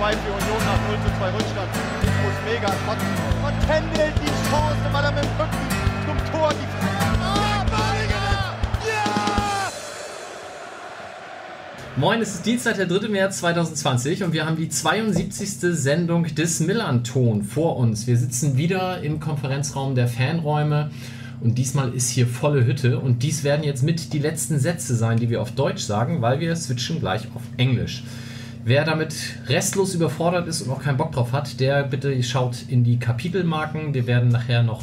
2 für Union nach 0:2 Rückstand. Ich muss mega kotzen. Und händelt die Chance, weil er mit dem Rücken zum Tor die Moin, es ist Dienstag, der 3. März 2020 und wir haben die 72. Sendung des MillernTon vor uns. Wir sitzen wieder im Konferenzraum der Fanräume und diesmal ist hier volle Hütte und dies werden jetzt mit die letzten Sätze sein, die wir auf Deutsch sagen, weil wir switchen gleich auf Englisch. Wer damit restlos überfordert ist und auch keinen Bock drauf hat, der bitte schaut in die Kapitelmarken. Wir werden nachher noch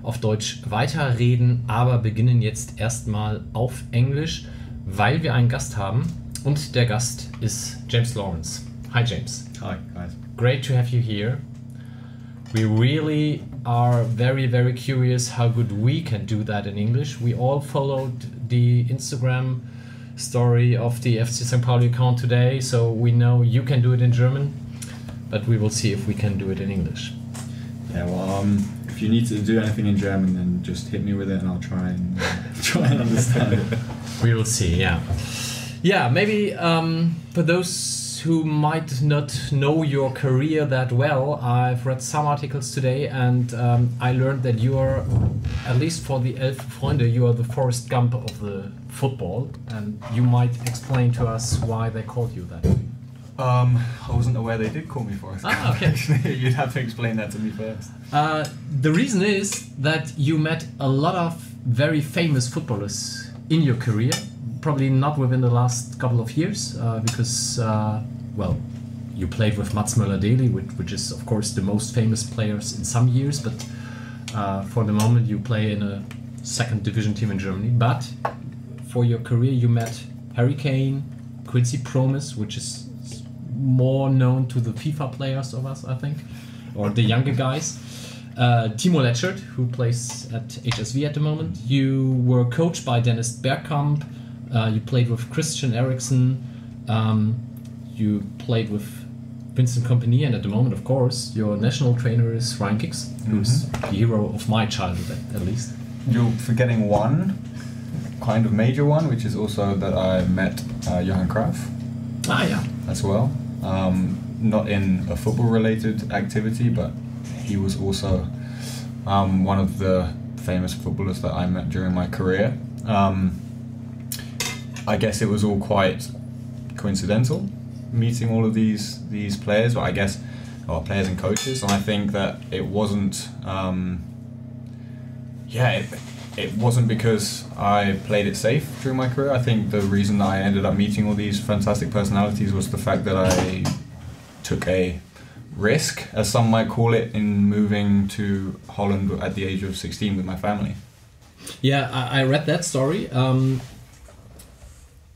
auf Deutsch weiterreden, aber beginnen jetzt erstmal auf Englisch, weil wir einen Gast haben. Und der Gast ist James Lawrence. Hi James. Hi guys. Great to have you here. We really are very, very curious how good we can do that in English. We all followed the Instagram story of the FC St. Pauli account today, so we know you can do it in German, but we will see if we can do it in English. Yeah, well, if you need to do anything in German, then just hit me with it and I'll try and understand it. We will see, yeah. Yeah, maybe for those who might not know your career that well, I've read some articles today and I learned that you are, at least for the Elf Freunde, you are the Forrest Gump of the football, and you might explain to us why they called you that. I wasn't aware they did call me Forrest Gump. Ah, okay. You'd have to explain that to me first. The reason is that you met a lot of very famous footballers in your career. Probably not within the last couple of years, because, well, you played with Mats Möller-Deli, which is, of course, the most famous players in some years, but for the moment you play in a second division team in Germany. But for your career you met Harry Kane, Quincy Promes, which is more known to the FIFA players of us, I think, or the younger guys. Timo Letschert, who plays at HSV at the moment. You were coached by Dennis Bergkamp. You played with Christian Eriksen, you played with Vincent Kompany, and at the moment, of course, your national trainer is Ryan Giggs, who's the hero of my childhood, at least. You're forgetting one, kind of major one, which is also that I met Johan Cruyff. Ah, yeah. As well. Not in a football-related activity, but he was also one of the famous footballers that I met during my career. I guess it was all quite coincidental, meeting all of these players, but I guess, well, players and coaches, and I think that it wasn't, it wasn't because I played it safe during my career. I think the reason that I ended up meeting all these fantastic personalities was the fact that I took a risk, as some might call it, in moving to Holland at the age of 16 with my family. Yeah, I read that story.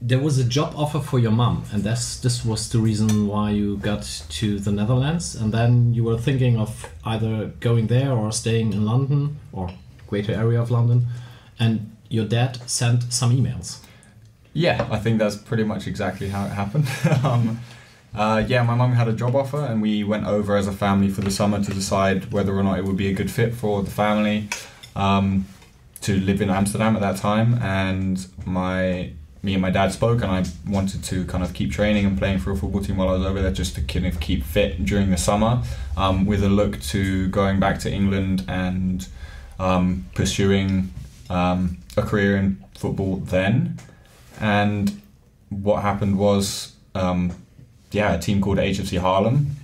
There was a job offer for your mom, and this was the reason why you got to the Netherlands, and then you were thinking of either going there or staying in London or greater area of London, and your dad sent some emails. Yeah, I think that's pretty much exactly how it happened. Yeah, my mum had a job offer and we went over as a family for the summer to decide whether or not it would be a good fit for the family to live in Amsterdam at that time, and me and my dad spoke, and I wanted to kind of keep training and playing for a football team while I was over there, just to kind of keep fit during the summer, with a look to going back to England and pursuing a career in football then. And what happened was, a team called HFC Haarlem,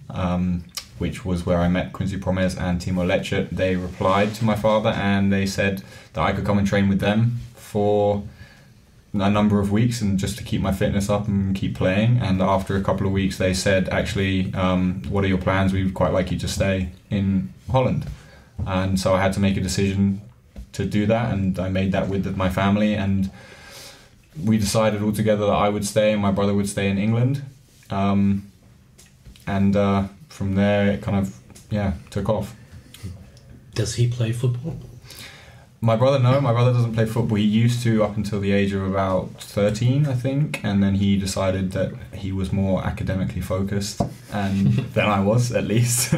which was where I met Quincy Promes and Timo Letschert. They replied to my father and they said that I could come and train with them for a number of weeks and just to keep my fitness up and keep playing. And after a couple of weeks they said, actually, what are your plans? We would quite like you to stay in Holland. And so I had to make a decision to do that, and I made that with my family, and we decided all together that I would stay and my brother would stay in England. From there it kind of took off. Does he play football? My brother doesn't play football. He used to up until the age of about 13, I think, and then he decided that he was more academically focused and than I was, at least.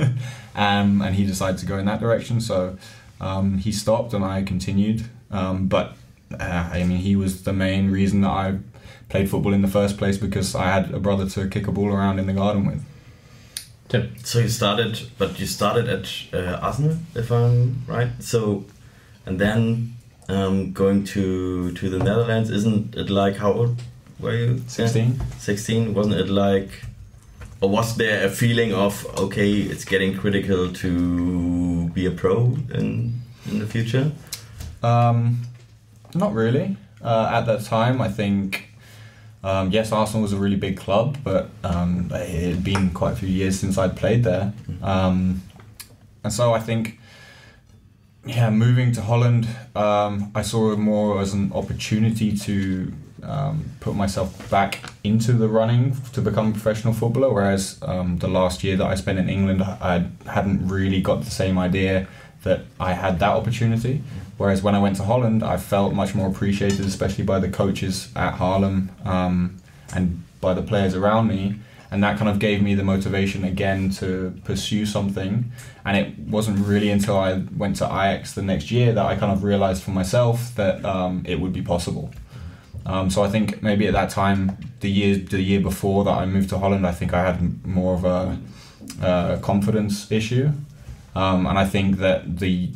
And he decided to go in that direction, so he stopped and I continued. But he was the main reason that I played football in the first place, because I had a brother to kick a ball around in the garden with. Tim. So you started at Arsenal, if I'm right. So, and then going to the Netherlands. Isn't it like, how old were you? 16. 16. Wasn't it like, or was there a feeling of, okay, it's getting critical to be a pro in the future? Not really. At that time, I think, yes, Arsenal was a really big club, but it had been quite a few years since I'd played there. And so I think, moving to Holland, I saw it more as an opportunity to put myself back into the running to become a professional footballer, whereas the last year that I spent in England, I hadn't really got the same idea that I had that opportunity. Whereas when I went to Holland, I felt much more appreciated, especially by the coaches at Haarlem and by the players around me. And that kind of gave me the motivation again to pursue something. And it wasn't really until I went to Ajax the next year that I kind of realized for myself that it would be possible. So I think maybe at that time, the year before that I moved to Holland, I think I had more of a confidence issue. And I think that the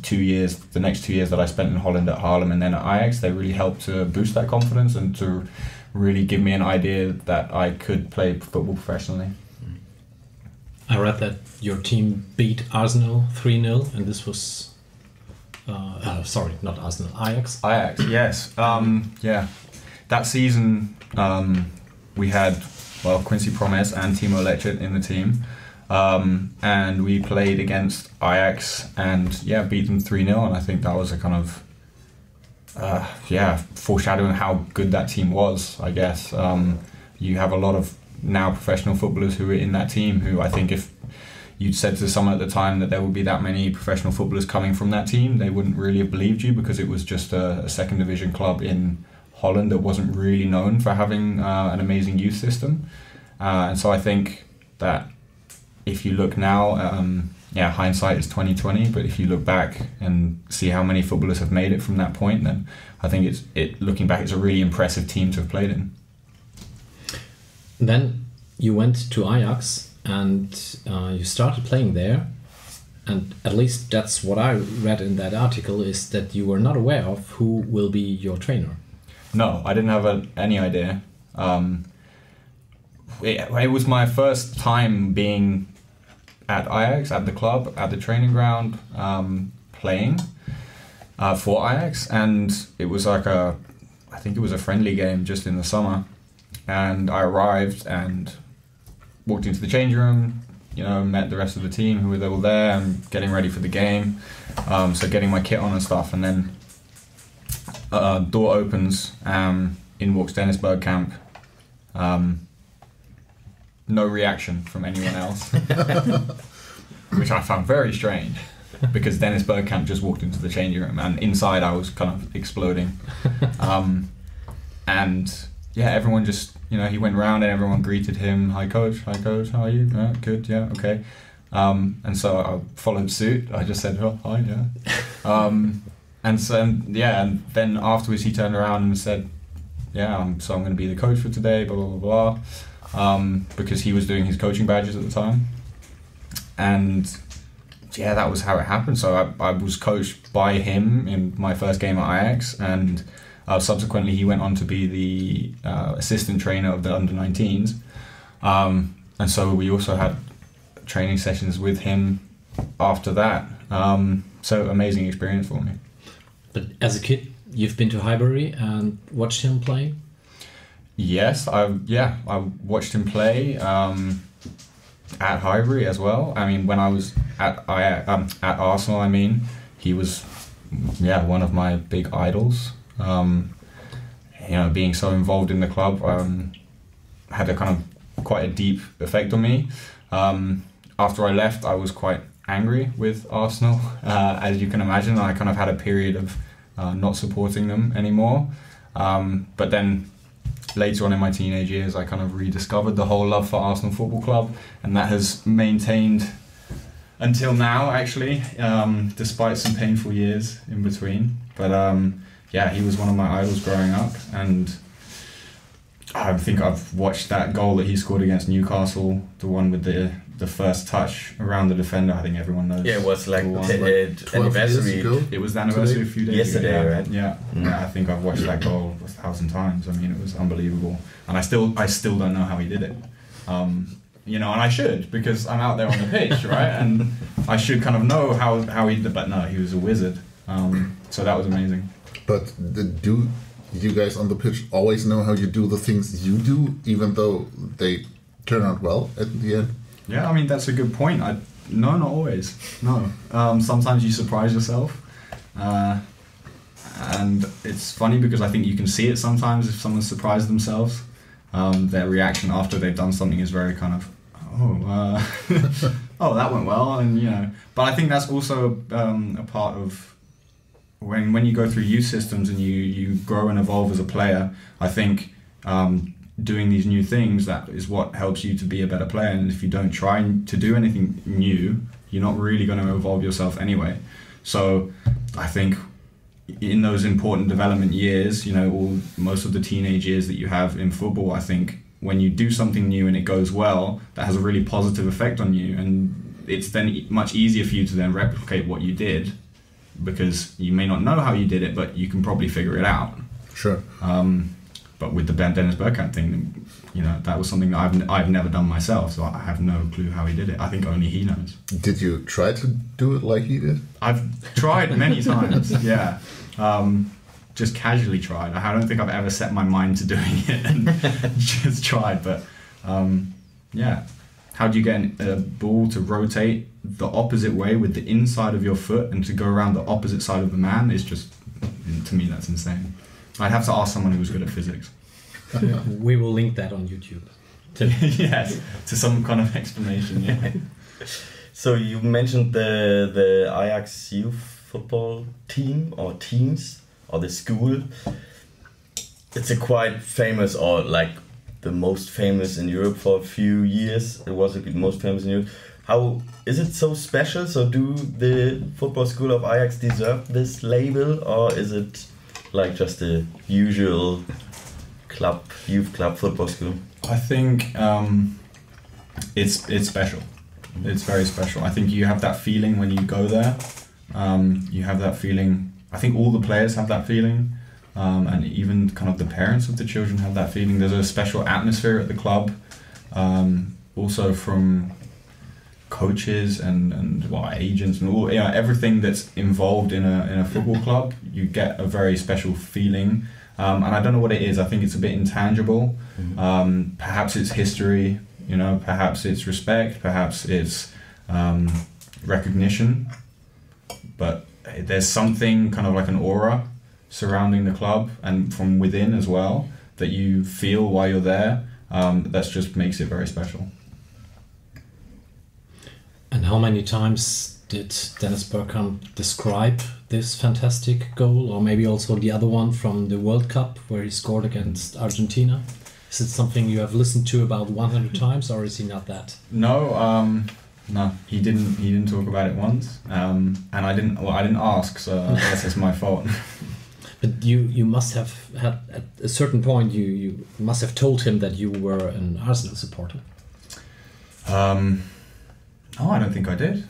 next 2 years that I spent in Holland at Haarlem and then at Ajax, they really helped to boost that confidence and to really give me an idea that I could play football professionally. I read that your team beat Arsenal 3-0, and this was... sorry, not Arsenal, Ajax. Ajax, yes. That season, we had Quincy Promes and Timo Letchert in the team. And we played against Ajax and beat them 3-0, and I think that was a kind of foreshadowing how good that team was, I guess. You have a lot of now professional footballers who are in that team who I think if you'd said to someone at the time that there would be that many professional footballers coming from that team, they wouldn't really have believed you, because it was just a second division club in Holland that wasn't really known for having an amazing youth system. And so I think that if you look now, hindsight is 20/20. But if you look back and see how many footballers have made it from that point, then I think looking back, it's a really impressive team to have played in. Then you went to Ajax and you started playing there. And at least that's what I read in that article, is that you were not aware of who will be your trainer. No, I didn't have any idea. It was my first time being at Ajax, at the club, at the training ground, playing for Ajax, and it was like I think it was a friendly game just in the summer, and I arrived and walked into the changing room, met the rest of the team who were all there and getting ready for the game, so getting my kit on and stuff, and then door opens, in walks Dennis Bergkamp. No reaction from anyone else, which I found very strange, because Dennis Bergkamp just walked into the changing room, and inside I was kind of exploding. Everyone just, he went round and everyone greeted him. Hi coach, how are you? Good, yeah, okay. And so I followed suit. I just said, oh, hi, yeah. And then afterwards he turned around and said, I'm going to be the coach for today, blah, blah, blah. Because he was doing his coaching badges at the time, and that was how it happened. So I was coached by him in my first game at Ajax, and subsequently he went on to be the assistant trainer of the under-19s, and so we also had training sessions with him after that. So amazing experience for me. But as a kid, you've been to Highbury and watched him play? Yes, I watched him play at Highbury as well. I mean, when I was at Arsenal, he was one of my big idols. Being so involved in the club had a kind of quite a deep effect on me. After I left, I was quite angry with Arsenal, as you can imagine. I kind of had a period of not supporting them anymore. But then later on in my teenage years, I kind of rediscovered the whole love for Arsenal Football Club, and that has maintained until now, actually, despite some painful years in between. But he was one of my idols growing up, and I think I've watched that goal that he scored against Newcastle, the one with the first touch around the defender. I think everyone knows. Yeah, it was like the one. anniversary. It was the anniversary a few days yesterday, ago. right? Yeah. I think I've watched that goal 1,000 times. I mean, it was unbelievable, and I still don't know how he did it. You know, and I should, because I'm out there on the pitch, right? And I should kind of know how he did it, but no, he was a wizard. So that was amazing. But do you guys on the pitch always know how you do the things you do, even though they turn out well at the end? Yeah, I mean, that's a good point. No, not always. No. Sometimes you surprise yourself. And it's funny because I think you can see it sometimes if someone's surprised themselves. Their reaction after they've done something is very kind of, oh, that went well, and you know. But I think that's also a part of when you go through youth systems and you grow and evolve as a player. I think doing these new things, that is what helps you to be a better player. And if you don't try to do anything new, you're not really going to evolve yourself anyway. So I think in those important development years, you know, most of the teenage years that you have in football, I think when you do something new and it goes well, that has a really positive effect on you, and it's then much easier for you to then replicate what you did, because you may not know how you did it, but you can probably figure it out. Sure. But with the Dennis Bergkamp thing, you know, that was something that I've never done myself, so I have no clue how he did it. I think only he knows. Did you try to do it like he did? I've tried many times, yeah. Just casually tried. I don't think I've ever set my mind to doing it and just tried. But yeah, how do you get a ball to rotate the opposite way with the inside of your foot and to go around the opposite side of the man? Is just, to me, that's insane. I'd have to ask someone who was good at physics. We will link that on YouTube. Yes, to some kind of explanation. Yeah. So you mentioned the Ajax youth football team or teams or the school. It's a quite famous, or like the most famous in Europe for a few years. It was the most famous in Europe. How is it so special? So do the football school of Ajax deserve this label, or is it like just the usual youth club football school? I think it's special. It's very special. I think you have that feeling when you go there. You have that feeling. I think all the players have that feeling, and even kind of the parents of the children have that feeling. There's a special atmosphere at the club. Also from coaches and agents and all, you know, everything that's involved in a football club. You get a very special feeling. And I don't know what it is. I think it's a bit intangible. Perhaps it's history, you know, perhaps it's respect, perhaps it's recognition. But there's something kind of like an aura surrounding the club and from within as well that you feel while you're there. That just makes it very special. And how many times did Dennis Bergkamp describe this fantastic goal, or maybe also the other one from the World Cup where he scored against Argentina? Is it something you have listened to about 100 times, or is he not that? No, no, he didn't talk about it once, and I didn't ask, so I guess it's my fault. But you must have had, at a certain point, you must have told him that you were an Arsenal supporter. No, I don't think I did.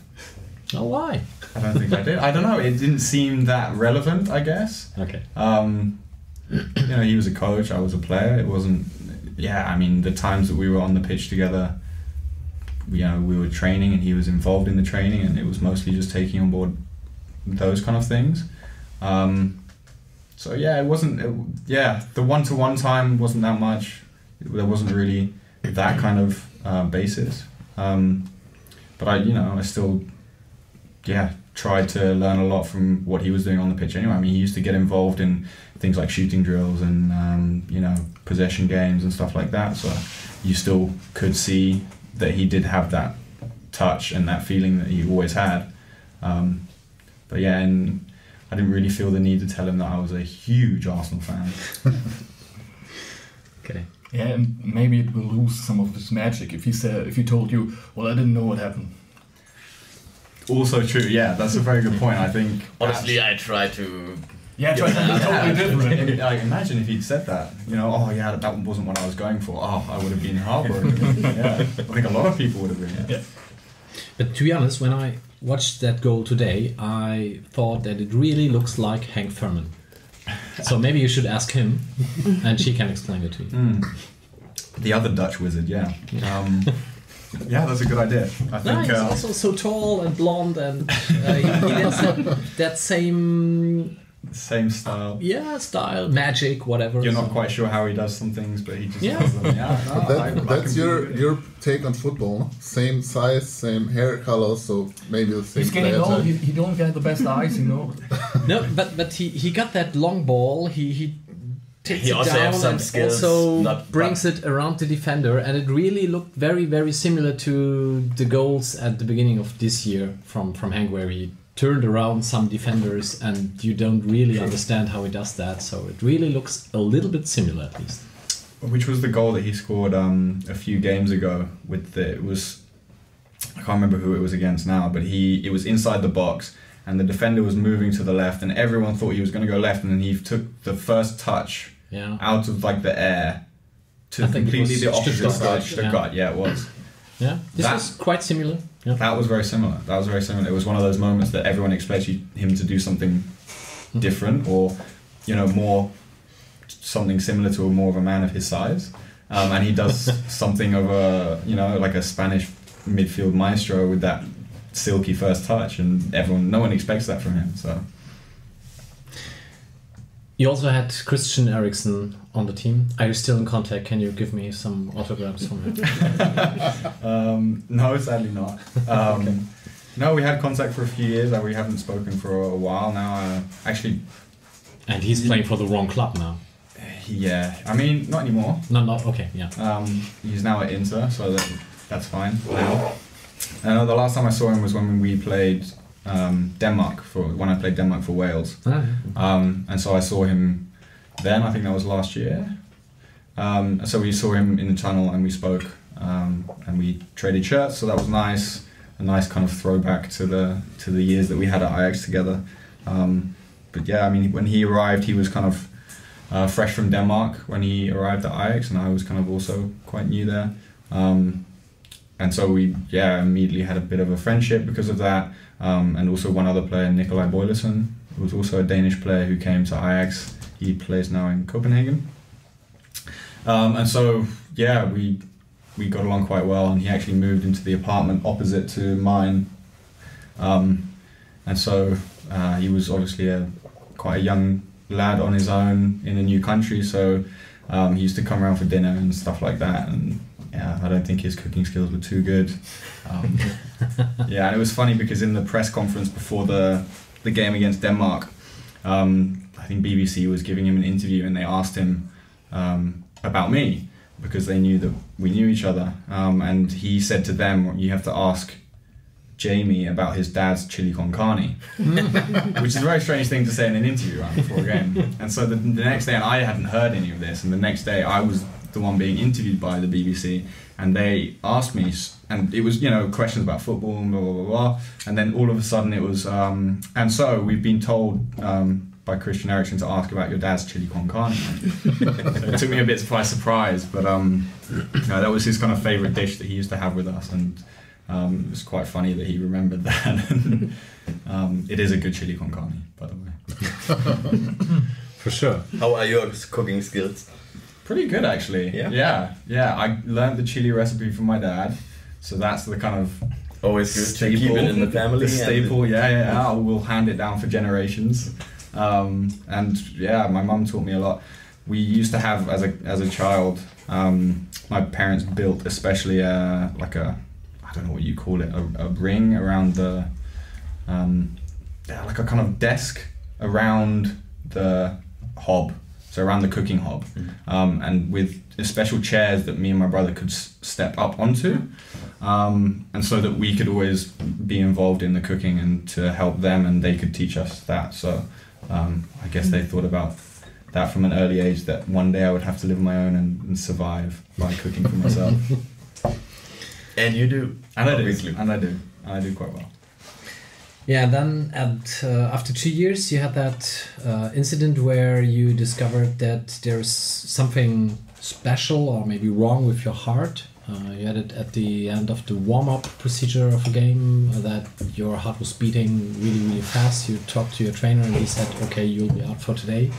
Oh, why? I don't think I did. I don't know. It didn't seem that relevant, I guess. Okay. You know, he was a coach, I was a player. It wasn't. Yeah, I mean, the times that we were on the pitch together, you know, we were training and he was involved in the training, and it was mostly just taking on board those kind of things. So yeah, it wasn't. The one-to-one time wasn't that much. There wasn't really that kind of basis. But I still, tried to learn a lot from what he was doing on the pitch anyway. I mean, he used to get involved in things like shooting drills and, possession games and stuff like that. So you still could see that he did have that touch and that feeling that he always had. But yeah, and I didn't really feel the need to tell him that I was a huge Arsenal fan. Okay. Yeah, and maybe it will lose some of its magic if he told you, well, I didn't know what happened. Also true, yeah, that's a very good point. I think honestly, I try to Yeah, try something totally different. Like, imagine if he'd said that. You know, oh yeah, that wasn't what I was going for. Oh, I would have been heartbroken. Yeah, I think a lot of people would have been. Yeah. But to be honest, when I watched that goal today, I thought that it really looks like Hank Furman. So maybe you should ask him, and she can explain it to you. The other Dutch wizard, yeah. Yeah, that's a good idea. I think he's also so tall and blonde, and he has that same style. Yeah, style, magic, whatever. You're not quite sure how he does some things, but he just does them. That's your take on football. No? Same size, same hair color, so maybe the same. He's getting old. He don't get the best eyes, you know. No, but he got that long ball. He takes it also down have some and skills, also brings it around the defender, and it really looked very, very similar to the goals at the beginning of this year from Hank, where he turned around some defenders, and you don't really understand how he does that. So it really looks a little bit similar, at least. Which was the goal that he scored a few games ago? It was, I can't remember who it was against now, but it was inside the box, and the defender was moving to the left, and everyone thought he was going to go left, and then he took the first touch out of like the air to completely the opposite side. Stuttgart, yeah, it was. Yeah, this was quite similar. Yeah. That was very similar. It was one of those moments that everyone expects him to do something different, or something similar to more of a man of his size, and he does something of like a Spanish midfield maestro with that silky first touch, and no one expects that from him. So. You also had Christian Eriksen on the team. Are you still in contact? Can you give me some autographs from him? No, sadly not. No, we had contact for a few years. We haven't spoken for a while now. Actually, and he's playing for the wrong club now. Yeah, I mean, not anymore. Not okay. Yeah. He's now at Inter, so that's fine now. The last time I saw him was when we played Denmark when I played Denmark for Wales. And so I saw him then. I think that was last year. So we saw him in the tunnel and we spoke, and we traded shirts. So that was nice, a nice kind of throwback to the years that we had at Ajax together. But yeah, I mean, when he arrived, he was kind of fresh from Denmark when he arrived at Ajax, and I was kind of also quite new there. And so we immediately had a bit of a friendship because of that. And also one other player, Nikolai Boyleson, who was also a Danish player who came to Ajax. He plays now in Copenhagen. And so, we got along quite well, and he actually moved into the apartment opposite to mine. And so he was obviously quite a young lad on his own in a new country, so he used to come around for dinner and stuff like that, and I don't think his cooking skills were too good. And it was funny because in the press conference before the game against Denmark, I think BBC was giving him an interview, and they asked him about me because they knew that we knew each other, and he said to them, "You have to ask Jamie about his dad's chili con carne," which is a very strange thing to say in an interview before a game. And so the next day, and I hadn't heard any of this, and the next day I was the one being interviewed by the BBC, and they asked me, and it was questions about football and blah blah blah blah, and then all of a sudden it was and so we've been told by Christian Eriksen to ask about your dad's chili con carne. So it took me a bit by surprise, but that was his kind of favourite dish that he used to have with us, and it was quite funny that he remembered that. It is a good chili con carne, by the way. For sure. How are your cooking skills? Pretty good, actually. Yeah. I learned the chili recipe from my dad, so that's the kind of always good to keep it in the family. The staple, we'll hand it down for generations. And my mum taught me a lot. We used to have, as a child, my parents built especially like a, I don't know what you call it, a ring around the, like a kind of desk around the hob. So around the cooking hob, and with special chairs that me and my brother could step up onto, and so that we could always be involved in the cooking and to help them, and they could teach us that. So I guess they thought about that from an early age, that one day I would have to live on my own and survive by cooking for myself. And you do. And I do. And I do quite well. Yeah, then after 2 years, you had that incident where you discovered that there's something special or maybe wrong with your heart. You had it at the end of the warm-up procedure of a game, that your heart was beating really, really fast. You talked to your trainer and he said, okay, you'll be out for today.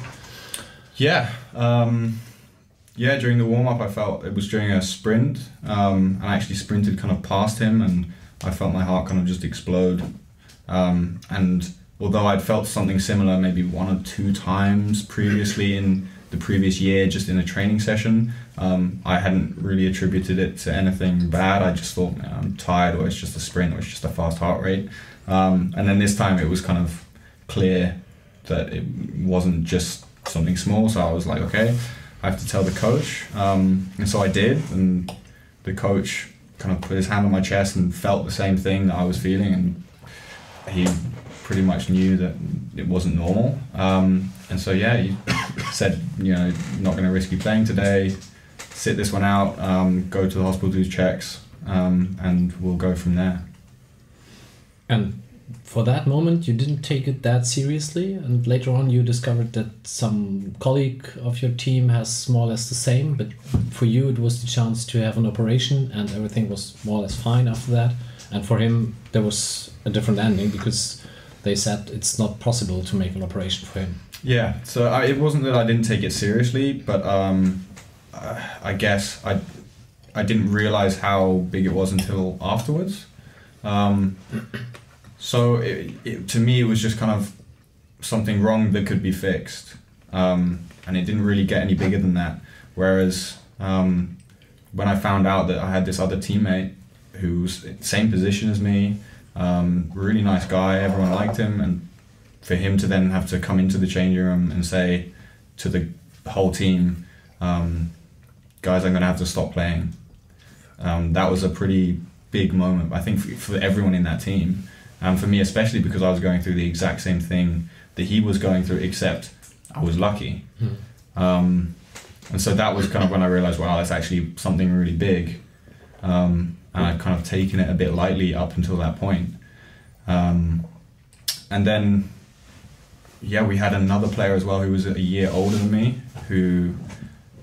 Yeah. During the warm-up, I felt it was during a sprint. And I actually sprinted kind of past him and I felt my heart kind of just explode. And although I'd felt something similar maybe 1 or 2 times previously in the previous year, just in a training session, I hadn't really attributed it to anything bad. I just thought, man, I'm tired, or it's just a sprint, or it's just a fast heart rate. And then this time it was kind of clear that it wasn't just something small. So I was like, okay, I have to tell the coach. And so I did, and the coach kind of put his hand on my chest and felt the same thing that I was feeling, and he pretty much knew that it wasn't normal. And so yeah, he said, not going to risk you playing today, sit this one out, go to the hospital, do checks, and we'll go from there. And for that moment, you didn't take it that seriously, and later on you discovered that some colleague of your team has more or less the same, but for you it was the chance to have an operation and everything was more or less fine after that. And for him there was a different ending because they said it's not possible to make an operation for him. Yeah, so it wasn't that I didn't take it seriously, but I guess I didn't realize how big it was until afterwards. So to me it was just kind of something wrong that could be fixed, and it didn't really get any bigger than that. Whereas when I found out that I had this other teammate who's same position as me, really nice guy, everyone liked him, and for him to then have to come into the changing room and say to the whole team, guys, I'm going to have to stop playing. That was a pretty big moment, I think, for everyone in that team. And for me especially, because I was going through the exact same thing that he was going through, except I was lucky. And so that was kind of when I realized, wow, that's actually something really big. And I'd kind of taken it a bit lightly up until that point. And then, we had another player as well who was a year older than me, who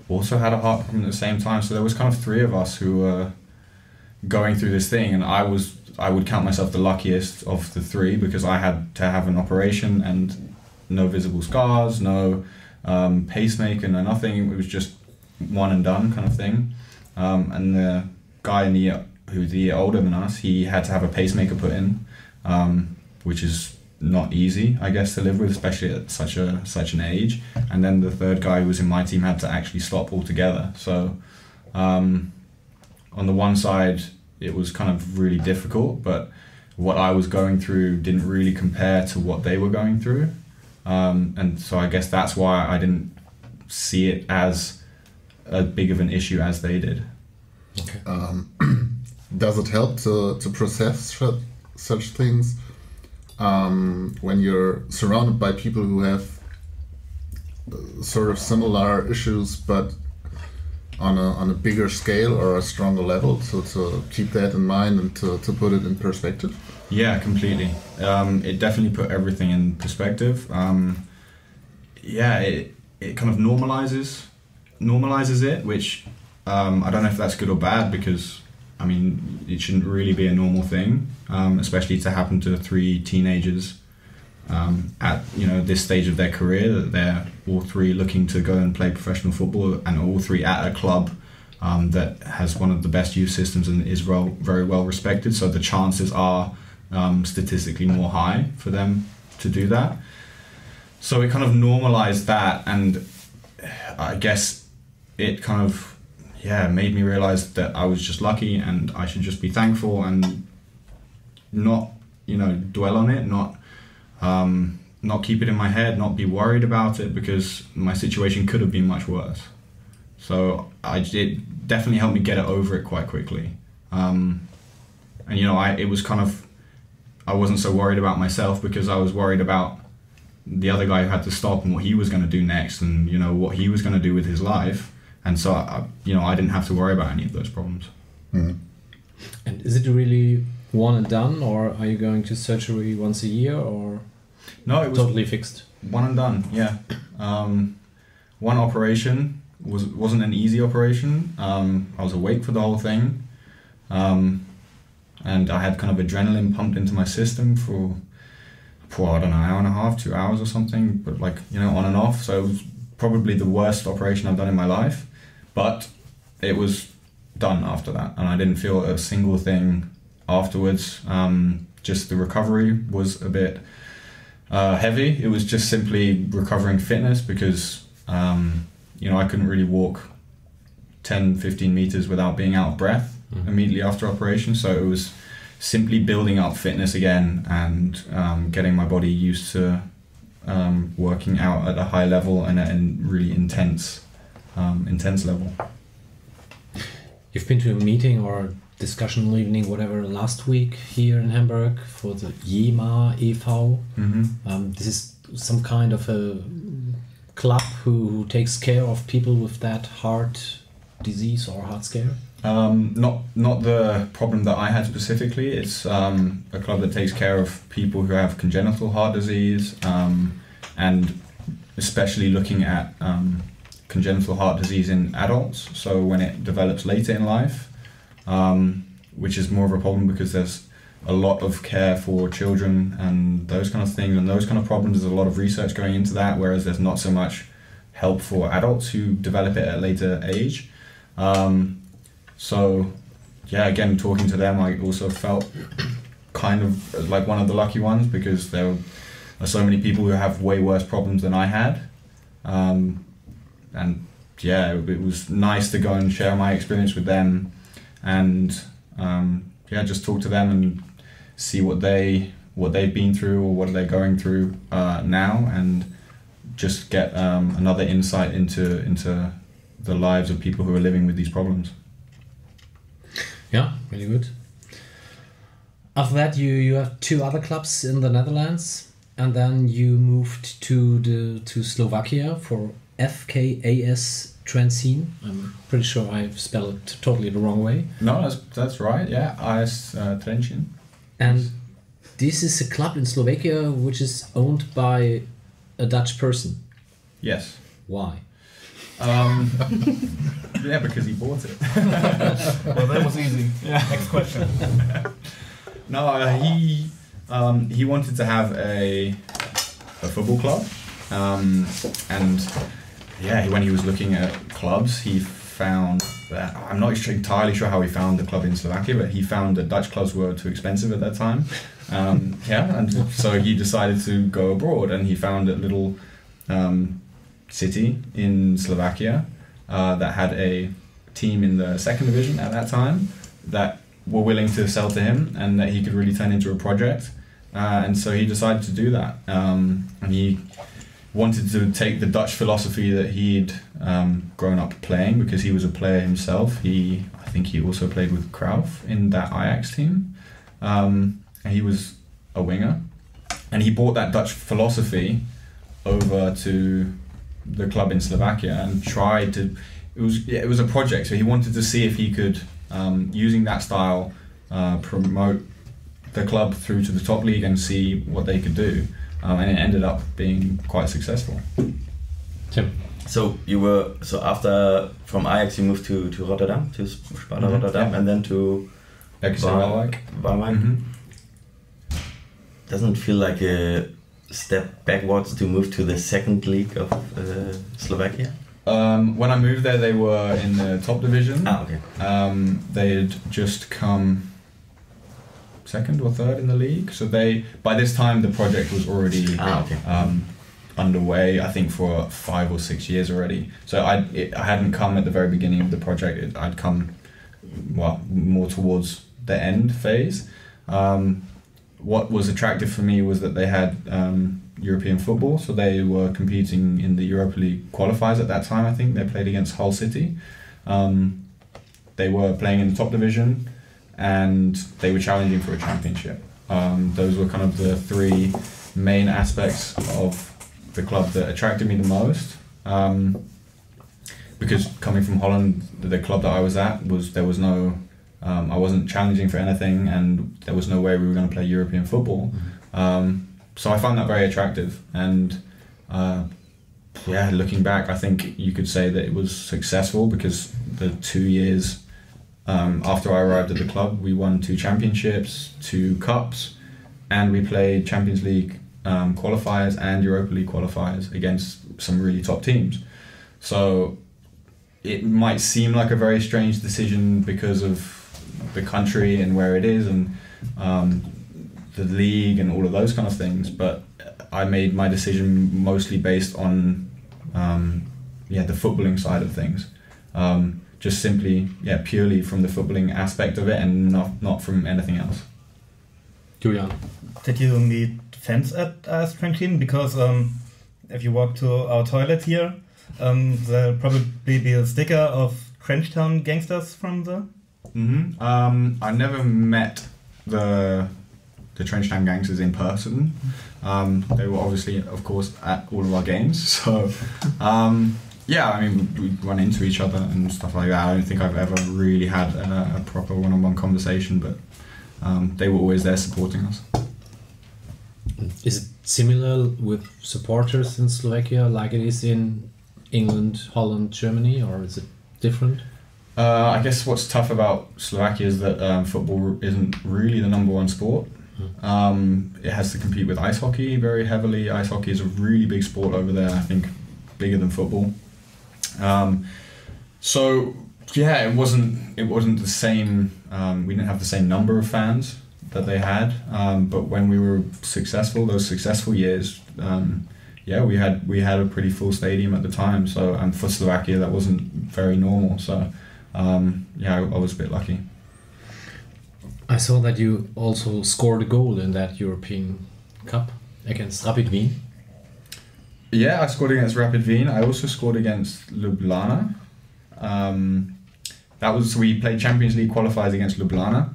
also had a heart problem at the same time. So there was kind of 3 of us who were going through this thing, and I would count myself the luckiest of the 3 because I had to have an operation and no visible scars, no pacemaker, no nothing. It was just one and done kind of thing. And the guy who's the year older than us, he had to have a pacemaker put in, which is not easy, I guess, to live with, especially at such an age. And then the 3rd guy who was in my team had to actually stop altogether. So on the one side, it was kind of really difficult, but what I was going through didn't really compare to what they were going through. And so I guess that's why I didn't see it as as big of an issue as they did. Okay. Does it help to process such things when you're surrounded by people who have sort of similar issues, but on a bigger scale or a stronger level, so to keep that in mind and to put it in perspective? Yeah, completely. It definitely put everything in perspective. It kind of normalizes it, which I don't know if that's good or bad, because I mean, it shouldn't really be a normal thing, especially to happen to 3 teenagers at this stage of their career, that they're all 3 looking to go and play professional football, and all 3 at a club that has one of the best youth systems and is very well respected. So the chances are statistically more high for them to do that. So it kind of normalized that, and I guess it kind of made me realize that I was just lucky and I should just be thankful and not dwell on it, not keep it in my head, not be worried about it, because my situation could have been much worse. So it definitely helped me get it over it quite quickly. It was kind of, I wasn't so worried about myself because I was worried about the other guy who had to stop and what he was going to do next, and what he was going to do with his life. And so I didn't have to worry about any of those problems. Mm-hmm. And is it really one and done, or are you going to surgery once a year, or No, it was totally fixed? one and done. Yeah, one operation wasn't an easy operation. I was awake for the whole thing, and I had kind of adrenaline pumped into my system for I don't know, an hour and a half, 2 hours or something, but like, you know, on and off. So it was probably the worst operation I've done in my life, but it was done after that, and I didn't feel a single thing afterwards. Just the recovery was a bit heavy. It was just simply recovering fitness because you know, I couldn't really walk 10-15 meters without being out of breath immediately after operation. So it was simply building up fitness again and getting my body used to working out at a high level and at a really intense level. You've been to a meeting or discussion evening, whatever, last week here in Hamburg for the JEMA e.V. This is some kind of a club who takes care of people with that heart disease or heart scare. Not the problem that I had specifically. It's a club that takes care of people who have congenital heart disease, and especially looking at congenital heart disease in adults. So when it develops later in life, which is more of a problem because there's a lot of care for children and those kind of things and those kind of problems. There's a lot of research going into that, whereas there's not so much help for adults who develop it at a later age. So yeah, again, talking to them, I also felt kind of like one of the lucky ones because there are so many people who have way worse problems than I had. And yeah, it was nice to go and share my experience with them and yeah, just talk to them and see what they've been through or what they're going through now, and just get another insight into the lives of people who are living with these problems. Yeah, really good. After that, you have 2 other clubs in the Netherlands, and then you moved to Slovakia for FKAS Transcene. I'm pretty sure I've spelled it totally the wrong way. No, that's right. Yeah, AS Transcene. And this is a club in Slovakia which is owned by a Dutch person. Yes. Why? Yeah, because he bought it. Well, that was easy. Yeah. Next question. No, he wanted to have a football club, and yeah, when he was looking at clubs, he found that, I'm not entirely sure how he found the club in Slovakia, but he found that Dutch clubs were too expensive at that time. Yeah, and so he decided to go abroad, and he found a little city in Slovakia that had a team in the 2nd division at that time that were willing to sell to him and that he could really turn into a project. And so he decided to do that. And he wanted to take the Dutch philosophy that he'd grown up playing, because he was a player himself. I think he also played with Cruyff in that Ajax team. And he was a winger. And he brought that Dutch philosophy over to the club in Slovakia and tried to... It was a project, so he wanted to see if he could, using that style, promote the club through to the top league and see what they could do. And it ended up being quite successful. Tim. So after from Ajax you moved to Rotterdam, to Spieler Rotterdam, yeah. and then to Waalwijk. Waalwijk. Doesn't it feel like a step backwards to move to the 2nd league of Slovakia? When I moved there, they were in the top division. Okay. They had just come 2nd or 3rd in the league. So by this time the project was already underway. I think for 5 or 6 years already. So I hadn't come at the very beginning of the project. I'd come more towards the end phase. What was attractive for me was that they had European football, so they were competing in the Europa League qualifiers at that time. I think they played against Hull City. They were playing in the top division, and they were challenging for a championship. Those were kind of the 3 main aspects of the club that attracted me the most. Because coming from Holland, the club that I was at there was no I wasn't challenging for anything, and there was no way we were going to play European football. So I found that very attractive, and looking back, I think you could say that it was successful, because the 2 years after I arrived at the club, we won 2 championships, 2 cups, and we played Champions League qualifiers and Europa League qualifiers against some really top teams. So it might seem like a very strange decision because of the country and where it is, and the league and all of those kind of things, but I made my decision mostly based on the footballing side of things, just simply purely from the footballing aspect of it, and not from anything else. Julian, did you meet fans at Springfield? Because if you walk to our toilet here, there'll probably be a sticker of MillernTon gangsters from there. I never met the MillernTon gangsters in person. They were obviously, of course, at all of our games. So, we run into each other and stuff like that. I don't think I've ever really had a proper one-on-one conversation, but they were always there supporting us. Is it similar with supporters in Slovakia like it is in England, Holland, Germany, or is it different? I guess what's tough about Slovakia is that football isn't really the number one sport. It has to compete with ice hockey very heavily. Ice hockey is a really big sport over there, I think bigger than football. It wasn't the same. We didn't have the same number of fans that they had, but when we were successful, those successful years, we had a pretty full stadium at the time. So, and for Slovakia, that wasn't very normal. So, I was a bit lucky. I saw that you also scored a goal in that European Cup against Rapid Wien. Yeah, I scored against Rapid Wien. I also scored against Ljubljana. We played Champions League qualifiers against Ljubljana.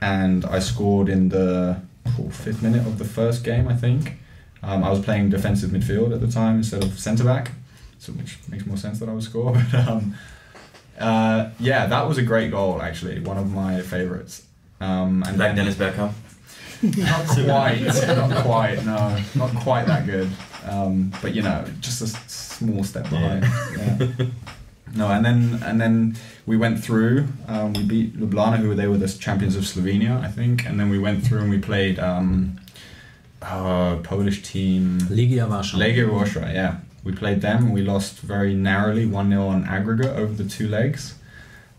And I scored in the 5th minute of the first game, I think. I was playing defensive midfield at the time instead of centre-back, so which makes more sense that I would score. But that was a great goal, actually, one of my favourites. And Like Dennis Bergkamp? Not quite, no, not quite that good. But just a small step behind. Yeah. No, and then we went through. We beat Ljubljana, they were the champions of Slovenia, I think. And then we went through and we played Polish team Legia Warsaw. Yeah. We played them and we lost very narrowly, 1-0 on aggregate over the 2 legs.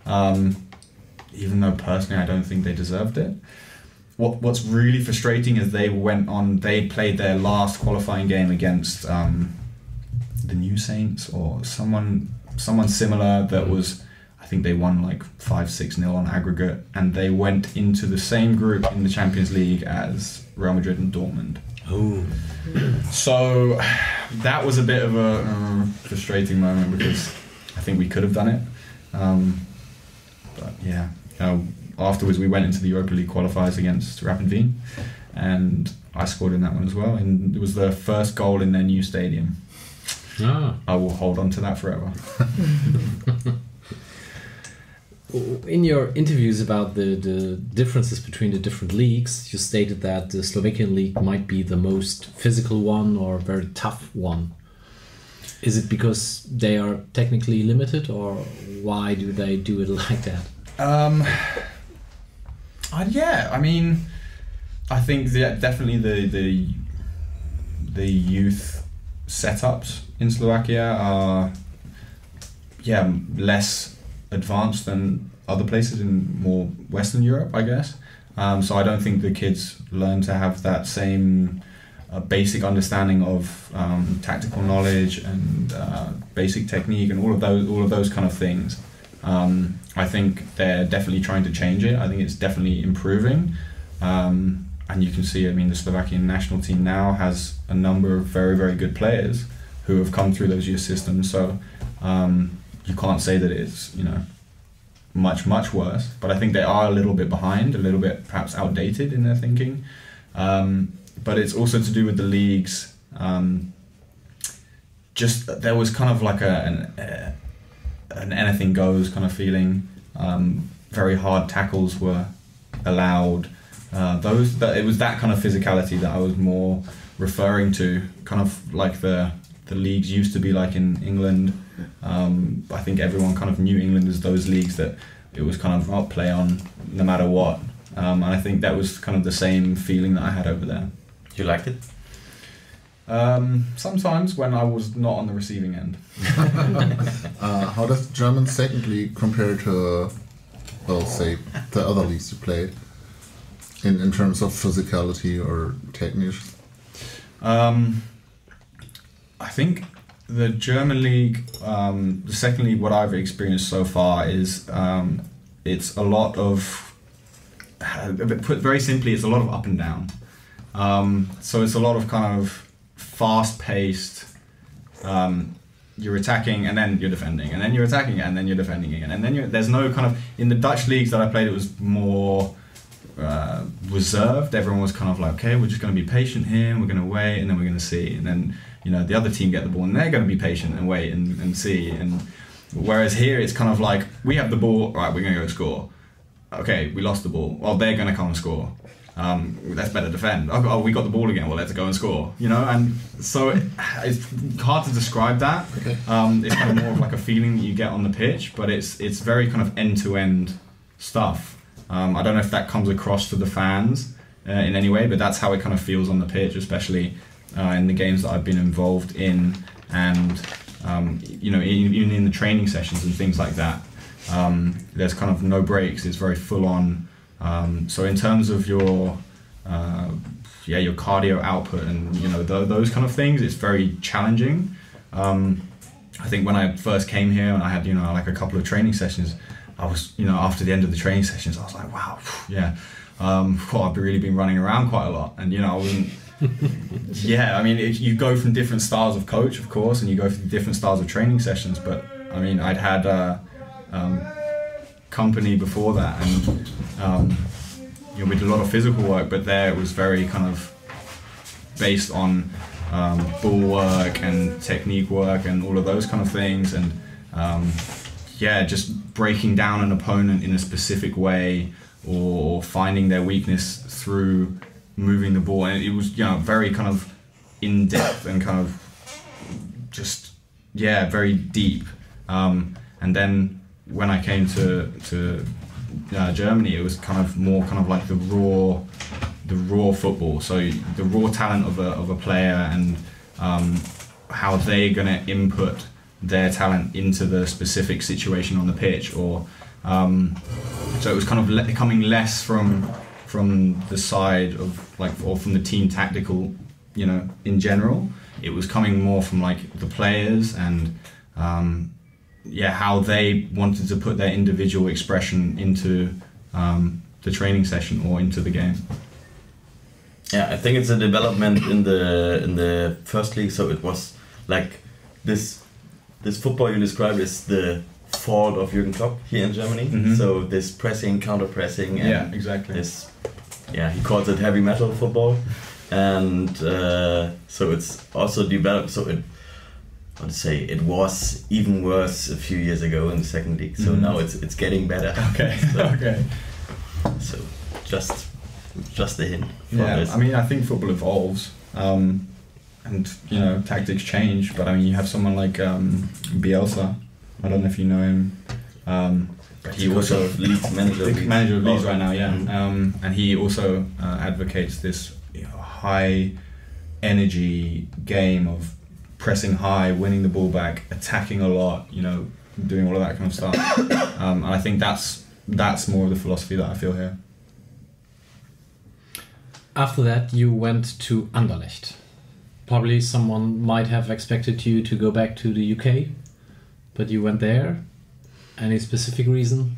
Even though personally I don't think they deserved it. What's really frustrating is they played their last qualifying game against the New Saints or someone similar that was, I think they won like 5-6-0 on aggregate, and they went into the same group in the Champions League as Real Madrid and Dortmund. Oh. So that was a bit of a frustrating moment because I think we could have done it. But yeah, afterwards we went into the Europa League qualifiers against Rapid Wien, and I scored in that one as well, and it was the first goal in their new stadium. I will hold on to that forever. In your interviews about the differences between the different leagues, you stated that the Slovakian league might be the most physical one or very tough one. Is it because they are technically limited, or why do they do it like that? I think that definitely the youth setups in Slovakia are less advanced than other places in more Western Europe, I guess. So I don't think the kids learn to have that same basic understanding of tactical knowledge and basic technique and all of those kind of things. I think they're definitely trying to change it. I think it's definitely improving. And you can see, the Slovakian national team now has a number of very, very good players who have come through those youth systems. So you can't say that it's, much, much worse. But I think they are a little bit behind, a little bit perhaps outdated in their thinking. But it's also to do with the leagues. There was kind of like an anything goes kind of feeling. Very hard tackles were allowed. It was that kind of physicality that I was more referring to, kind of like the leagues used to be like in England. I think everyone kind of knew England as those leagues that it was kind of play on no matter what. And I think that was kind of the same feeling that I had over there. You liked it? Sometimes when I was not on the receiving end. How does German second league compare to, well, say, the other leagues you played in terms of physicality or technique? I think the German league, the second league, what I've experienced so far is it's a lot of, put very simply, it's a lot of up and down. So it's a lot of kind of fast-paced, you're attacking and then you're defending, and then you're attacking and then you're defending again, and then there's no kind of, in the Dutch leagues that I played, it was more reserved. Everyone was kind of like, okay, we're just going to be patient here, we're going to wait, and then we're going to see, and then the other team get the ball and they're going to be patient and wait and see. And whereas here it's kind of like, we have the ball, right, we're going to go score. Okay, we lost the ball, well, they're going to come and score. Let's better defend. Oh, we got the ball again, well, let's go and score. And so it's hard to describe that. Okay. It's kind of more of like a feeling that you get on the pitch, but it's very kind of end-to-end stuff. I don't know if that comes across to the fans in any way, but that's how it kind of feels on the pitch, especially in the games that I've been involved in, and even in the training sessions and things like that. There's kind of no breaks. It's very full on. So in terms of your cardio output and those kind of things, it's very challenging. I think when I first came here and I had like a couple of training sessions, I was after the end of the training sessions I was like, wow, yeah, I've really been running around quite a lot, and I wasn't. Yeah, I mean, you go from different styles of coach, of course, and you go through different styles of training sessions. But I mean, I'd had company before that, and we did a lot of physical work, but there it was very kind of based on ball work and technique work and all of those kind of things, and just breaking down an opponent in a specific way or finding their weakness through moving the ball, and it was very kind of in depth and kind of just very deep. And then when I came to Germany, it was kind of more kind of like the raw football. So the raw talent of a player, and how they're gonna input their talent into the specific situation on the pitch, or so it was kind of coming less from the side of or from the team tactical, in general. It was coming more from like the players and how they wanted to put their individual expression into the training session or into the game. Yeah, I think it's a development in the first league. So it was like this football you described is the fault of Jürgen Klopp here in Germany. Mm-hmm. So this pressing, counter pressing, and exactly. This, he calls it heavy metal football, and so it's also developed. So it was even worse a few years ago in the second league. So now it's getting better. Okay. So, okay. So just a hint. Yeah, I mean, I think football evolves, and tactics change. But I mean, you have someone like Bielsa. I don't know if you know him. But he also Leeds manager of Leeds right now. Yeah, and he also advocates this high energy game of pressing high, winning the ball back, attacking a lot. Doing all of that kind of stuff. And I think that's more of the philosophy that I feel here. After that, you went to Anderlecht. Probably someone might have expected you to go back to the UK, but you went there. Any specific reason?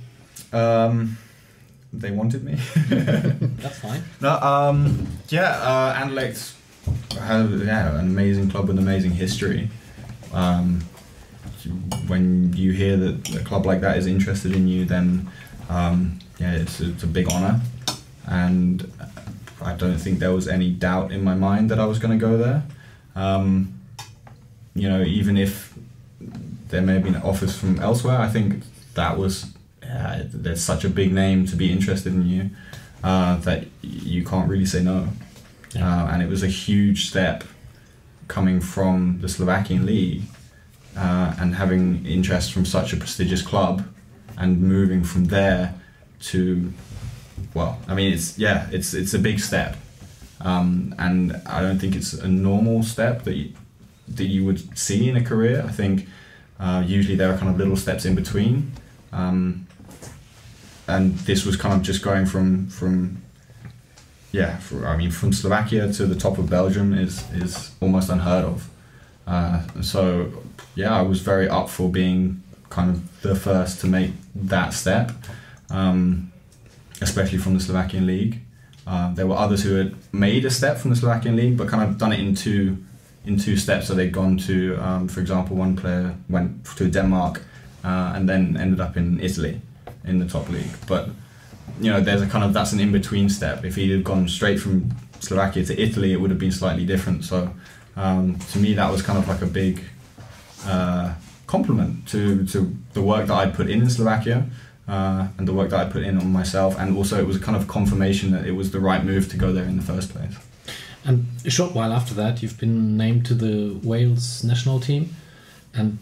They wanted me. That's fine. No, Anderlecht had an amazing club with amazing history. When you hear that a club like that is interested in you, then it's a big honour, and I don't think there was any doubt in my mind that I was going to go there. Even if there may have been offers from elsewhere, I think that was there's such a big name to be interested in you that you can't really say no. And it was a huge step coming from the Slovakian league and having interest from such a prestigious club and moving from there to, well, I mean, it's a big step. And I don't think it's a normal step that you would see in a career. I think usually there are kind of little steps in between. And this was kind of just going from Slovakia to the top of Belgium is almost unheard of. So yeah, I was very up for being kind of the first to make that step, especially from the Slovakian league. There were others who had made a step from the Slovakian league, but kind of done it in two steps. So they'd gone to, for example, one player went to Denmark and then ended up in Italy in the top league. But there's that's an in-between step. If he had gone straight from Slovakia to Italy, it would have been slightly different. So to me, that was kind of like a big compliment to the work that I'd put in Slovakia and the work that I put in on myself, and also it was a kind of confirmation that it was the right move to go there in the first place. And a short while after that, you've been named to the Wales national team, and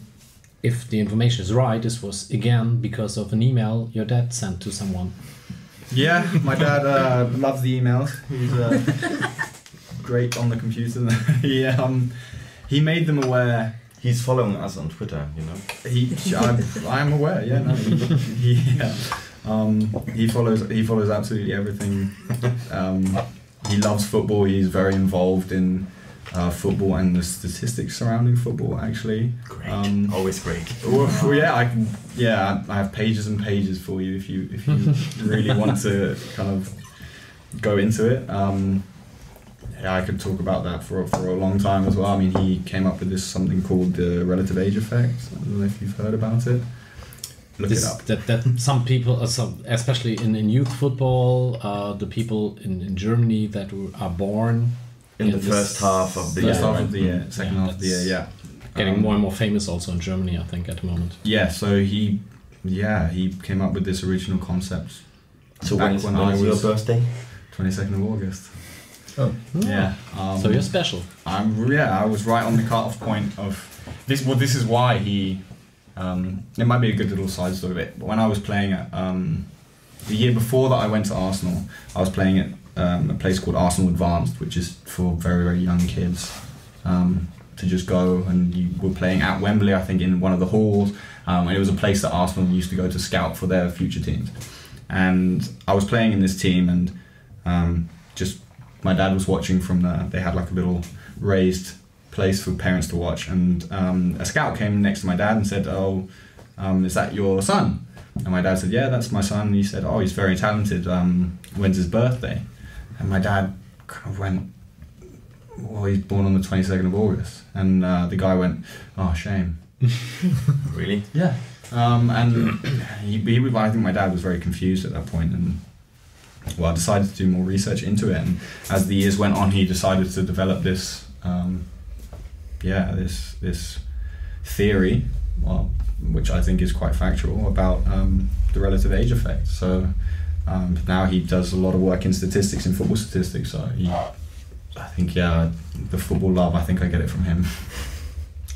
if the information is right, this was again because of an email your dad sent to someone. Yeah, my dad loves the emails. He's great on the computer. He made them aware. He's following us on Twitter, I'm aware. Yeah, no, he follows absolutely everything. He loves football. He's very involved in football and the statistics surrounding football. Actually, great, always great. Well, I have pages and pages for you if you really want to kind of go into it. I could talk about that for a long time as well. I mean, he came up with something called the relative age effect. I don't know if you've heard about it. Look it up. That some people, especially in youth football, the people in Germany that are born in the first half of the year. First half of the year, second half of the year, yeah. Getting more and more famous also in Germany, I think, at the moment. Yeah, so he came up with this original concept. So when is your birthday? 22nd of August. Oh. Yeah. So you're special. I was right on the cut-off point of this. Well, this is why he. It might be a good little side story, but when I was playing at the year before that I went to Arsenal, I was playing at a place called Arsenal Advanced, which is for very, very young kids to just go, and you were playing at Wembley, I think, in one of the halls, and it was a place that Arsenal used to go to scout for their future teams. And I was playing in this team, and just my dad was watching from they had like a little raised place for parents to watch, and a scout came next to my dad and said, "Oh, is that your son?" And my dad said, "Yeah, that's my son." And he said, "Oh, he's very talented. When's his birthday?" And my dad kind of went, "Well, he's born on the 22nd of August." And the guy went, "Oh, shame." Really? Yeah. And I think my dad was very confused at that point, and well, I decided to do more research into it. And as the years went on, he decided to develop this, this theory, well, which I think is quite factual, about the relative age effect. So now he does a lot of work in statistics, in football statistics. So I think the football love, I think I get it from him.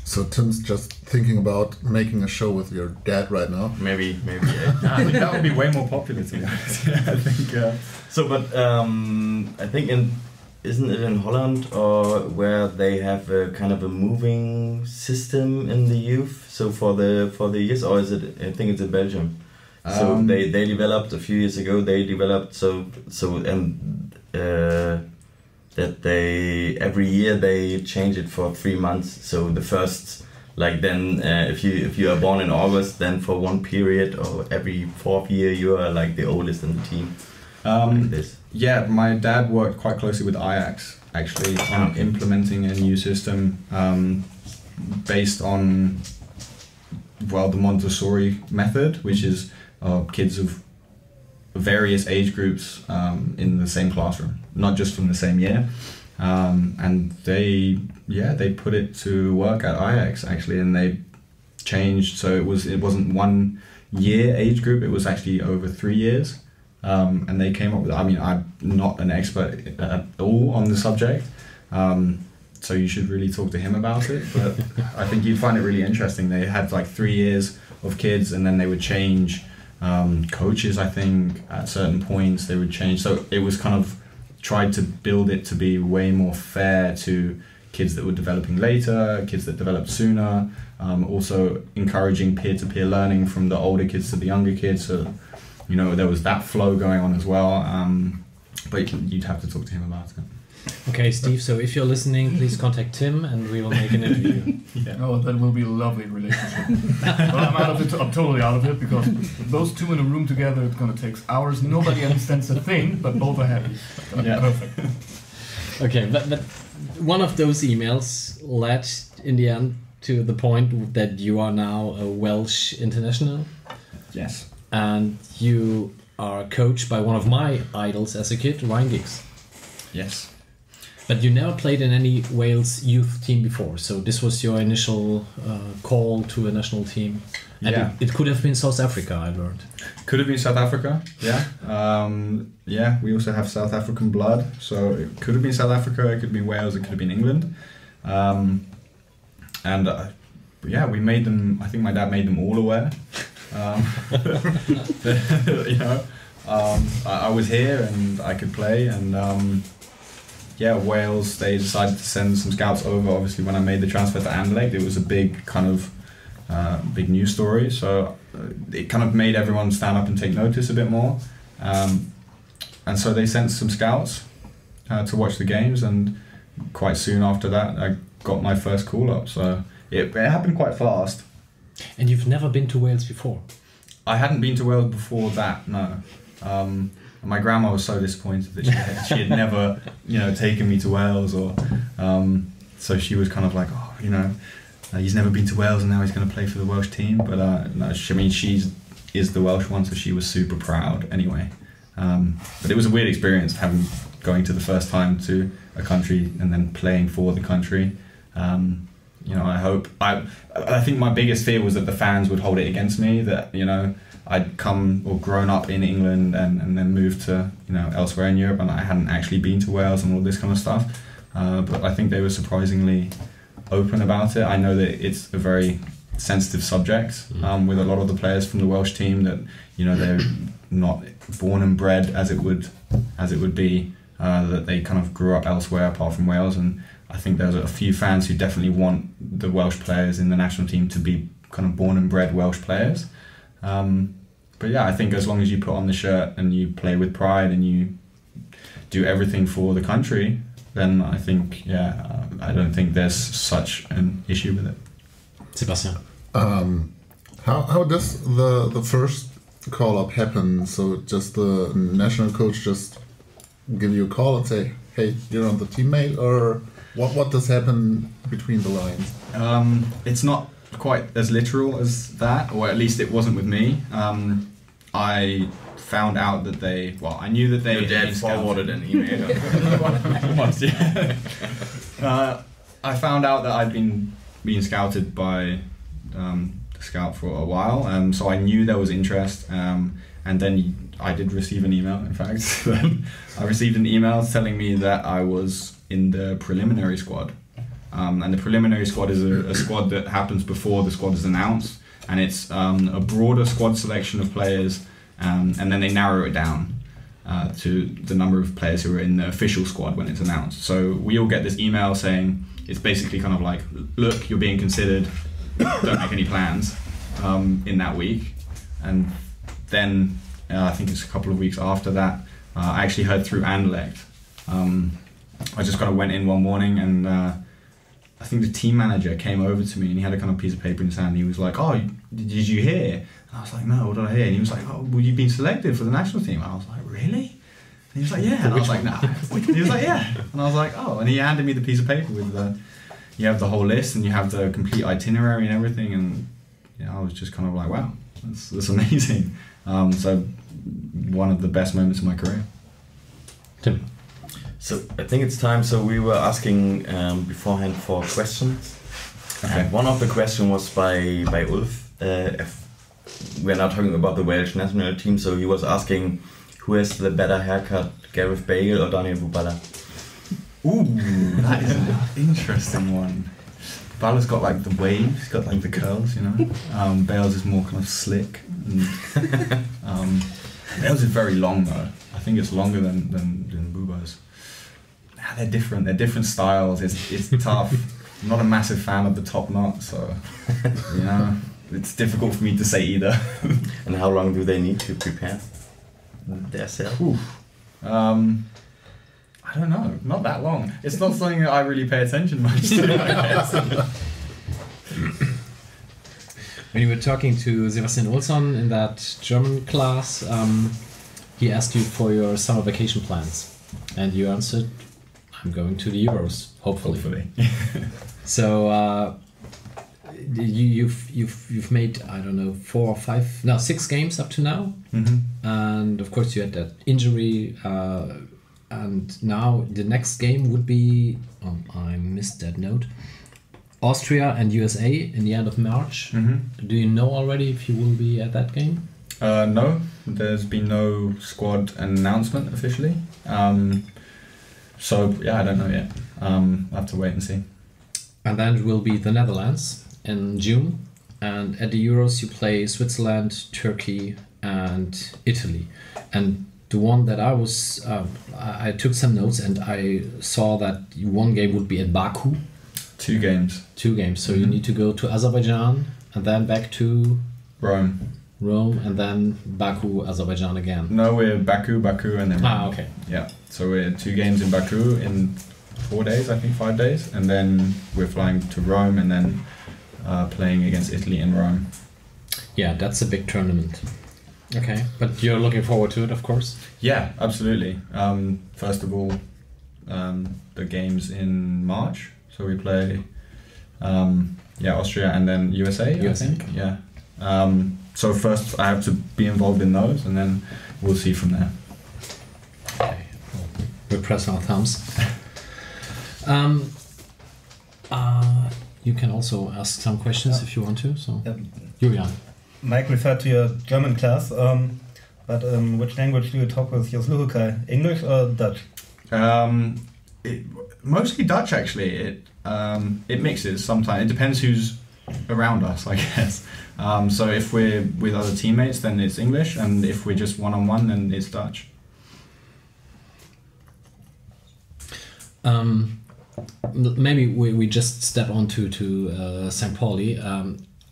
So Tim's just thinking about making a show with your dad right now. Maybe. I think that would be way more popular, to be honest. I think. I think isn't it in Holland or where they have a kind of a moving system in the youth? So for the years, or is it? I think it's in Belgium. So they developed a few years ago. They developed that they every year they change it for 3 months. So the first, like then if you are born in August, then for one period or every 4th year you are like the oldest in the team. Like this. Yeah, my dad worked quite closely with Ajax actually on implementing a new system based on the Montessori method, which is kids of various age groups in the same classroom, not just from the same year. And they put it to work at Ajax actually, and they changed, so it wasn't one year age group, it was actually over 3 years. And they came up with, I mean, I'm not an expert at all on the subject, so you should really talk to him about it, but I think you'd find it really interesting. They had like 3 years of kids, and then they would change coaches, I think, at certain points. They would change, so it was kind of tried to build it to be way more fair to kids that were developing later, kids that developed sooner, also encouraging peer-to-peer learning from the older kids to the younger kids, so you know, there was that flow going on as well, but you'd have to talk to him about it. Okay, Steve, so if you're listening, please contact Tim and we will make an interview. Yeah. Oh, that will be a lovely relationship. Well, I'm out of it. I'm totally out of it, because those two in a room together, it's going to take hours. Nobody understands a thing, but both are happy. Yeah. Perfect. Okay, but one of those emails led in the end to the point that you are now a Welsh international. Yes. And you are coached by one of my idols as a kid, Ryan Giggs. Yes. But you never played in any Wales youth team before, so this was your initial call to a national team. And yeah. it could have been South Africa, I learned. Could have been South Africa, yeah. Yeah, we also have South African blood, so it could have been South Africa, it could have been Wales, it could have been England. Yeah, we made them, I think my dad made them all aware. You know, I was here and I could play, and yeah, Wales, they decided to send some scouts over. Obviously, when I made the transfer to Anderlecht, it was a big kind of big news story, so it kind of made everyone stand up and take notice a bit more, and so they sent some scouts to watch the games, and quite soon after that I got my first call up, so it happened quite fast. And you've never been to Wales before? I hadn't been to Wales before that, no. My grandma was so disappointed that she had never, you know, taken me to Wales, or so she was kind of like, oh, you know, he's never been to Wales and now he's going to play for the Welsh team. But no, I mean, she is the Welsh one, so she was super proud anyway. But it was a weird experience going to the first time to a country and then playing for the country. You know, I think my biggest fear was that the fans would hold it against me, that, you know, I'd come or grown up in England and then moved to, you know, elsewhere in Europe, and I hadn't actually been to Wales and all this kind of stuff. But I think they were surprisingly open about it. I know that it's a very sensitive subject with a lot of the players from the Welsh team, that, you know, they're not born and bred as it would be, that they kind of grew up elsewhere apart from Wales, and I think there's a few fans who definitely want the Welsh players in the national team to be kind of born and bred Welsh players. But yeah, I think as long as you put on the shirt and you play with pride and you do everything for the country, then I think, yeah, I don't think there's such an issue with it. Sebastian. How does the first call up happen? So just the national coach just give you a call and say, hey, you're on the teammate, or what does happen between the lines? It's not quite as literal as that, or at least it wasn't with me. I found out that I knew that they... Your dad forwarded an email. Almost, yeah. I found out that I'd been being scouted by the scout for a while, so I knew there was interest, and then I did receive an email, in fact. I received an email telling me that I was in the preliminary squad. And the preliminary squad is a squad that happens before the squad is announced, and it's a broader squad selection of players, and then they narrow it down to the number of players who are in the official squad when it's announced. So we all get this email saying, it's basically kind of like, look, you're being considered, don't make any plans in that week. And then I think it's a couple of weeks after that, I actually heard through Anderlecht. I just kind of went in one morning, and I think the team manager came over to me, and he had a kind of piece of paper in his hand, and he was like, oh, did you hear? And I was like, no, what did I hear? And he was like, oh, well, you've been selected for the national team. And I was like, really? And he was like, yeah. And I was like, nah. He was like, yeah. And I was like, oh. And he handed me the piece of paper with you have the whole list, and you have the complete itinerary and everything. And I was just kind of like, wow, that's amazing. So one of the best moments of my career. Tim. So I think it's time. So we were asking beforehand for questions. Okay. And one of the questions was by Ulf. we're now talking about the Welsh national team, so he was asking who has the better haircut, Gareth Bale or Daniel Bubala? Ooh, that is an interesting one. Bala's got like the waves, he's got like the curls, you know. Bale's is more kind of slick. And, Bale's is very long though. I think it's longer than Buba's. Nah, they're different. They're different styles. It's tough. I'm not a massive fan of the top knot, so you know, it's difficult for me to say either. And how long do they need to prepare their self? I don't know, not that long. It's not something that I really pay attention much to, I guess. When you were talking to Sebastian Olsson in that German class, he asked you for your summer vacation plans, and you answered, "I'm going to the Euros, hopefully." So you've made, I don't know, 6 games up to now, and of course you had that injury. And now the next game would be, I missed that note, Austria and USA in the end of March. Do you know already if you will be at that game? No, there's been no squad announcement officially. So yeah, I don't know yet. I have to wait and see. And then it will be the Netherlands in June. And at the Euros you play Switzerland, Turkey and Italy. And the one that I was, I took some notes and I saw that one game would be at Baku. 2 games. 2 games. So you need to go to Azerbaijan and then back to Rome, and then Baku, Azerbaijan again. No, we're Baku, and then Rome. Okay. Yeah. So we're 2 games in Baku in 4 days, I think 5 days, and then we're flying to Rome and then playing against Italy in Rome. Yeah, that's a big tournament. Okay, but you're looking forward to it, of course? Yeah, absolutely. First of all, the games in March. So we play Austria and then USA, I think. Yeah. So first I have to be involved in those and then we'll see from there. Okay, we're pressing our thumbs. You can also ask some questions if you want to. So, Julian. Mike referred to your German class, but which language do you talk with your Sluhukai? English or Dutch? Mostly Dutch, actually. It mixes sometimes. It depends who's around us, I guess. So if we're with other teammates, then it's English, and if we're just one-on-one, then it's Dutch. Maybe we just step on to St. Pauli.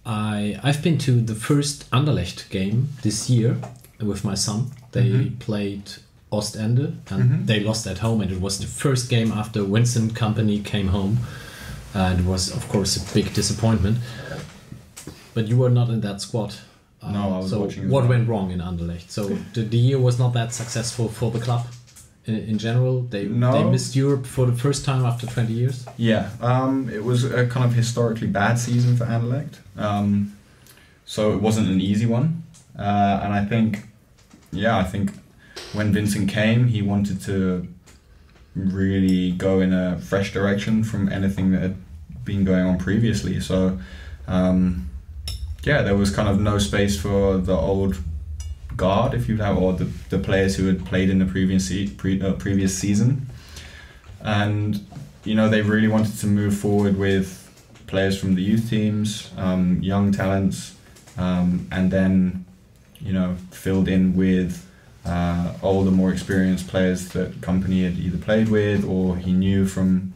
I've been to the first Anderlecht game this year with my son. They played Ostende and they lost at home, and it was the first game after Vincent Company came home, and it was of course a big disappointment. But you were not in that squad. No, I was watching. What went wrong in Anderlecht? So the year was not that successful for the club. In general, they missed Europe for the first time after 20 years. Yeah, it was a kind of historically bad season for Anderlecht. So it wasn't an easy one. And I think when Vincent came, he wanted to really go in a fresh direction from anything that had been going on previously. So there was kind of no space for the old guard, if you have, or the players who had played in the previous season, and they really wanted to move forward with players from the youth teams, young talents, and then filled in with older, more experienced players that Company had either played with or he knew from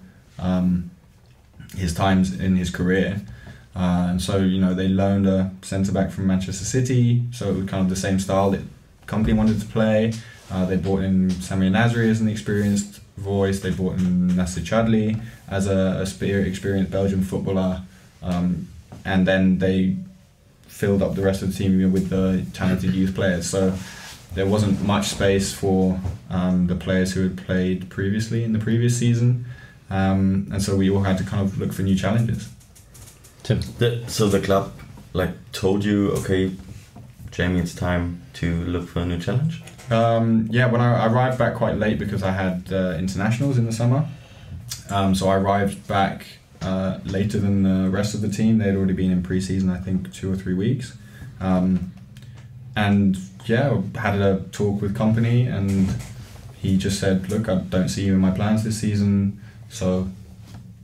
his times in his career. And so, they loaned a centre-back from Manchester City, so it was kind of the same style that Company wanted to play. They brought in Samir Nasri as an experienced voice. They brought in Nasser Chadli as a experienced Belgian footballer. And then they filled up the rest of the team with the talented youth players. So there wasn't much space for the players who had played previously in the previous season. And so we all had to kind of look for new challenges. Tim. So the club told you, okay, Jamie, it's time to look for a new challenge? When I arrived back quite late because I had internationals in the summer. So I arrived back later than the rest of the team. They'd already been in pre-season, I think 2 or 3 weeks. and yeah, had a talk with company, and he just said, look, I don't see you in my plans this season, so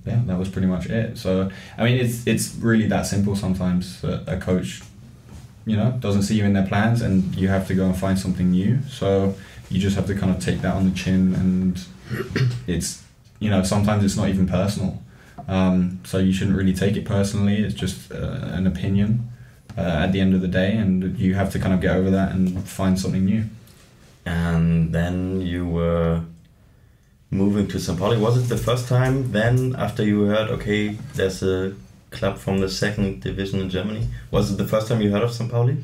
yeah, that was pretty much it. So I mean, it's really that simple sometimes. A coach, doesn't see you in their plans, and you have to go and find something new. So you just have to kind of take that on the chin, and it's, sometimes it's not even personal. So you shouldn't really take it personally. It's just an opinion at the end of the day, and you have to kind of get over that and find something new. And then you were moving to St. Pauli. Was it the first time then, after you heard, okay, there's a club from the second division in Germany? Was it the first time you heard of St. Pauli?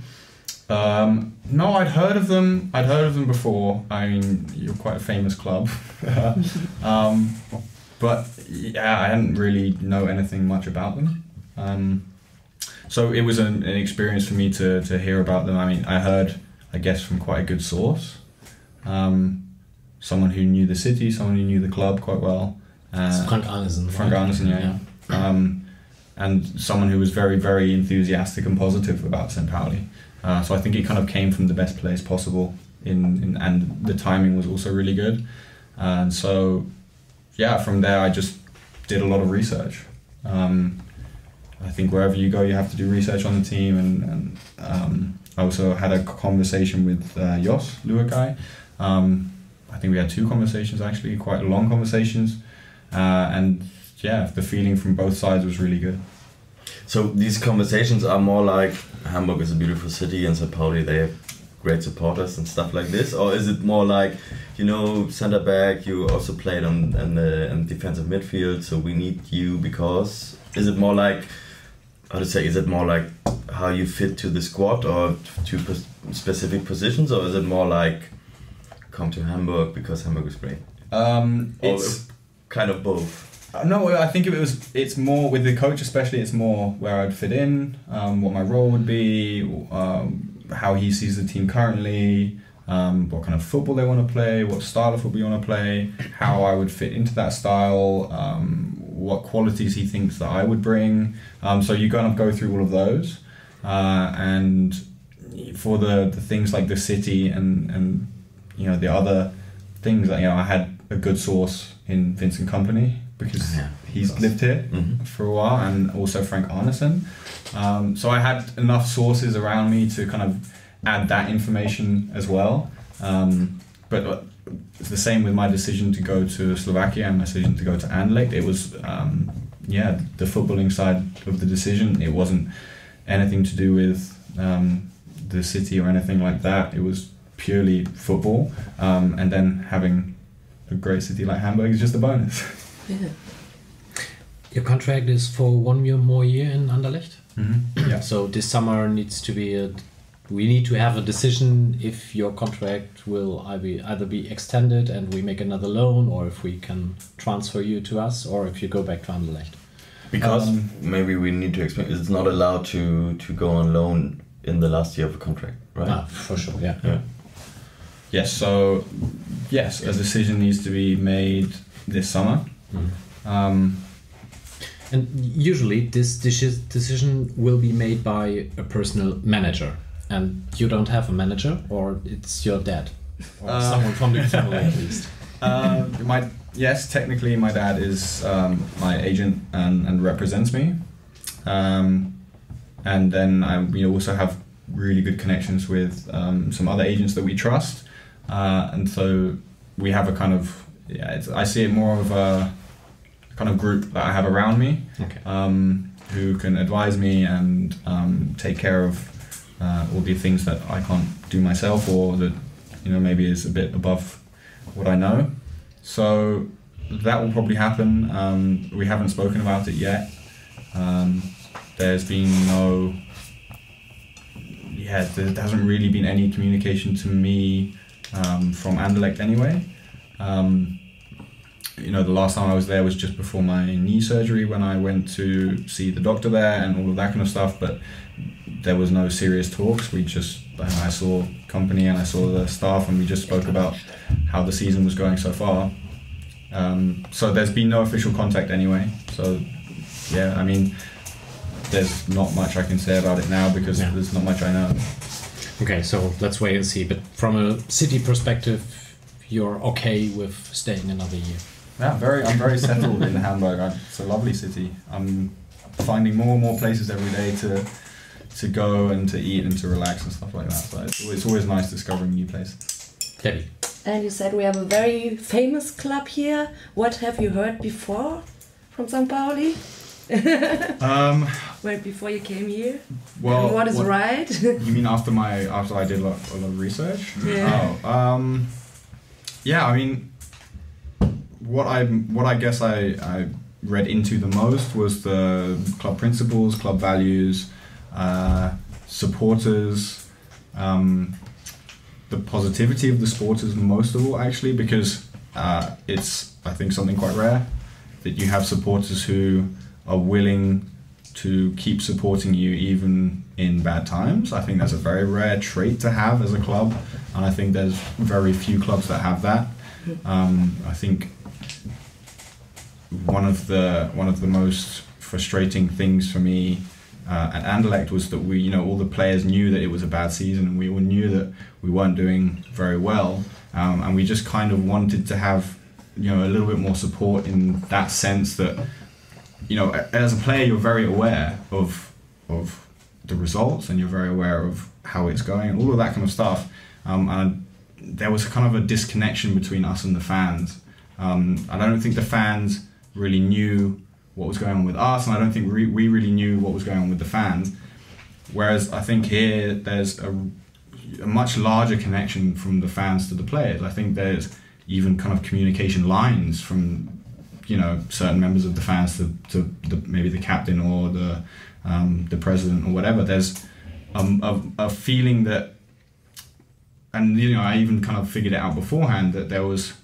No, I'd heard of them. I'd heard of them before. I mean, you're quite a famous club. But yeah, I hadn't really know anything much about them. So it was an experience for me to hear about them. I mean, I heard, I guess, from quite a good source. Someone who knew the city, someone who knew the club quite well. Frank Arnesen. Frank Arnesen, yeah. And someone who was very, very enthusiastic and positive about St. Pauli. So I think it kind of came from the best place possible, and the timing was also really good. And so, yeah, from there I just did a lot of research. I think wherever you go, you have to do research on the team, and I also had a conversation with Jos Luakai. I think we had 2 conversations actually, quite long conversations, and yeah, the feeling from both sides was really good. So these conversations are more like, Hamburg is a beautiful city and St. Pauli, they have great supporters and stuff like this? Or is it more like, centre back, you also played on the defensive midfield, so we need you because... Is it more like, is it more like how you fit to the squad or to specific positions, or is it more like, come to Hamburg because Hamburg is great? It's kind of both. No, I think it's more with the coach, especially. It's more where I'd fit in, what my role would be, how he sees the team currently, what kind of football they want to play, what style of football you want to play, how I would fit into that style, what qualities he thinks that I would bring. So you kind of go through all of those, and for the things like the city and the other things that I had a good source in Vincent Kompany, because he's lived here for a while, and also Frank Arnesen. So I had enough sources around me to kind of add that information as well. But it's the same with my decision to go to Slovakia and my decision to go to Anderlecht. It was, the footballing side of the decision. It wasn't anything to do with the city or anything like that. It was purely football. And then having a great city like Hamburg is just a bonus. Yeah. Your contract is for 1 more year in Anderlecht. Yeah. So this summer needs to be we need to have a decision if your contract will either be extended and we make another loan, or if we can transfer you to us, or if you go back to Anderlecht. Because maybe we need to explain, it's not allowed to go on loan in the last year of a contract, right? For sure, yeah. Yes, so yes, a decision needs to be made this summer. And usually this decision will be made by a personal manager, and you don't have a manager, or it's your dad, or someone from the family at least. Yes, technically my dad is my agent and represents me, and then we also have really good connections with some other agents that we trust, and so we have a kind of I see it more of a kind of group that I have around me, who can advise me and take care of all the things that I can't do myself, or that maybe is a bit above what I know. So that will probably happen. We haven't spoken about it yet. There's been there hasn't really been any communication to me from Anderlecht anyway. The last time I was there was just before my knee surgery, when I went to see the doctor there and all of that kind of stuff, but there was no serious talks. I saw company and I saw the staff, and we just spoke about how the season was going so far. So there's been no official contact anyway. So yeah, I mean, there's not much I can say about it now, because there's not much I know. Okay, so let's wait and see. But from a city perspective, you're okay with staying another year? Yeah, I'm very settled in Hamburg. It's a lovely city. I'm finding more and more places every day to go and to eat and to relax and stuff like that. So it's always nice discovering new places. Debbie. And you said we have a very famous club here. What have you heard before from St. Pauli? Well, before you came here? Well, and what is right? You mean after I did a lot of research? Yeah. Oh, yeah. I mean, what I guess I read into the most was the club principles, club values, supporters, the positivity of the supporters most of all, actually, because it's, I think, something quite rare that you have supporters who are willing to keep supporting you even in bad times. I think that's a very rare trait to have as a club, and I think there's very few clubs that have that. I think one of the most frustrating things for me at Anderlecht was that all the players knew that it was a bad season, and we all knew that we weren't doing very well, and we just kind of wanted to have a little bit more support in that sense that as a player you're very aware of the results, and you're very aware of how it's going and all of that kind of stuff, and there was kind of a disconnection between us and the fans. I don't think the fans really knew what was going on with us, and I don't think we really knew what was going on with the fans. Whereas I think here there's a much larger connection from the fans to the players. I think there's even kind of communication lines from certain members of the fans to maybe the captain or the president or whatever. There's a feeling that, and I even kind of figured it out beforehand, that there was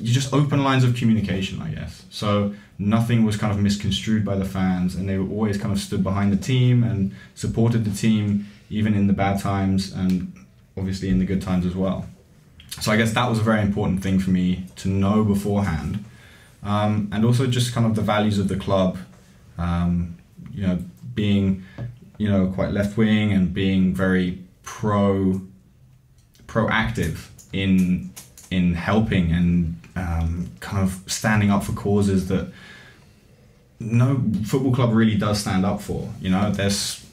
just open lines of communication, I guess. So nothing was kind of misconstrued by the fans, and they were always kind of stood behind the team and supported the team, even in the bad times and obviously in the good times as well. So I guess that was a very important thing for me to know beforehand. And also just kind of the values of the club, being, quite left-wing and being very proactive in helping and kind of standing up for causes that no football club really does stand up for. There's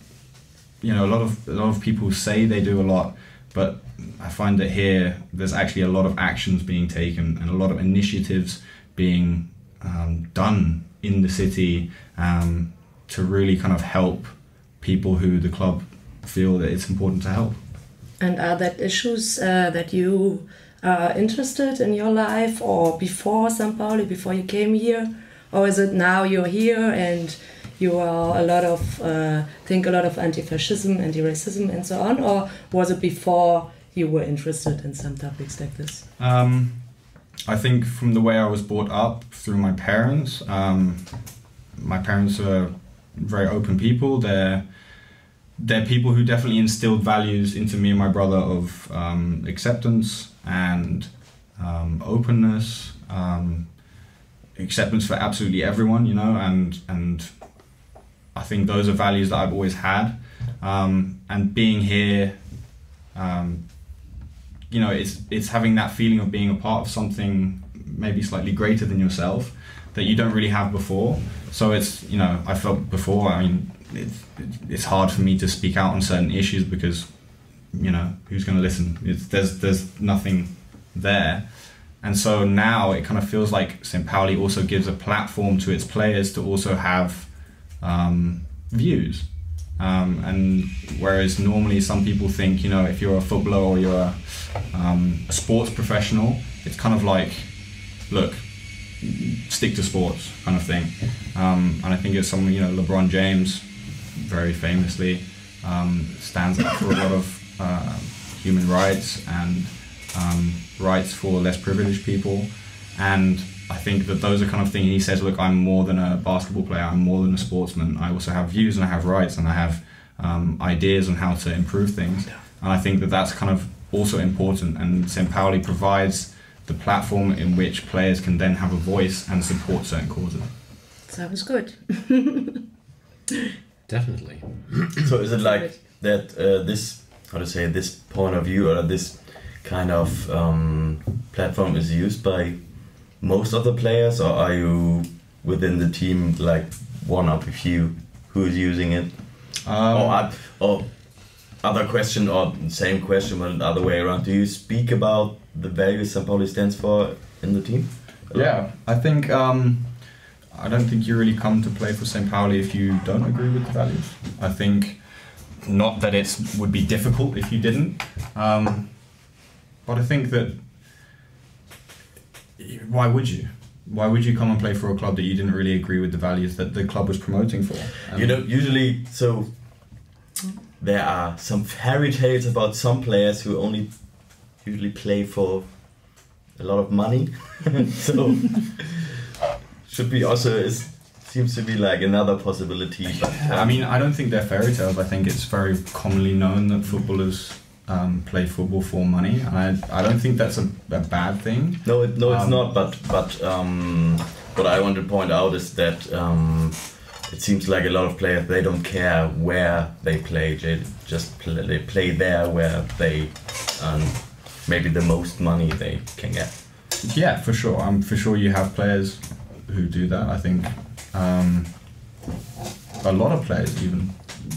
a lot of people say they do a lot, but I find that here there's actually a lot of actions being taken and a lot of initiatives being done in the city to really kind of help people who the club feel that it's important to help. And are there issues that you are interested in your life, or before St. Pauli, before you came here? Or is it now you're here and you are think a lot of anti-fascism, anti-racism and so on? Or was it before you were interested in some topics like this? I think from the way I was brought up through my parents are very open people. They're people who definitely instilled values into me and my brother of acceptance and openness, acceptance for absolutely everyone, and I think those are values that I've always had. And being here, it's having that feeling of being a part of something maybe slightly greater than yourself that you don't really have before. So it's, I felt before, it's hard for me to speak out on certain issues because, who's going to listen? There's nothing there. And so now it kind of feels like St. Pauli also gives a platform to its players to also have views. And whereas normally some people think, if you're a footballer or you're a sports professional, it's kind of like, look, stick to sports kind of thing. And I think it's someone, LeBron James very famously stands up for a lot of human rights and rights for less privileged people. And I think that those are kind of things, he says, look, I'm more than a basketball player, I'm more than a sportsman. I also have views and I have rights and I have ideas on how to improve things. And I think that that's kind of also important, and St. Pauli provides the platform in which players can then have a voice and support certain causes. Sounds good. Definitely. So is it like that this, how to say, this point of view or this kind of platform is used by most of the players, or are you within the team like one of a few who is using it? Or other question, or same question but the other way around, do you speak about the values St. Pauli stands for in the team? Yeah, I think I don't think you really come to play for St. Pauli if you don't agree with the values. I think not that it would be difficult if you didn't, but I think that why would you? Why would you come and play for a club that you didn't really agree with the values that the club was promoting for? You know, usually, so there are some fairy tales about some players who only usually play for a lot of money. So should be also seems to be like another possibility. But, I mean, I don't think they're fairy tales. I think it's very commonly known that footballers play football for money, and I don't think that's a bad thing. No, it's not. But what I want to point out is that it seems like a lot of players, they don't care where they play. They just they play there where they earn maybe the most money they can get. Yeah, for sure. For sure you have players who do that. I think a lot of players even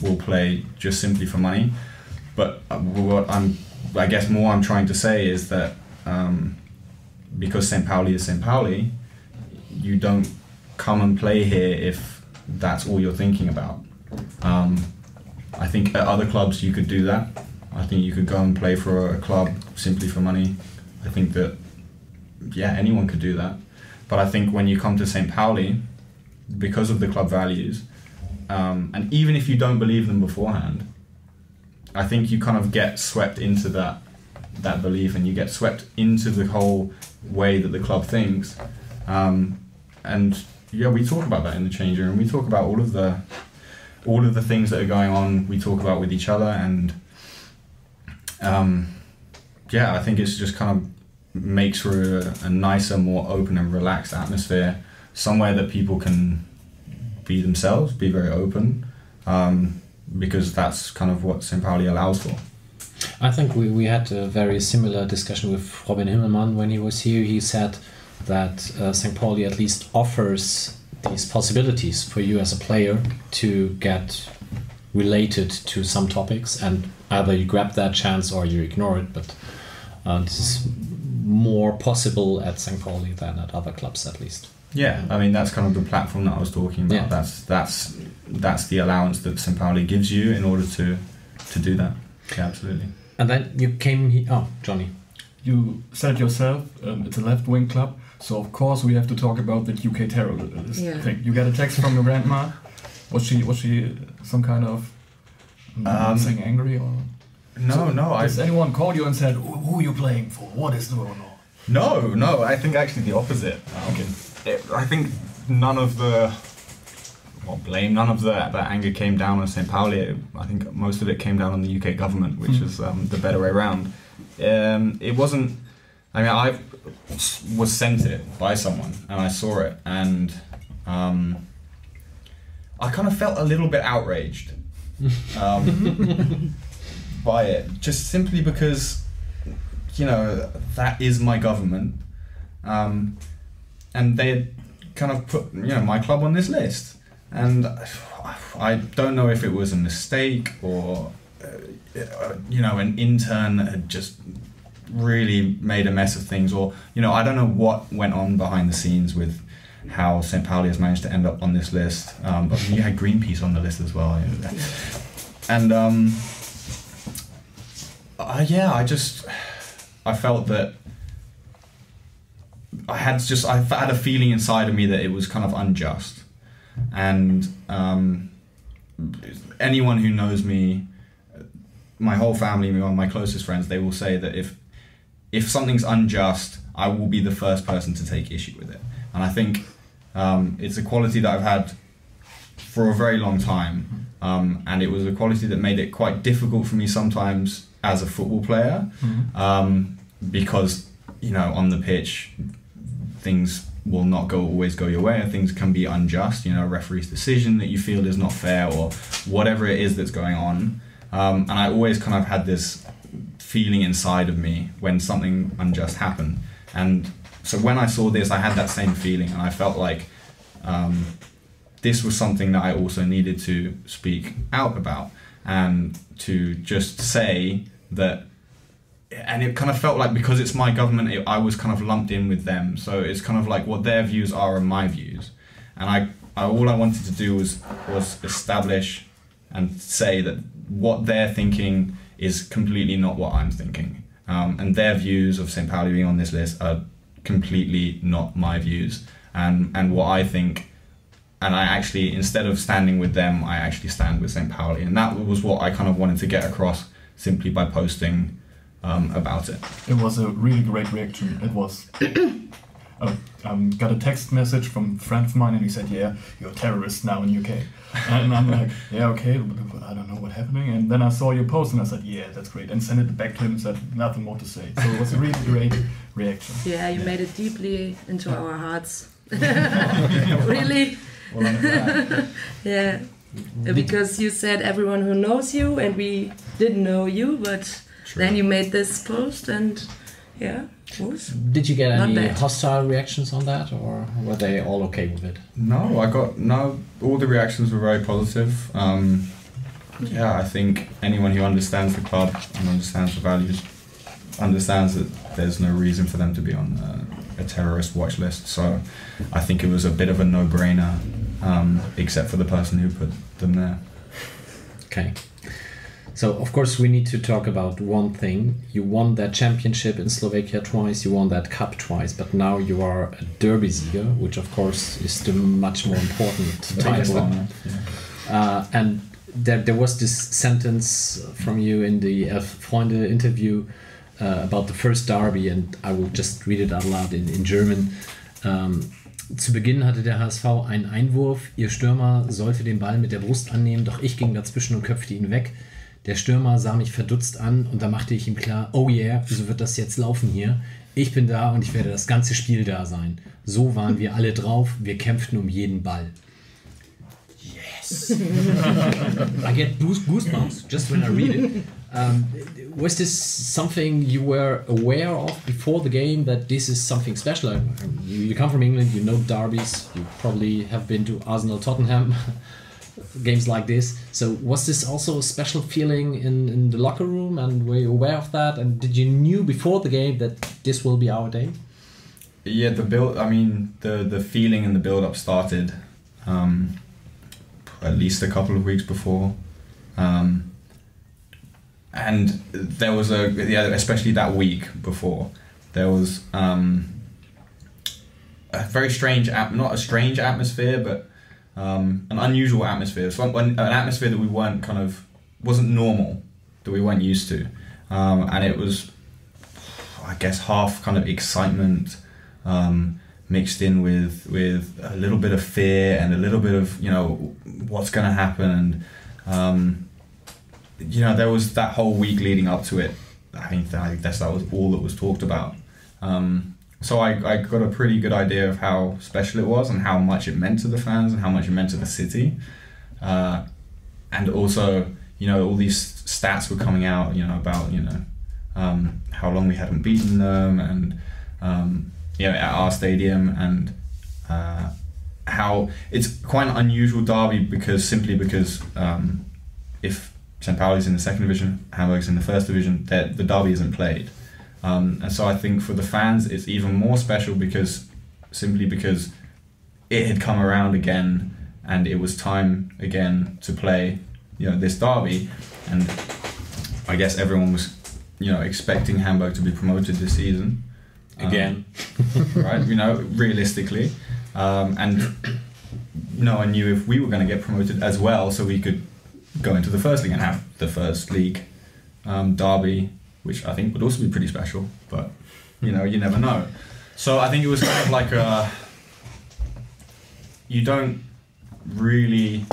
will play just simply for money. But what I guess more I'm trying to say is that because St. Pauli is St. Pauli, you don't come and play here if that's all you're thinking about. I think at other clubs you could do that. I think you could go and play for a club simply for money. I think that, yeah, anyone could do that. But I think when you come to St. Pauli, because of the club values, and even if you don't believe them beforehand, I think you kind of get swept into that belief, and you get swept into the whole way that the club thinks. And yeah, we talk about that in the change room. We talk about all of the things that are going on. We talk about with each other, and yeah, I think it's just kind of makes for a nicer, more open and relaxed atmosphere, somewhere that people can be themselves, be very open. Because that's kind of what St. Pauli allows for. I think we had a very similar discussion with Robin Himmelmann when he was here. He said that St. Pauli at least offers these possibilities for you as a player to get related to some topics, and either you grab that chance or you ignore it, but this is more possible at St. Pauli than at other clubs at least. Yeah, I mean, that's kind of the platform that I was talking about. Yeah. That's the allowance that St. Pauli gives you in order to do that. Yeah, absolutely. And then you came here. Oh, Johnny. You said yourself, it's a left-wing club, so of course we have to talk about the UK terrorist thing. You get a text from your grandma. Was she some kind of saying angry or? No. Has anyone called you and said, "Who are you playing for? What is going on?" No. I think actually the opposite. Okay. I think none of the anger came down on St. Pauli. I think most of it came down on the UK government, which is the better way around. It wasn't. I mean, I was sent it by someone, and I saw it, and I kind of felt a little bit outraged by it, just simply because, you know, that is my government. And they had kind of put, you know, my club on this list, and I don't know if it was a mistake or, you know, an intern had just really made a mess of things, or, you know, I don't know what went on behind the scenes with how St. Pauli has managed to end up on this list. But you had Greenpeace on the list as well, you know. And I felt that I had a feeling inside of me that it was kind of unjust, and anyone who knows me, my whole family, my closest friends, they will say that if something's unjust, I will be the first person to take issue with it. And I think it's a quality that I've had for a very long time, and it was a quality that made it quite difficult for me sometimes as a football player, because, you know, on the pitch, things will not always go your way, and things can be unjust. You know, a referee's decision that you feel is not fair, or whatever it is that's going on. And I always kind of had this feeling inside of me when something unjust happened. And so when I saw this, I had that same feeling, and I felt like this was something that I also needed to speak out about, and to just say that. And it kind of felt like, because it's my government, I was kind of lumped in with them. So it's kind of like what their views are my views. And I all I wanted to do was establish and say that what they're thinking is completely not what I'm thinking. And their views of St. Pauli being on this list are completely not my views. And what I think, and I actually, instead of standing with them, I actually stand with St. Pauli. And that was what I kind of wanted to get across simply by posting about it. It was a really great reaction. It was. Got a text message from a friend of mine, and he said, "Yeah, you're a terrorist now in UK." And I'm like, "Yeah, okay, I don't know what's happening." And then I saw your post, and I said, "Yeah, that's great," and sent it back to him and said, "Nothing more to say." So it was a really great reaction. Yeah, you made it deeply into our hearts. Really? Well, I'm glad. Yeah, because you said everyone who knows you, and we didn't know you, but then you made this post, and yeah. Did you get Not any bad. hostile reactions on that, or were they all okay with it? No, all the reactions were very positive. Yeah, I think anyone who understands the club and understands the values understands that there's no reason for them to be on a terrorist watch list. So I think it was a bit of a no-brainer, except for the person who put them there. Okay. So, of course, we need to talk about one thing. You won that championship in Slovakia twice, you won that cup twice, but now you are a Derby-Sieger, which, of course, is the much more important title. And there was this sentence from you in the Freunde interview about the first Derby, and I will just read it out loud in German. Zu Beginn hatte der HSV einen Einwurf. Ihr Stürmer sollte den Ball mit der Brust annehmen, doch ich ging dazwischen und köpfte ihn weg. Der Stürmer sah mich verdutzt an und da machte ich ihm klar, oh yeah, wieso wird das jetzt laufen hier? Ich bin da und ich werde das ganze Spiel da sein. So waren wir alle drauf, wir kämpften um jeden Ball. Yes! I get goosebumps just when I read it. Was this something you were aware of before the game, that this is something special? You come from England, you know derbies, you probably have been to Arsenal-Tottenham, games like this. So was this also a special feeling in the locker room, and were you aware of that? And did you knew before the game that this will be our day? Yeah, the feeling and the build-up started at least a couple of weeks before. And there was especially that week before, there was a very strange, not a strange atmosphere, but an unusual atmosphere. So an atmosphere that wasn't normal, that we weren't used to. And it was, I guess, half kind of excitement mixed in with a little bit of fear and a little bit of, what's going to happen. And there was that whole week leading up to it. I guess that was all that was talked about. So I got a pretty good idea of how special it was and how much it meant to the fans and how much it meant to the city. And also, all these stats were coming out, about, how long we hadn't beaten them, and, at our stadium, and how it's quite an unusual derby because if St. Pauli's in the second division, Hamburg's in the first division, the derby isn't played. And so I think for the fans it's even more special because it had come around again and it was time again to play, this derby. And I guess everyone was, expecting Hamburg to be promoted this season. Again. Right, realistically. And no one knew if we were going to get promoted as well, so we could go into the first league and have the first league derby, which I think would also be pretty special, but you never know. So I think it was kind of like you don't really,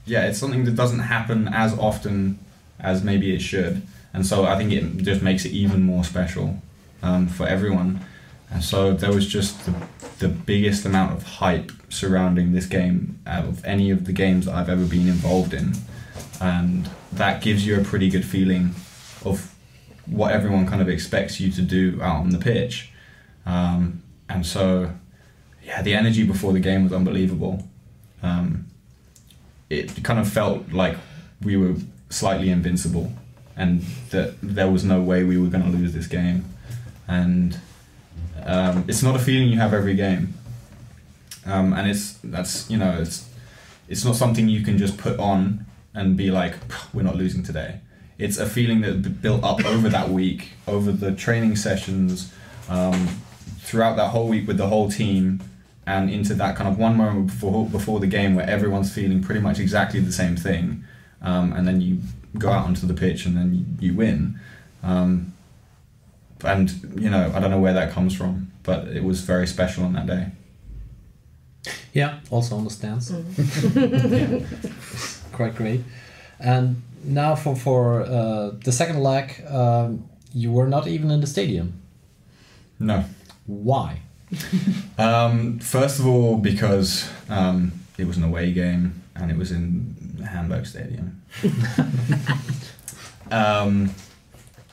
it's something that doesn't happen as often as maybe it should, and so I think it just makes it even more special for everyone. And so there was just the biggest amount of hype surrounding this game out of any of the games that I've ever been involved in. And that gives you a pretty good feeling of what everyone kind of expects you to do out on the pitch. And so, yeah, the energy before the game was unbelievable. It kind of felt like we were slightly invincible and that there was no way we were going to lose this game. And it's not a feeling you have every game. And it's not something you can just put on and be like, we're not losing today. It's a feeling that built up over that week, over the training sessions, throughout that whole week with the whole team, and into that kind of one moment before the game where everyone's feeling pretty much exactly the same thing, and then you go out onto the pitch and then you win. And I don't know where that comes from, but it was very special on that day. Yeah, also understands. Yeah, quite great. And now for the second leg, you were not even in the stadium. No. Why? First of all, because it was an away game and it was in Hamburg Stadium.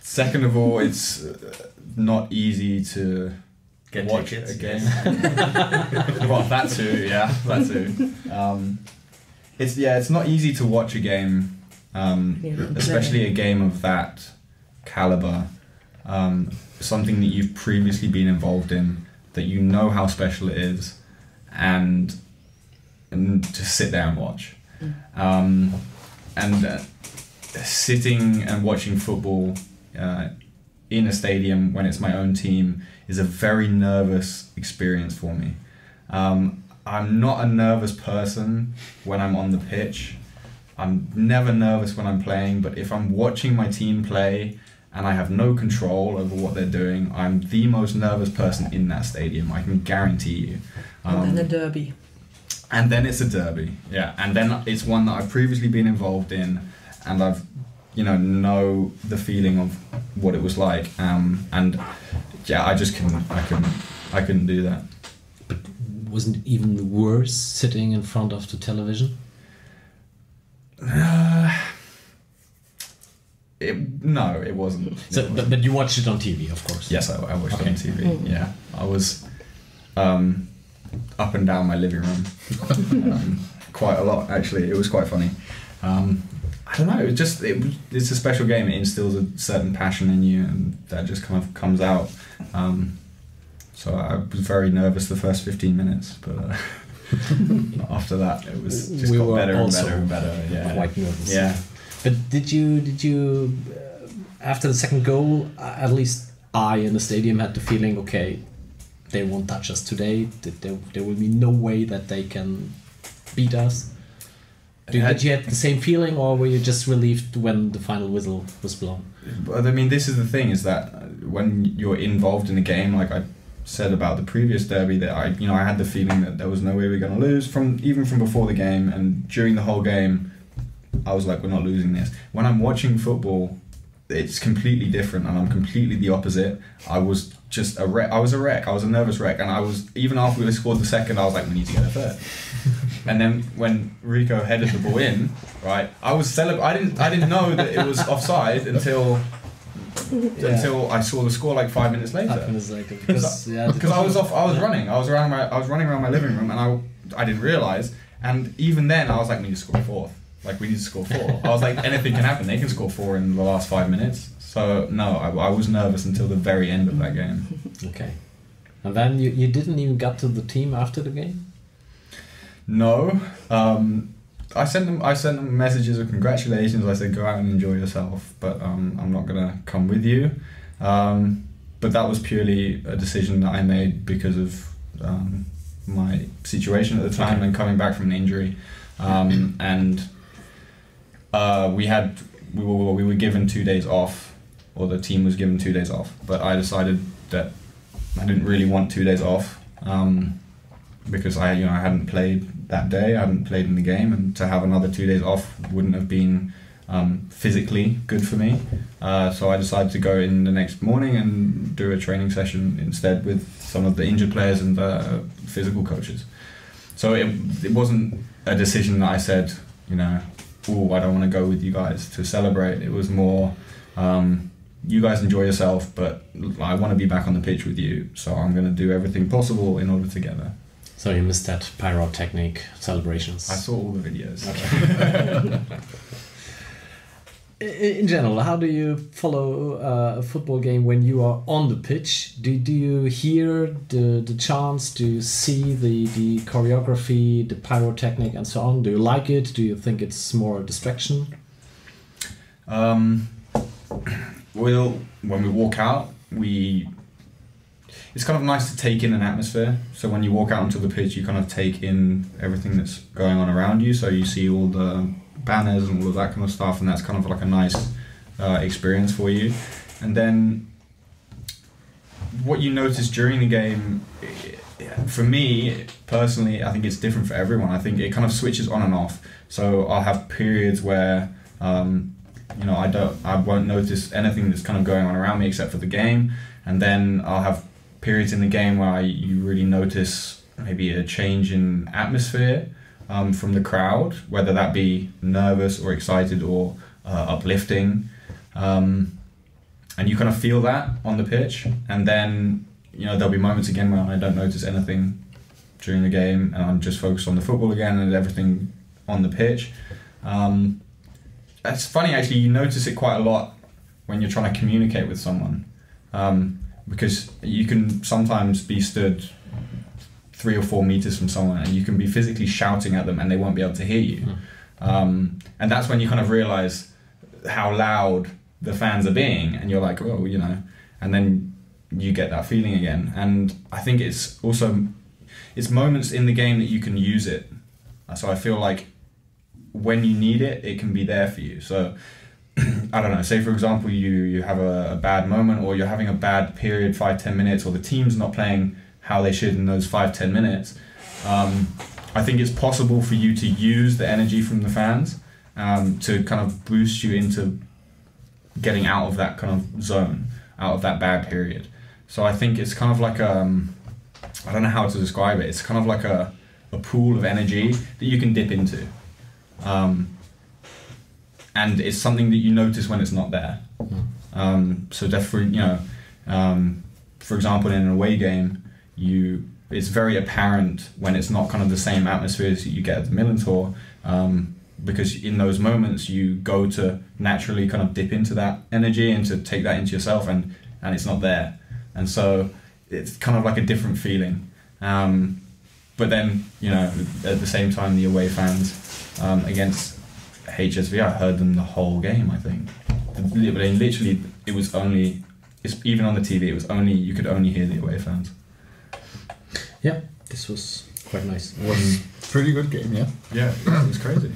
Second of all, it's not easy to Get watch tickets, a game. Well, that too, yeah, that too. It's not easy to watch a game, especially a game of that caliber. Something that you've previously been involved in, that you know how special it is, and just sit there and watch. Sitting and watching football in a stadium when it's my own team is a very nervous experience for me. I'm not a nervous person when I'm on the pitch. I'm never nervous when I'm playing, but if I'm watching my team play and I have no control over what they're doing, I'm the most nervous person in that stadium, I can guarantee you. And then a derby. And then it's a derby, yeah. And then it's one that I've previously been involved in, and I've, know the feeling of what it was like. And yeah, I couldn't do that. But wasn't it even worse sitting in front of the television? No, it wasn't. So, but you watched it on TV, of course. Yes, I watched it on TV. Yeah, I was up and down my living room quite a lot. Actually, it was quite funny. I don't know. It's a special game. It instills a certain passion in you, and that just kind of comes out. So I was very nervous the first 15 minutes, but after that, it was just got better and better and better. Yeah, quite nervous. Yeah. But did you after the second goal, at least I in the stadium had the feeling, okay, they won't touch us today. There will be no way that they can beat us. Did you have the same feeling, or were you just relieved when the final whistle was blown? But I mean, this is the thing: is that when you're involved in a game, like I said about the previous derby, that I had the feeling that there was no way we were going to lose even from before the game, and during the whole game, I was like, we're not losing this. When I'm watching football, it's completely different, and I'm completely the opposite. I was just a wreck. I was a nervous wreck, and I was, even after we scored the second, I was like, we need to get a third. And then when Rico headed the ball in, right, I was I didn't know that it was offside until I saw the score like 5 minutes later. 5 minutes later, because I was running. I was running around my living room, and I didn't realise. And even then, I was like, we need to score fourth. Like, we need to score 4. I was like, anything can happen. They can score 4 in the last 5 minutes. So no, I was nervous until the very end of that game. Okay. And then you didn't even get to the team after the game? No. I sent them messages of congratulations. I said, go out and enjoy yourself, but I'm not gonna come with you. But that was purely a decision that I made because of my situation at the time and coming back from an injury. And we were given 2 days off, or the team was given 2 days off, but I decided that I didn't really want 2 days off, because I hadn't played that day, I hadn't played in the game, and to have another 2 days off wouldn't have been physically good for me. So I decided to go in the next morning and do a training session instead with some of the injured players and the physical coaches. So it wasn't a decision that I said, you know, oh, I don't want to go with you guys to celebrate. It was more, you guys enjoy yourself, but I want to be back on the pitch with you, so I'm going to do everything possible in order to get there. So you missed that pyrotechnic celebrations. I saw all the videos. Okay. In general, how do you follow a football game when you are on the pitch? Do you hear the chants? Do you see the choreography, the pyrotechnic and so on? Do you like it? Do you think it's more a distraction? Well, when we walk out, it's kind of nice to take in an atmosphere. So when you walk out onto the pitch, you kind of take in everything that's going on around you. So you see all the banners and all of that kind of stuff, and that's kind of like a nice experience for you. And then what you notice during the game, for me personally, I think it's different for everyone. I think it kind of switches on and off. So I'll have periods where you know, I won't notice anything that's kind of going on around me except for the game, and then I'll have periods in the game where you really notice maybe a change in atmosphere from the crowd, whether that be nervous or excited or uplifting, and you kind of feel that on the pitch. And then, you know, there'll be moments again where I don't notice anything during the game and I'm just focused on the football again and everything on the pitch. It's funny actually, you notice it quite a lot when you're trying to communicate with someone, because you can sometimes be stood 3 or 4 meters from someone and you can be physically shouting at them and they won't be able to hear you. And that's when you kind of realize how loud the fans are being, and you're like, oh, you know, and then you get that feeling again. And I think it's also, it's moments in the game that you can use it. So I feel like when you need it, it can be there for you. So I don't know, say for example you have a bad moment, or you're having a bad period, 5-10 minutes, or the team's not playing how they should in those 5-10 minutes. I think it's possible for you to use the energy from the fans to kind of boost you into getting out of that kind of zone, out of that bad period. So I think it's kind of like I don't know how to describe it, it's kind of like a pool of energy that you can dip into. And it's something that you notice when it's not there. So definitely, you know, for example, in an away game, it's very apparent when it's not kind of the same atmospheres that you get at the MillernTon, because in those moments you go to naturally kind of dip into that energy and to take that into yourself, and it's not there. And so it's kind of like a different feeling. But then, you know, at the same time, the away fans against HSV, I heard them the whole game, I think. Literally, it was only, even on the TV, it was only, you could only hear the away fans. Yeah, this was quite nice. It was a pretty good game, yeah. Yeah, it was crazy.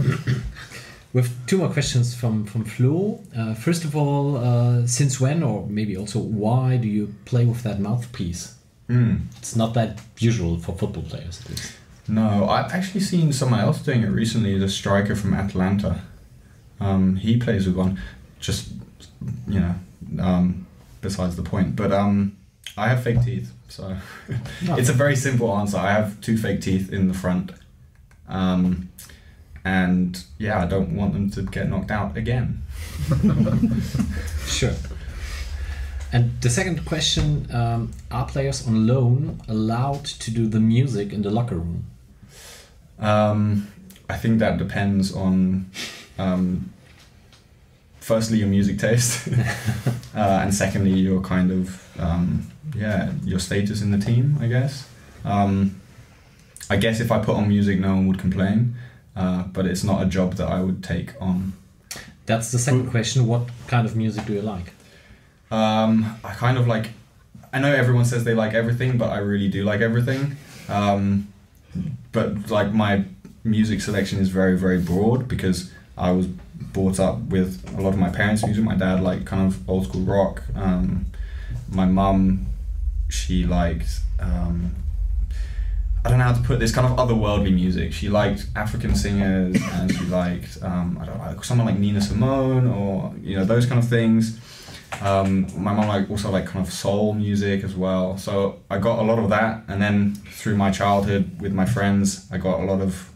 We have 2 more questions from Flo. First of all, since when, or maybe also why, do you play with that mouthpiece? It's not that usual for football players, at least. No, I've actually seen someone else doing it recently, the striker from Atlanta. He plays with one, just, you know, besides the point. But I have fake teeth, so it's a very simple answer. I have 2 fake teeth in the front. And yeah, I don't want them to get knocked out again. Sure. And the second question, are players on loan allowed to do the music in the locker room? I think that depends on, firstly, your music taste, and secondly, your kind of, your status in the team, I guess. I guess if I put on music, no one would complain, but it's not a job that I would take on. That's the second question. What kind of music do you like? I kind of like, I know everyone says they like everything, but I really do like everything. But like my music selection is very, very broad because I was brought up with a lot of my parents' music. My dad liked kind of old school rock. My mum, she likes, I I don't know how to put this, kind of otherworldly music. She liked African singers, and she liked I don't know, someone like Nina Simone, or those kind of things. My mom also liked kind of soul music as well. So I got a lot of that, and then through my childhood with my friends, I got a lot of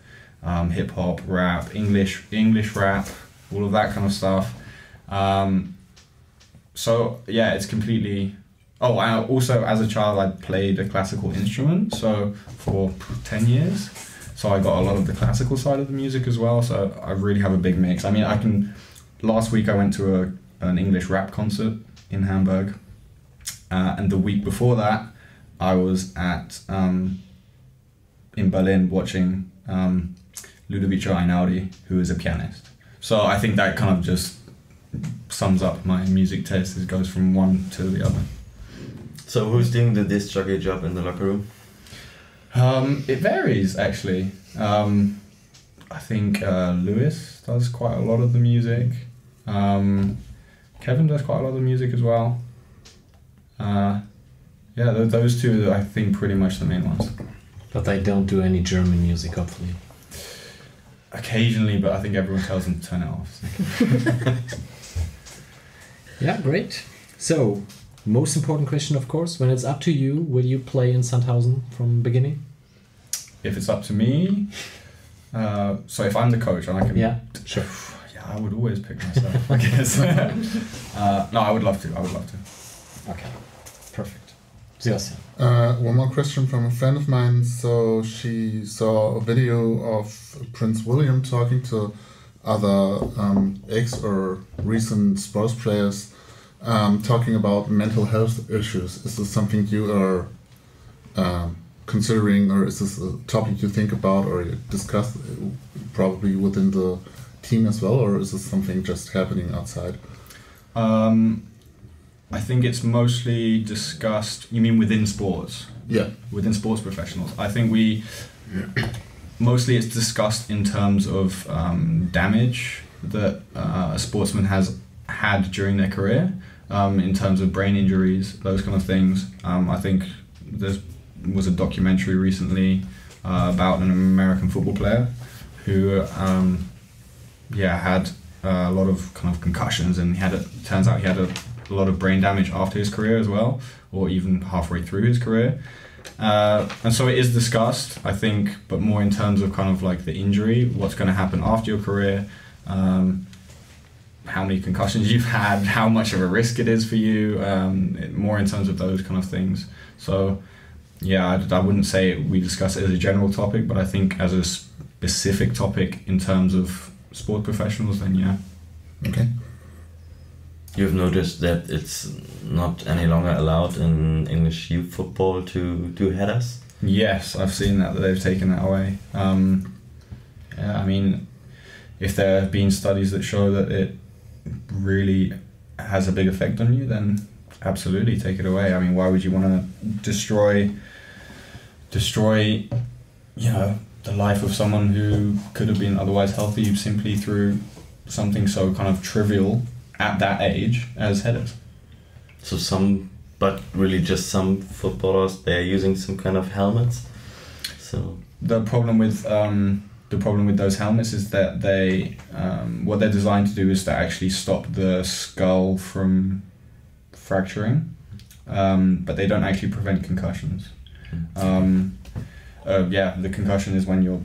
hip hop, rap, English rap, all of that kind of stuff. So yeah, it's completely. Oh, I also, as a child, I played a classical instrument, so for 10 years. So I got a lot of the classical side of the music as well, so I really have a big mix. I mean, last week I went to an English rap concert in Hamburg, and the week before that, I was in Berlin watching Ludovico Einaudi, who is a pianist. So I think that kind of just sums up my music taste. It goes from one to the other. So who's doing the disc jockey job in the locker room? It varies, actually. I think Lewis does quite a lot of the music. Kevin does quite a lot of the music as well. Yeah, those two are, I think, pretty much the main ones. But they don't do any German music, hopefully. Occasionally, but I think everyone tells them to turn it off. So. Yeah, great. So, most important question, of course, when it's up to you, will you play in Sandhausen from the beginning? If it's up to me, so if I'm the coach and I can... Yeah, sure. Yeah, I would always pick myself, I guess. No, I would love to. Okay, perfect. Sebastian. One more question from a friend of mine. So she saw a video of Prince William talking to other ex or recent sports players, talking about mental health issues. Is this something you are considering, or is this a topic you think about or you discuss probably within the team as well, or is this something just happening outside? I think it's mostly discussed. You mean within sports? Yeah. Within sports professionals. I think mostly it's discussed in terms of damage that a sportsman has had during their career, in terms of brain injuries, those kind of things. I think there was a documentary recently about an American football player who had a lot of kind of concussions, and turns out he had a lot of brain damage after his career as well, or even halfway through his career. And so it is discussed, I think, but more in terms of kind of like the injury, what's going to happen after your career, how many concussions you've had, how much of a risk it is for you, more in terms of those kind of things. So yeah, I wouldn't say we discuss it as a general topic, but I think as a specific topic in terms of sport professionals, then yeah. Okay. You've noticed that it's not any longer allowed in English youth football to do headers? Yes, I've seen that they've taken that away. Yeah, I mean, if there have been studies that show that it really has a big effect on you, then absolutely take it away. I mean, why would you want to destroy, the life of someone who could have been otherwise healthy simply through something so kind of trivial at that age as headers? But really just some footballers, they're using some kind of helmets. So the problem with those helmets is that they what they're designed to do is to actually stop the skull from fracturing, but they don't actually prevent concussions. The concussion is when you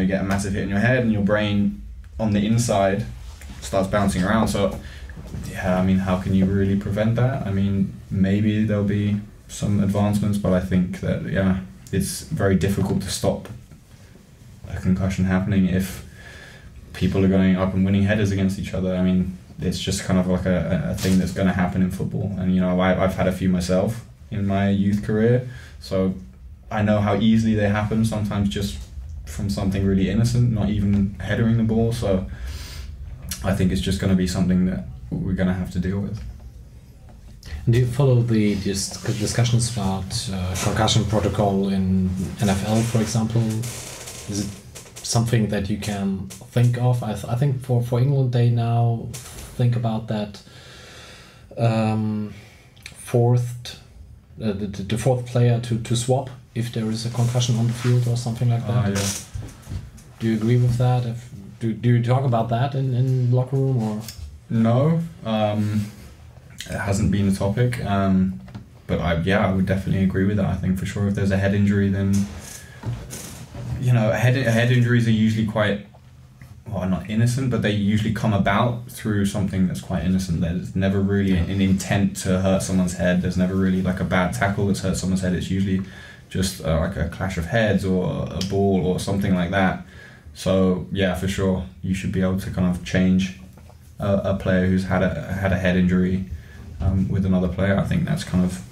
get a massive hit in your head and your brain on the inside starts bouncing around. So yeah, I mean, how can you really prevent that? I mean, maybe there'll be some advancements, but I think that it's very difficult to stop a concussion happening if people are going up and winning headers against each other. I mean, it's just kind of like a thing that's going to happen in football. And I've had a few myself in my youth career, so I know how easily they happen, sometimes just from something really innocent, not even headering the ball. So I think it's just going to be something that we're going to have to deal with. Do you follow the discussions about concussion protocol in NFL, for example? Is it something that you can think of? I think for England they now think about that fourth the fourth player to swap if there is a concussion on the field or something like that. Yeah. Do you agree with that? Do you talk about that in locker room or? No, it hasn't been a topic. But I would definitely agree with that. I think for sure if there's a head injury, then head injuries are usually quite, well, not innocent, but they usually come about through something that's quite innocent. There's never really an intent to hurt someone's head. There's never really like a bad tackle that's hurt someone's head. It's usually just like a clash of heads or a ball or something like that. So yeah, for sure, you should be able to kind of change a player who's had a head injury with another player. I think that's kind of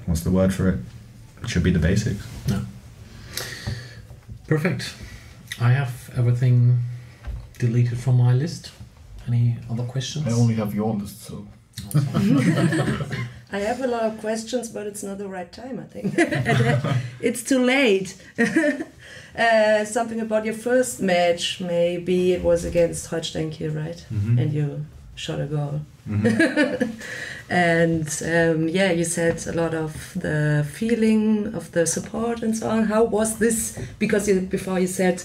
what's the word for it? It should be the basics. Yeah. Perfect. I have everything deleted from my list. Any other questions? I only have your list, so. I have a lot of questions, but it's not the right time, I think. It's too late. Something about your first match, maybe it was against Holstein Kiel, right? Mm-hmm. And you shot a goal. Mm-hmm. And you said a lot of the feeling of the support and so on. How was this? Because before you said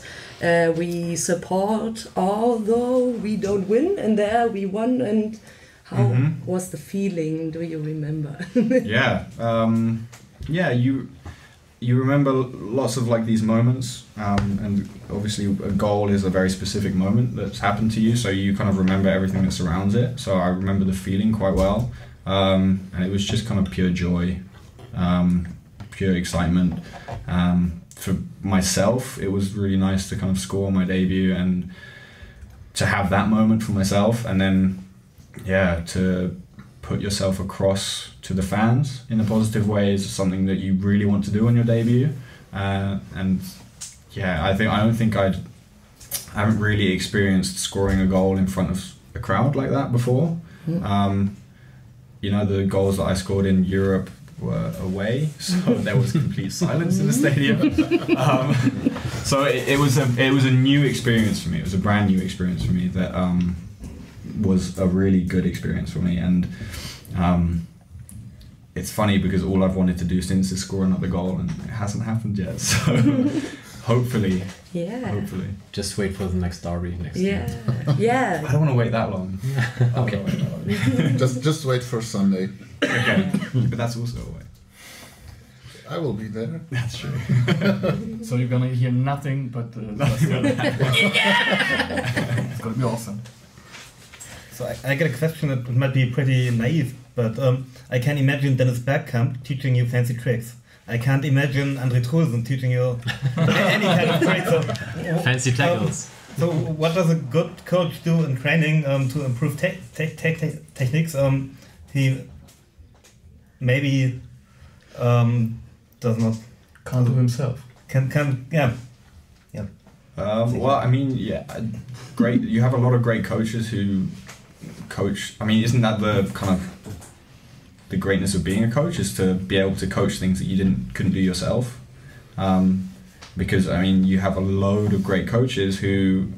we support although we don't win, and there we won. And how was the feeling? Do you remember? You remember lots of like these moments, and obviously a goal is a very specific moment that's happened to you, so you kind of remember everything that surrounds it. So I remember the feeling quite well, and it was just kind of pure joy, pure excitement. For myself, it was really nice to kind of score my debut and to have that moment for myself, and then to put yourself across to the fans in a positive way is something that you really want to do on your debut. I haven't really experienced scoring a goal in front of a crowd like that before. The goals that I scored in Europe were away, so there was complete silence in the stadium. So it was a new experience for me. It was a brand new experience for me that was a really good experience for me, and it's funny because all I've wanted to do since is score another goal, and it hasn't happened yet. So hopefully, just wait for the next derby next year. Yeah. I don't want to wait that long. Okay. just wait for Sunday. Okay, but that's also a way. I will be there. That's true. So you're gonna hear nothing but it's gonna be awesome. So I get a question that might be pretty naive, but I can imagine Dennis Bergkamp teaching you fancy tricks. I can't imagine Andre Trulsen teaching you any kind of tricks. So, fancy tackles. So what does a good coach do in training to improve techniques? He maybe does not Can't do himself. Great. You have a lot of great coaches who coach. I mean, isn't that the kind of the greatness of being a coach, is to be able to coach things that you couldn't do yourself? Because I mean, you have a load of great coaches who,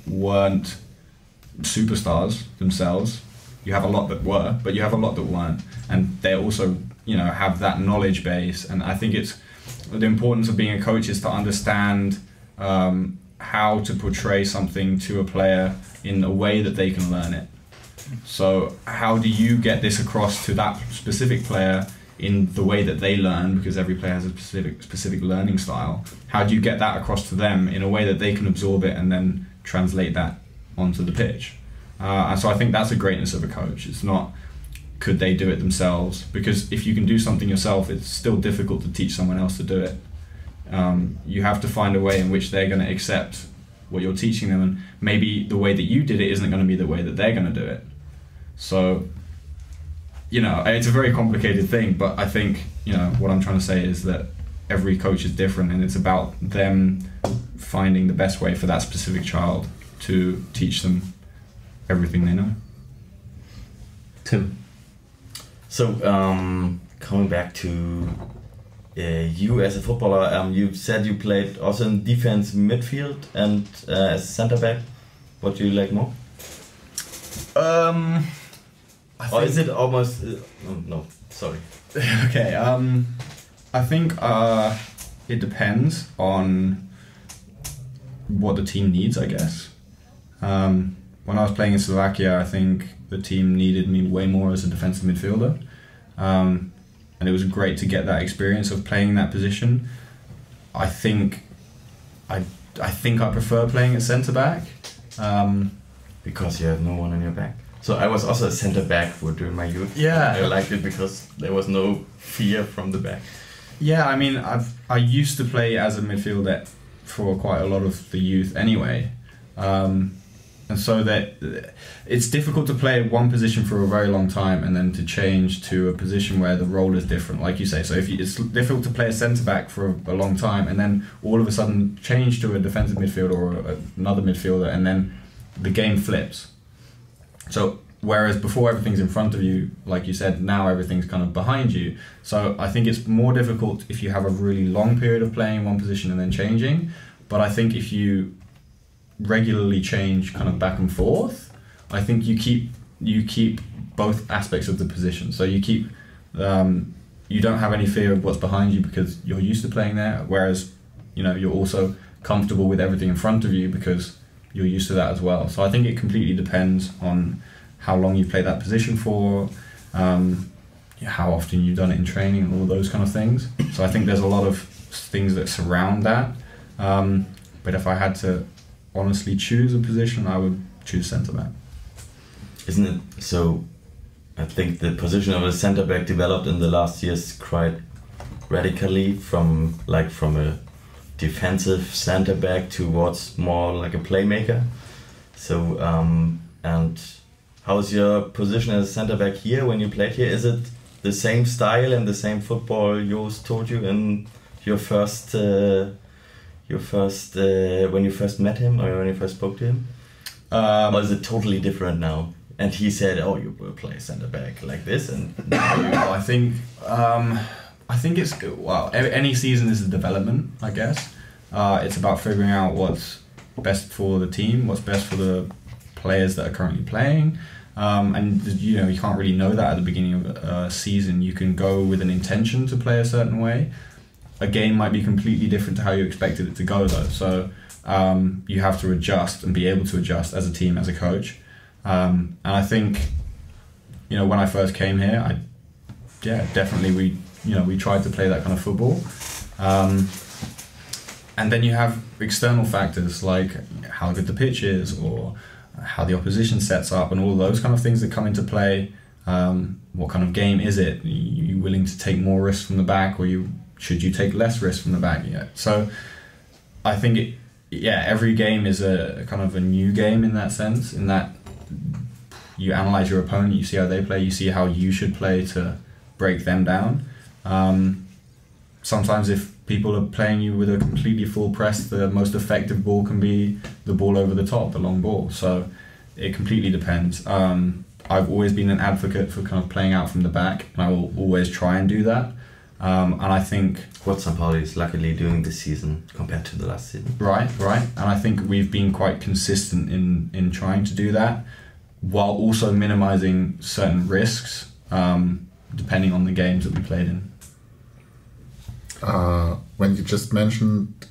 weren't superstars themselves. You have a lot that were, but you have a lot that weren't, and they also, have that knowledge base. And I think it's the importance of being a coach is to understand how to portray something to a player in a way that they can learn it. So how do you get this across to that specific player in the way that they learn, because every player has a specific learning style? How do you get that across to them in a way that they can absorb it and then translate that onto the pitch? And so I think that's the greatness of a coach. It's not could they do it themselves, because if you can do something yourself, it's still difficult to teach someone else to do it. You have to find a way in which they're going to accept what you're teaching them, and maybe the way that you did it isn't going to be the way that they're going to do it. So, it's a very complicated thing, but I think, what I'm trying to say is that every coach is different, and it's about them finding the best way for that specific child to teach them everything they know. Tim. So, coming back to you as a footballer, you said you played also in defense, midfield, and as a centre back. What do you like more? Or is it almost? No, sorry. Okay. I think it depends on what the team needs, I guess. When I was playing in Slovakia, I think the team needed me way more as a defensive midfielder, and it was great to get that experience of playing that position. I think I prefer playing at centre back. Because you have no one on your back. So I was also a centre back during my youth. Yeah. I liked it because there was no fear from the back. Yeah, I mean, I used to play as a midfielder for quite a lot of the youth anyway, and so that it's difficult to play one position for a very long time and then to change to a position where the role is different, like you say. So it's difficult to play a centre back for a long time and then all of a sudden change to a defensive midfielder or another midfielder, and then the game flips. So whereas before everything's in front of you, like you said, now everything's kind of behind you. So I think it's more difficult if you have a really long period of playing one position and then changing. But I think if you regularly change kind of back and forth, I think you keep both aspects of the position. So you keep you don't have any fear of what's behind you because you're used to playing there, whereas you're also comfortable with everything in front of you because you're used to that as well. So I think it completely depends on how long you play that position for, how often you've done it in training and all those kind of things. So I think there's a lot of things that surround that. But if I had to honestly choose a position, I would choose centre back. Isn't it so? I think the position of a centre back developed in the last years quite radically from a defensive centre back towards more like a playmaker. So and how's your position as a centre back here when you played here? Is it the same style and the same football Joost taught you in your first when you first met him or when you first spoke to him? Or is it totally different now? And he said, "Oh, you will play centre back like this," and I think it's any season is a development, I guess. It's about figuring out what's best for the team, what's best for the players that are currently playing, and you can't really know that at the beginning of a season. You can go with an intention to play a certain way. A game might be completely different to how you expected it to go, though. So you have to adjust and be able to adjust as a team, as a coach. And I think, when I first came here, definitely we tried to play that kind of football. And then you have external factors like how good the pitch is or how the opposition sets up and all those kind of things that come into play. What kind of game is it? Are you willing to take more risks from the back, or should you take less risk from the back? Yeah. So I think every game is a kind of a new game in that sense, in that you analyze your opponent, you see how they play, you see how you should play to break them down. Sometimes if people are playing you with a completely full press, the most effective ball can be the ball over the top, the long ball. So it completely depends. I've always been an advocate for kind of playing out from the back, and I will always try and do that. And I think what St. Pauli is luckily doing this season compared to the last season. Right. And I think we've been quite consistent in trying to do that, while also minimizing certain risks, depending on the games that we played in. When you just mentioned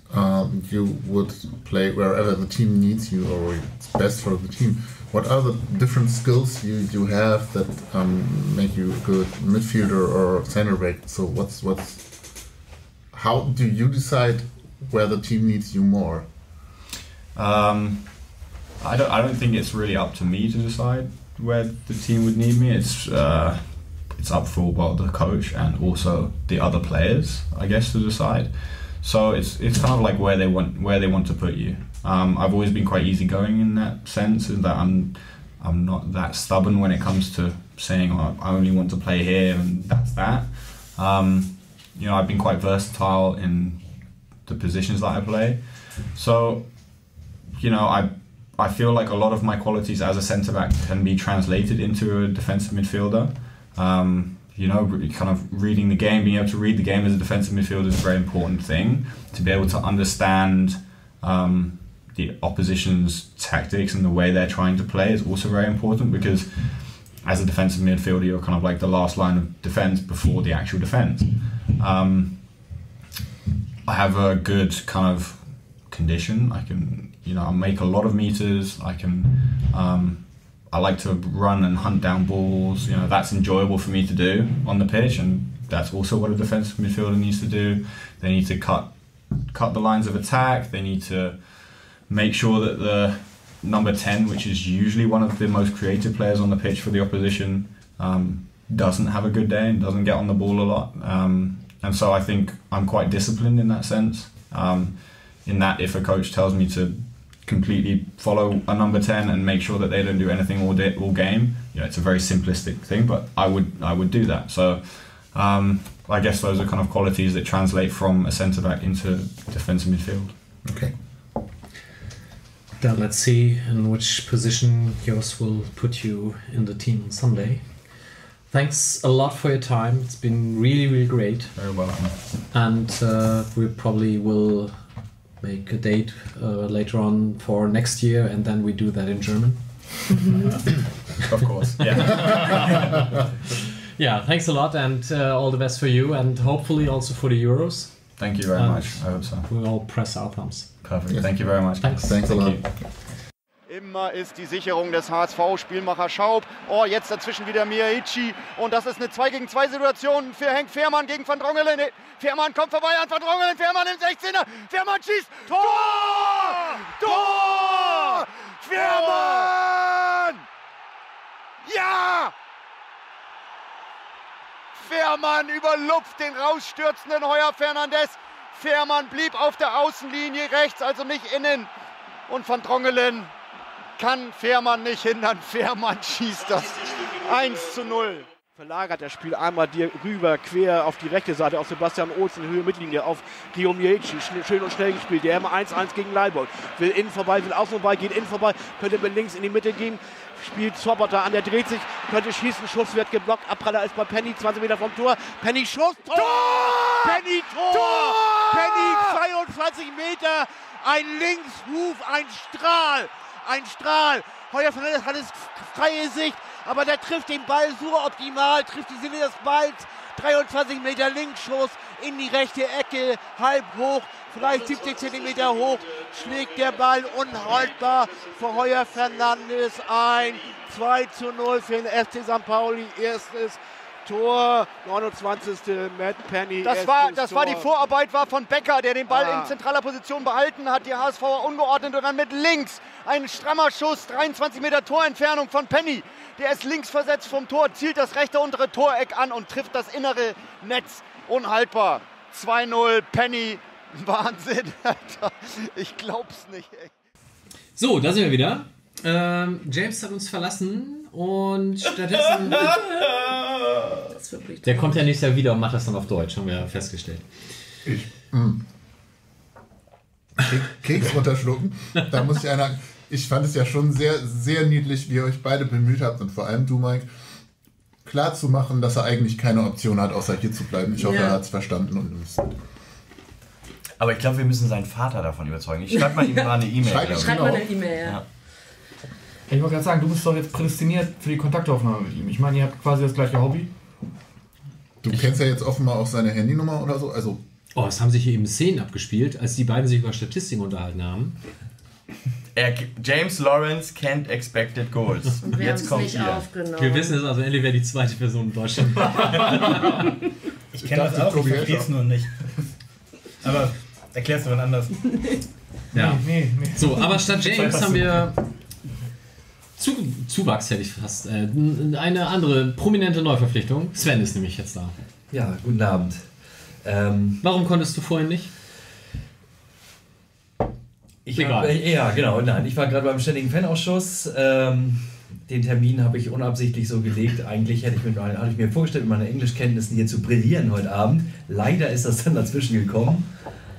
you would play wherever the team needs you or it's best for the team, what are the different skills you have that make you a good midfielder or center back? So how do you decide where the team needs you more? I don't think it's really up to me to decide where the team would need me. It's up for the coach and also the other players, I guess, to decide. So it's kind of like where they want to put you. I've always been quite easygoing in that sense, in that I'm not that stubborn when it comes to saying, oh, I only want to play here and that's that. I've been quite versatile in the positions that I play. So, I feel like a lot of my qualities as a centre back can be translated into a defensive midfielder. Kind of reading the game, being able to read the game as a defensive midfielder is a very important thing. To be able to understand the opposition's tactics and the way they're trying to play is also very important, because as a defensive midfielder, you're kind of like the last line of defense before the actual defense. I have a good kind of condition. I can, I make a lot of meters. I like to run and hunt down balls. That's enjoyable for me to do on the pitch, and that's also what a defensive midfielder needs to do. They need to cut the lines of attack. They need to make sure that the number 10, which is usually one of the most creative players on the pitch for the opposition, doesn't have a good day and doesn't get on the ball a lot. And so I think I'm quite disciplined in that sense. In that if a coach tells me to completely follow a number 10 and make sure that they don't do anything all game, it's a very simplistic thing, but I would do that. So I guess those are kind of qualities that translate from a centre back into defensive midfield. Okay. Then let's see in which position Jos will put you in the team on Sunday. Thanks a lot for your time. It's been really, really great. Very welcome. And we probably will make a date later on for next year, and then we do that in German. Of course, yeah. Yeah, thanks a lot, and all the best for you, and hopefully also for the Euros. Thank you very much. I hope so. We'll all press our thumbs. Perfect. Yes. Thank you very much. Thanks a lot. Immer ist die Sicherung des HSV, Spielmacher Schaub. Oh, jetzt dazwischen wieder Miyaichi. Und das ist eine 2-gegen-2-Situation für Henk Veerman gegen Van Drongelen. Veerman kommt vorbei an Van Drongelen. Veerman im 16er. Veerman schießt. Tor! Tor! Veerman! Ja! Veerman überlupft den rausstürzenden Heuer Fernandes. Veerman blieb auf der Außenlinie rechts, also nicht innen. Und Van Drongelen kann Veerman nicht hindern. Veerman schießt das 1:0. Verlagert das Spiel einmal rüber, quer auf die rechte Seite, auf Sebastian Olsen, Höhe Mittellinie, auf Guillaume Miyaichi. Schön und schnell gespielt. Der immer 1:1 gegen Leibold. Will innen vorbei, will außen vorbei, geht innen vorbei, könnte mit links in die Mitte gehen. Spielt Swoboda an, der dreht sich, könnte schießen. Schuss wird geblockt. Abpraller ist bei Penny, 20 Meter vom Tor. Penny Schuss. Tor! Penny Tor! Tor! Penny 22 Meter. Ein Linkshuf, ein Strahl. Ein Strahl. Heuer Fernandes hat es freie Sicht, aber der trifft den Ball so optimal, trifft die Sinne des Balls. 23 Meter Linksschuss in die rechte Ecke, halb hoch, vielleicht 70 Zentimeter hoch, schlägt der Ball unhaltbar vor Heuer Fernandes ein. 2:0 für den FC St. Pauli, erstes Tor, 29. Matt Penny. Das war die Vorarbeit von Becker, der den Ball in zentraler Position behalten hat. Die HSVer ungeordnet und dann mit links ein strammer Schuss, 23 Meter Torentfernung von Penny. Der ist links versetzt vom Tor, zielt das rechte untere Toreck an und trifft das innere Netz. Unhaltbar. 2:0 Penny. Wahnsinn, Alter. Ich glaub's nicht, ey. So, da sind wir wieder. James hat uns verlassen und stattdessen... Der kommt ja nächstes Jahr wieder und macht das dann auf Deutsch, haben wir ja festgestellt. Keks runterschlucken. Da muss ich einhaken. Ich fand es ja schon sehr, sehr niedlich, wie ihr euch beide bemüht habt und vor allem du, Mike, klar zu machen, dass er eigentlich keine Option hat, außer hier zu bleiben. Ich hoffe, er hat es verstanden und Aber ich glaube, wir müssen seinen Vater davon überzeugen. Ich schreibe mal ihm mal eine E-Mail. Schreib mal eine E-Mail, ja. Ich wollte gerade sagen, du bist doch jetzt prädestiniert für die Kontaktaufnahme mit ihm. Ich meine, ihr habt quasi das gleiche Hobby. Du kennst ja jetzt offenbar auch seine Handynummer oder so. Also es haben sich hier eben Szenen abgespielt, als die beiden sich über Statistiken unterhalten haben. James Lawrence kennt expected goals. Und wir jetzt kommt nicht hier. aufgenommen. Wir wissen es also, endlich wäre die zweite Person in Deutschland. Ich kenne das auch, ich verstehe es nur nicht. Aber erklärst du wann anders. Ja. Nee. So, aber statt James haben wir Zuwachs, hätte ich fast. Eine andere prominente Neuverpflichtung. Sven ist nämlich jetzt da. Ja, guten Abend. Warum konntest du vorhin nicht? Nein, ich war gerade beim ständigen Fanausschuss. Den Termin habe ich unabsichtlich so gelegt. Eigentlich hatte ich mir vorgestellt, mit meinen Englischkenntnissen hier zu brillieren heute Abend. Leider ist das dann dazwischen gekommen.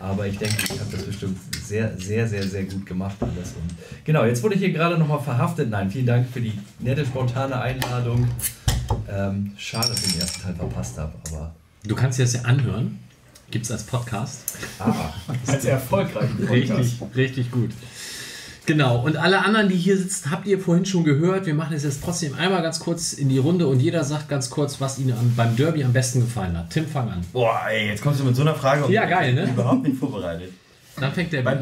Aber ich denke, ich habe das bestimmt sehr, sehr, sehr, sehr gut gemacht alles. Und genau, jetzt wurde ich hier gerade nochmal verhaftet. Nein, vielen Dank für die nette, spontane Einladung. Schade, dass ich den ersten Teil verpasst habe. Aber du kannst dir das ja anhören. Gibt es als Podcast. Als erfolgreichen Podcast. Richtig gut. Genau, und alle anderen, die hier sitzen, habt ihr vorhin schon gehört. Wir machen es jetzt trotzdem einmal ganz kurz in die Runde und jeder sagt ganz kurz, was Ihnen beim Derby am besten gefallen hat. Tim, fang an. Boah, ey, jetzt kommst du mit so einer Frage und ja, geil, ne? Überhaupt nicht vorbereitet. Dann fängt der Beim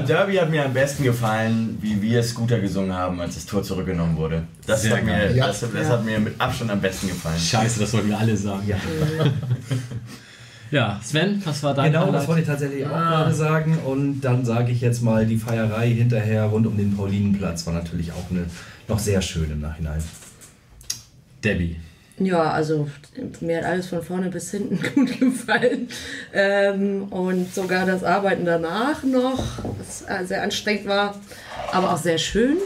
Derby hat mir am besten gefallen, wie wir Scooter gesungen haben, als das Tor zurückgenommen wurde. Das hat mir mit Abstand am besten gefallen. Scheiße, das wollten wir alle sagen. Ja. Ja, Sven, was war dein Genau, Highlight? das wollte ich tatsächlich auch gerade sagen. Und dann sage ich jetzt mal, die Feierei hinterher rund um den Paulinenplatz war natürlich auch noch sehr schön im Nachhinein. Debbie. Ja, also mir hat alles von vorne bis hinten gut gefallen. Und sogar das Arbeiten danach noch, was sehr anstrengend war, aber auch sehr schön.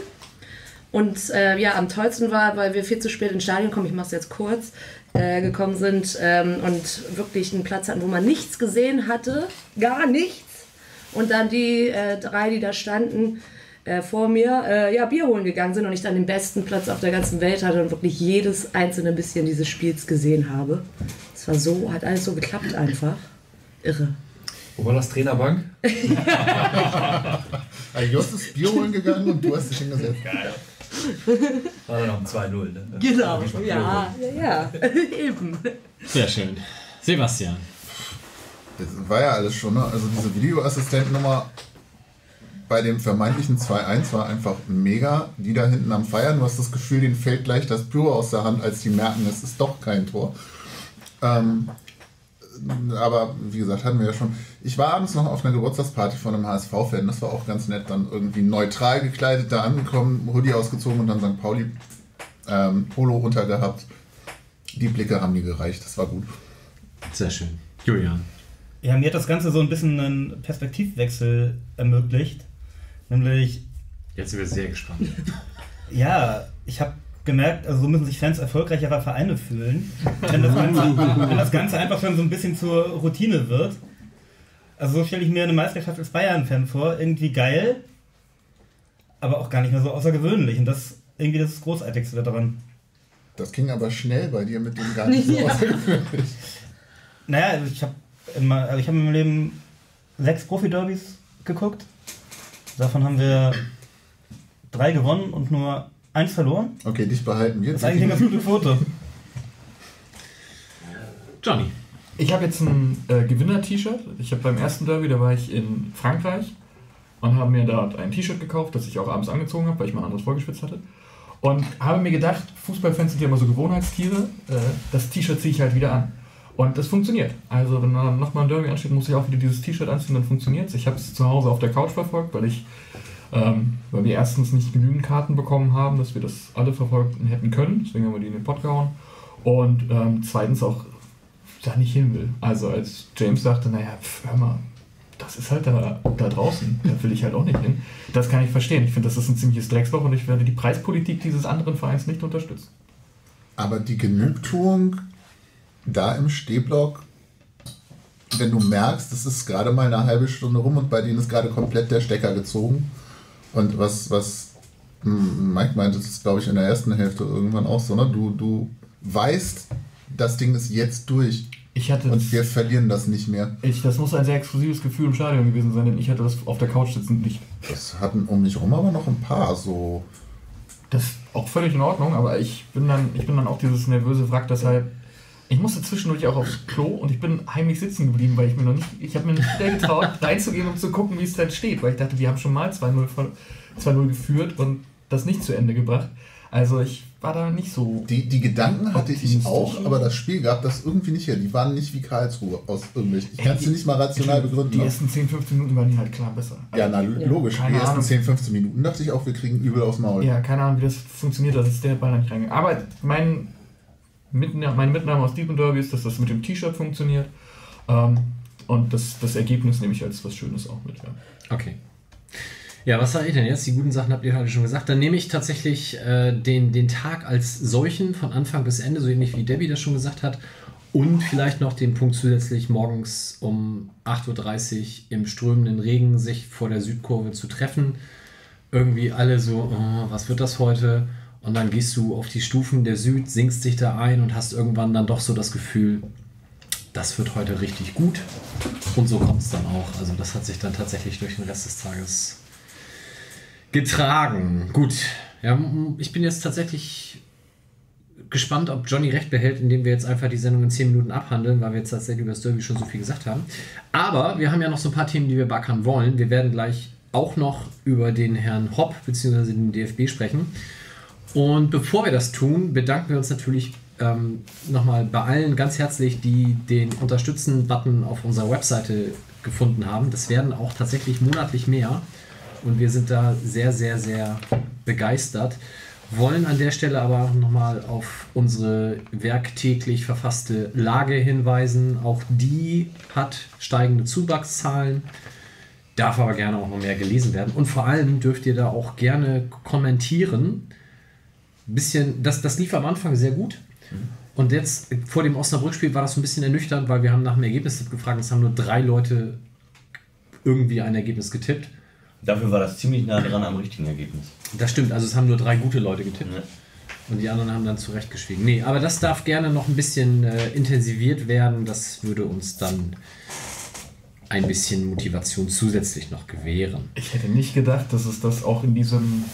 Und am tollsten war, weil wir viel zu spät ins Stadion kommen, ich mache es jetzt kurz, gekommen sind und wirklich einen Platz hatten, wo man nichts gesehen hatte, gar nichts. Und dann die 3, die da standen, vor mir Bier holen gegangen sind und ich dann den besten Platz auf der ganzen Welt hatte und wirklich jedes einzelne bisschen dieses Spiels gesehen habe. Es war so, hat alles so geklappt einfach. Irre. Wo war das, Trainerbank? Just ist Bier holen gegangen und du hast dich hingesetzt. Geil. War dann noch ein 2-0, ne? Genau, ja, eben. Sehr schön. Sebastian. Das war ja alles schon, ne? Also diese Videoassistentennummer bei dem vermeintlichen 2-1 war einfach mega. Die da hinten am Feiern, du hast das Gefühl, denen fällt gleich das Pyro aus der Hand, als die merken, es ist doch kein Tor. Aber wie gesagt, hatten wir ja schon. Ich war abends noch auf einer Geburtstagsparty von einem HSV-Fan, das war auch ganz nett, dann irgendwie neutral gekleidet da angekommen, Hoodie ausgezogen und dann St. Pauli Polo untergehabt. Die Blicke haben mir gereicht, das war gut. Sehr schön. Julian. Ja, mir hat das Ganze so ein bisschen einen Perspektivwechsel ermöglicht. Nämlich... Jetzt sind wir sehr gespannt. Ja, ich habe gemerkt, also so müssen sich Fans erfolgreicherer Vereine fühlen, wenn das Ganze einfach schon so ein bisschen zur Routine wird. Also so stelle ich mir eine Meisterschaft als Bayern-Fan vor, irgendwie geil, aber auch gar nicht mehr so außergewöhnlich und das irgendwie das Großartigste daran. Das ging aber schnell bei dir mit dem gar nicht so außergewöhnlich. Naja, also ich habe in meinem Leben 6 Profi-Derbys geguckt. Davon haben wir 3 gewonnen und nur 1 verloren. Okay, dich behalten wir. Das ist eigentlich eine ganz gute Quote. Johnny. Ich habe jetzt ein Gewinner-T-Shirt. Ich habe beim ersten Derby, da war ich in Frankreich und habe mir dort ein T-Shirt gekauft, das ich auch abends angezogen habe, weil ich mal ein anderes vorgespitzt hatte. Und habe mir gedacht, Fußballfans sind ja immer so Gewohnheitstiere, das T-Shirt ziehe ich halt wieder an. Und das funktioniert. Also wenn dann nochmal ein Derby ansteht, muss ich auch wieder dieses T-Shirt anziehen, dann funktioniert es. Ich habe es zu Hause auf der Couch verfolgt, weil wir erstens nicht genügend Karten bekommen haben, dass wir das alle verfolgen hätten können. Deswegen haben wir die in den Pott gehauen. Und zweitens auch da nicht hin will. Also als James sagte, naja, hör mal, das ist halt da draußen, da will ich halt auch nicht hin. Das kann ich verstehen. Ich finde, das ist ein ziemliches Drecksloch und ich werde die Preispolitik dieses anderen Vereins nicht unterstützen. Aber die Genugtuung da im Stehblock, wenn du merkst, es ist gerade mal eine halbe Stunde rum und bei denen ist gerade komplett der Stecker gezogen. Und was Mike meinte, das ist, glaube ich, in der ersten Hälfte irgendwann auch so, ne? Du weißt, das Ding ist jetzt durch. Und wir verlieren das nicht mehr. Das muss ein sehr exklusives Gefühl im Stadion gewesen sein, denn ich hatte das auf der Couch sitzen nicht. Das hatten um mich rum aber noch ein paar so. Das ist auch völlig in Ordnung, aber ich bin dann auch dieses nervöse Wrack, deshalb. Ich musste zwischendurch auch aufs Klo und ich bin heimlich sitzen geblieben, weil ich habe mir nicht wieder getraut, reinzugehen, um zu gucken, wie es dann steht, weil ich dachte, wir haben schon mal 2-0 geführt und das nicht zu Ende gebracht. Also ich war da nicht so... Die Gedanken hatte ich auch, aber das Spiel gab das irgendwie nicht her. Die waren nicht wie Karlsruhe aus irgendwelchen. Ich kann es nicht mal rational begründen. Die ersten 10-15 Minuten waren die halt klar besser. Ja, logisch. Die ersten 10-15 Minuten dachte ich auch, wir kriegen übel aufs Maul. Ja, keine Ahnung, wie das funktioniert, dass ist der Ball nicht reingegangen. Aber meine Mitnahme aus diesem Derby ist, dass das mit dem T-Shirt funktioniert. Und das Ergebnis nehme ich als was Schönes auch mit. Ja. Okay. Ja, was sage ich denn jetzt? Die guten Sachen habt ihr heute schon gesagt. Dann nehme ich tatsächlich den Tag als solchen von Anfang bis Ende, so ähnlich wie Debbie das schon gesagt hat. Und vielleicht noch den Punkt zusätzlich, morgens um 8.30 Uhr im strömenden Regen sich vor der Südkurve zu treffen. Irgendwie alle so, was wird das heute? Und dann gehst du auf die Stufen der Süd, singst dich da ein und hast irgendwann dann doch so das Gefühl, das wird heute richtig gut. Und so kommt es dann auch. Also das hat sich dann tatsächlich durch den Rest des Tages getragen. Gut. Ja, ich bin jetzt tatsächlich gespannt, ob Johnny recht behält, indem wir jetzt einfach die Sendung in 10 Minuten abhandeln, weil wir jetzt tatsächlich über das Derby schon so viel gesagt haben. Aber wir haben ja noch so ein paar Themen, die wir beackern wollen. Wir werden gleich auch noch über den Herrn Hopp bzw. den DFB sprechen. Und bevor wir das tun, bedanken wir uns natürlich nochmal bei allen ganz herzlich, die den Unterstützen-Button auf unserer Webseite gefunden haben. Das werden auch tatsächlich monatlich mehr. Und wir sind da sehr, sehr, sehr begeistert. Wollen an der Stelle aber auch nochmal auf unsere werktäglich verfasste Lage hinweisen. Auch die hat steigende Zuwachszahlen, darf aber gerne auch noch mehr gelesen werden. Und vor allem dürft ihr da auch gerne kommentieren. Das lief am Anfang sehr gut. Und jetzt vor dem Osnabrück-Spiel war das so ein bisschen ernüchternd, weil wir haben nach dem Ergebnis gefragt. Es haben nur 3 Leute irgendwie ein Ergebnis getippt. Dafür war das ziemlich nah dran am richtigen Ergebnis. Das stimmt, also es haben nur 3 gute Leute getippt. Ja. Und die anderen haben dann zurechtgeschwiegen. Nee, aber das darf gerne noch ein bisschen intensiviert werden. Das würde uns dann ein bisschen Motivation zusätzlich noch gewähren. Ich hätte nicht gedacht, dass es das auch in diesem